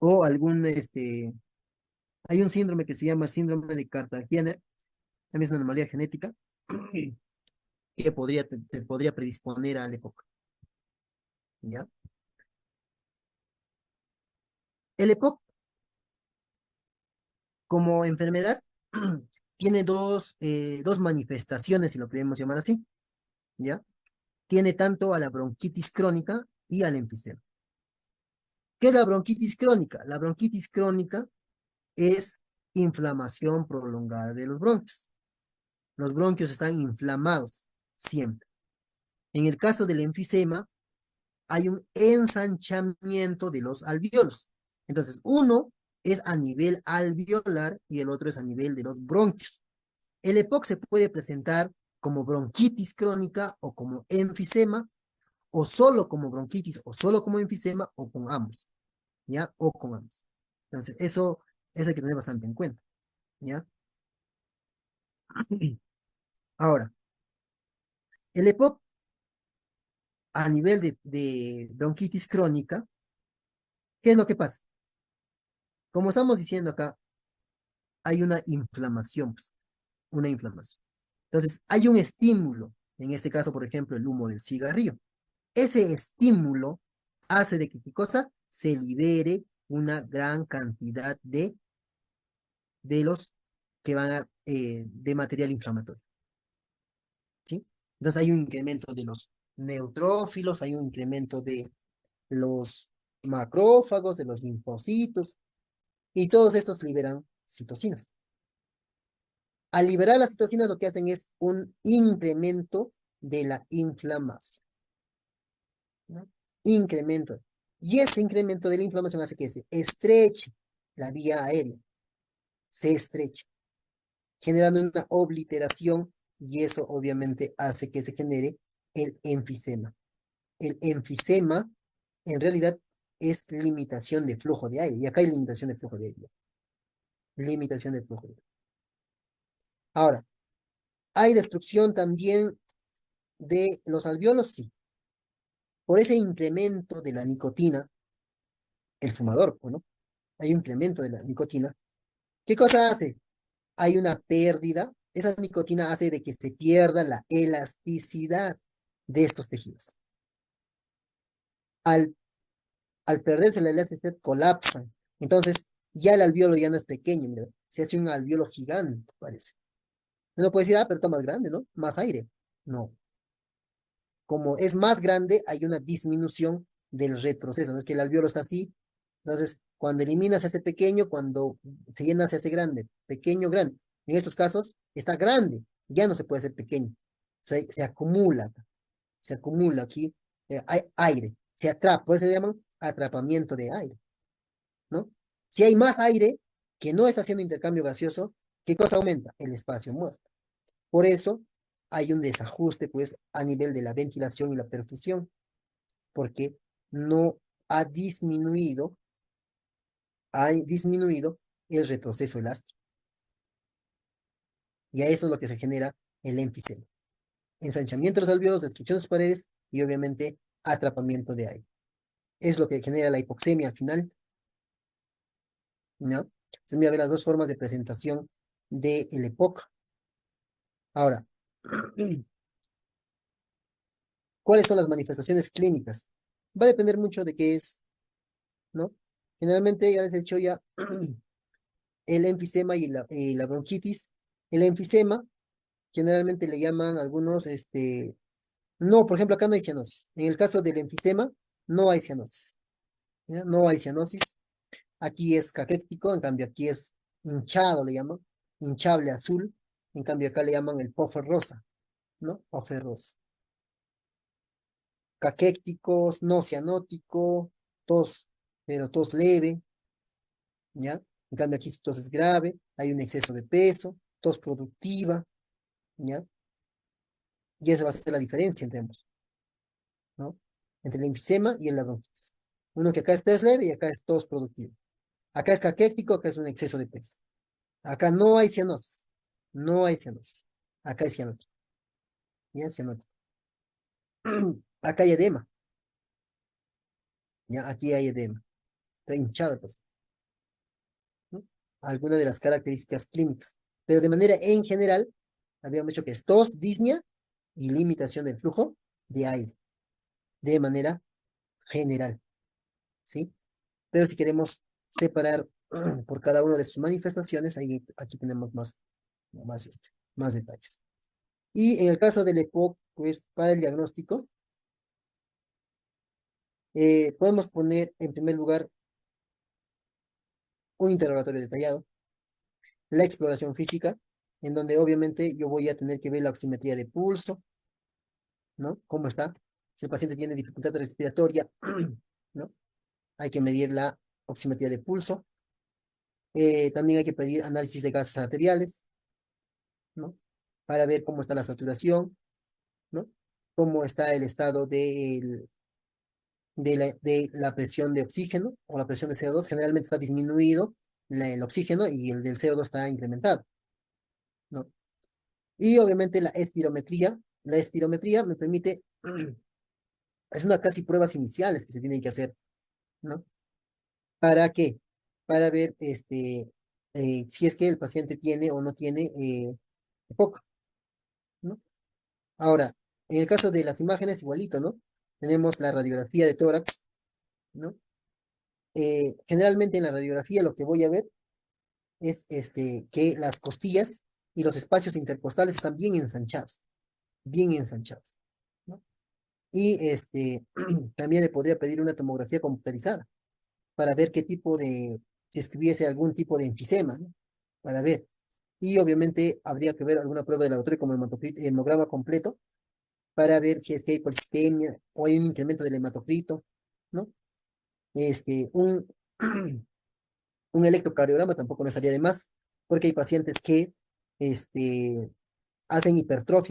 O hay un síndrome que se llama síndrome de Cartagena, también es una anomalía genética, que te podría predisponer al EPOC, ¿ya? El EPOC como enfermedad tiene dos manifestaciones, si lo podemos llamar así, ¿ya? Tiene tanto a la bronquitis crónica y al enfisema. ¿Qué es la bronquitis crónica? La bronquitis crónica es inflamación prolongada de los bronquios. Los bronquios están inflamados siempre. En el caso del enfisema, hay un ensanchamiento de los alveolos. Entonces, uno es a nivel alveolar y el otro es a nivel de los bronquios. El EPOC se puede presentar como bronquitis crónica o como enfisema, o solo como bronquitis, o solo como enfisema, o con ambos, ¿ya? O con ambos. Entonces, eso hay que tener bastante en cuenta, ¿ya? Ahora, el EPOC a nivel de bronquitis crónica, ¿qué es lo que pasa? Como estamos diciendo acá, hay una inflamación, pues, una inflamación. Entonces, hay un estímulo, en este caso, por ejemplo, el humo del cigarrillo. Ese estímulo hace de que, ¿qué cosa? Se libere una gran cantidad de los que van de material inflamatorio, ¿sí? Entonces hay un incremento de los neutrófilos, hay un incremento de los macrófagos, de los linfocitos, y todos estos liberan citocinas. Al liberar las citocinas lo que hacen es un incremento de la inflamación, ¿no? Incremento. Y ese incremento de la inflamación hace que se estreche la vía aérea, se estrecha, generando una obliteración y eso obviamente hace que se genere el enfisema. El enfisema en realidad es limitación de flujo de aire y acá hay limitación de flujo de aire. Limitación de flujo de aire. Ahora, ¿hay destrucción también de los alvéolos? Sí. Por ese incremento de la nicotina, el fumador, ¿no? Hay un incremento de la nicotina. ¿Qué cosa hace? Hay una pérdida. Esa nicotina hace de que se pierda la elasticidad de estos tejidos. Al, al perderse la elasticidad, colapsan. Entonces, ya el alvéolo ya no es pequeño, mira, se hace un alvéolo gigante, parece. Uno puede decir, ah, pero está más grande, ¿no? Más aire. No. Como es más grande, hay una disminución del retroceso. No es que el alvéolo está así. Entonces, cuando elimina se hace pequeño, cuando se llena se hace grande. Pequeño, grande. En estos casos, está grande. Ya no se puede hacer pequeño. Se acumula. Se acumula aquí. Hay aire. Se atrapa. Por eso se llaman atrapamiento de aire, ¿no? Si hay más aire que no está haciendo intercambio gaseoso, ¿qué cosa aumenta? El espacio muerto. Por eso hay un desajuste, pues, a nivel de la ventilación y la perfusión, porque no ha disminuido el retroceso elástico. Y a eso es lo que se genera el enfisema. Ensanchamiento de los alvéolos, destrucción de sus paredes y obviamente atrapamiento de aire. Es lo que genera la hipoxemia al final, ¿no? Entonces, mira, a ver las dos formas de presentación del EPOC. Ahora, ¿cuáles son las manifestaciones clínicas? Va a depender mucho de qué es, ¿no? Generalmente, ya les he dicho ya, el enfisema y la bronquitis. El enfisema, generalmente le llaman algunos, no, por ejemplo, acá no hay cianosis. En el caso del enfisema, no hay cianosis. ¿Ya? No hay cianosis. Aquí es caquético, en cambio aquí es hinchado, le llaman. Hinchable azul. En cambio acá le llaman el poffer rosa, ¿no? Poffer rosa. Caquéticos, no cianótico, tos, pero tos leve, ¿ya? En cambio aquí su tos es grave, hay un exceso de peso, tos productiva, ¿ya? Y esa va a ser la diferencia entre ambos, ¿no? Entre el enfisema y el bronquitis. Uno que acá está es leve y acá es tos productivo. Acá es caquético, acá es un exceso de peso. Acá no hay cianosis, no hay cianosis. Acá hay cianótico, ¿ya? Cianótico. Acá hay edema, ¿ya? Aquí hay edema. Está hinchado el paciente, ¿no? Algunas de las características clínicas. Pero de manera en general, habíamos dicho que es tos, disnea y limitación del flujo de aire. De manera general, ¿sí? Pero si queremos separar por cada una de sus manifestaciones, ahí, aquí tenemos más detalles. Y en el caso del EPOC, pues para el diagnóstico, podemos poner en primer lugar un interrogatorio detallado, la exploración física, en donde obviamente yo voy a tener que ver la oximetría de pulso, ¿no? ¿Cómo está? Si el paciente tiene dificultad respiratoria, ¿no? Hay que medir la oximetría de pulso. También hay que pedir análisis de gases arteriales, ¿no? Para ver cómo está la saturación, ¿no? Cómo está el estado de la presión de oxígeno o la presión de CO2. Generalmente está disminuido el oxígeno y el del CO2 está incrementado, ¿no? Y obviamente la espirometría. La espirometría me permite, es una casi pruebas iniciales que se tienen que hacer, ¿no? ¿Para qué? Para ver si es que el paciente tiene o no tiene EPOC, ¿no? Ahora, en el caso de las imágenes, igualito, ¿no? Tenemos la radiografía de tórax, ¿no? Generalmente en la radiografía lo que voy a ver es que las costillas y los espacios intercostales están bien ensanchados, ¿no? Y también le podría pedir una tomografía computarizada para ver qué tipo de, si escribiese algún tipo de enfisema, ¿no? Para ver. y obviamente habría que ver alguna prueba de laboratorio como hemograma completo para ver si es que hay polisistemia o hay un incremento del hematocrito, ¿no? Este, un electrocardiograma tampoco nos haría de más, porque hay pacientes que este, hacen hipertrofia.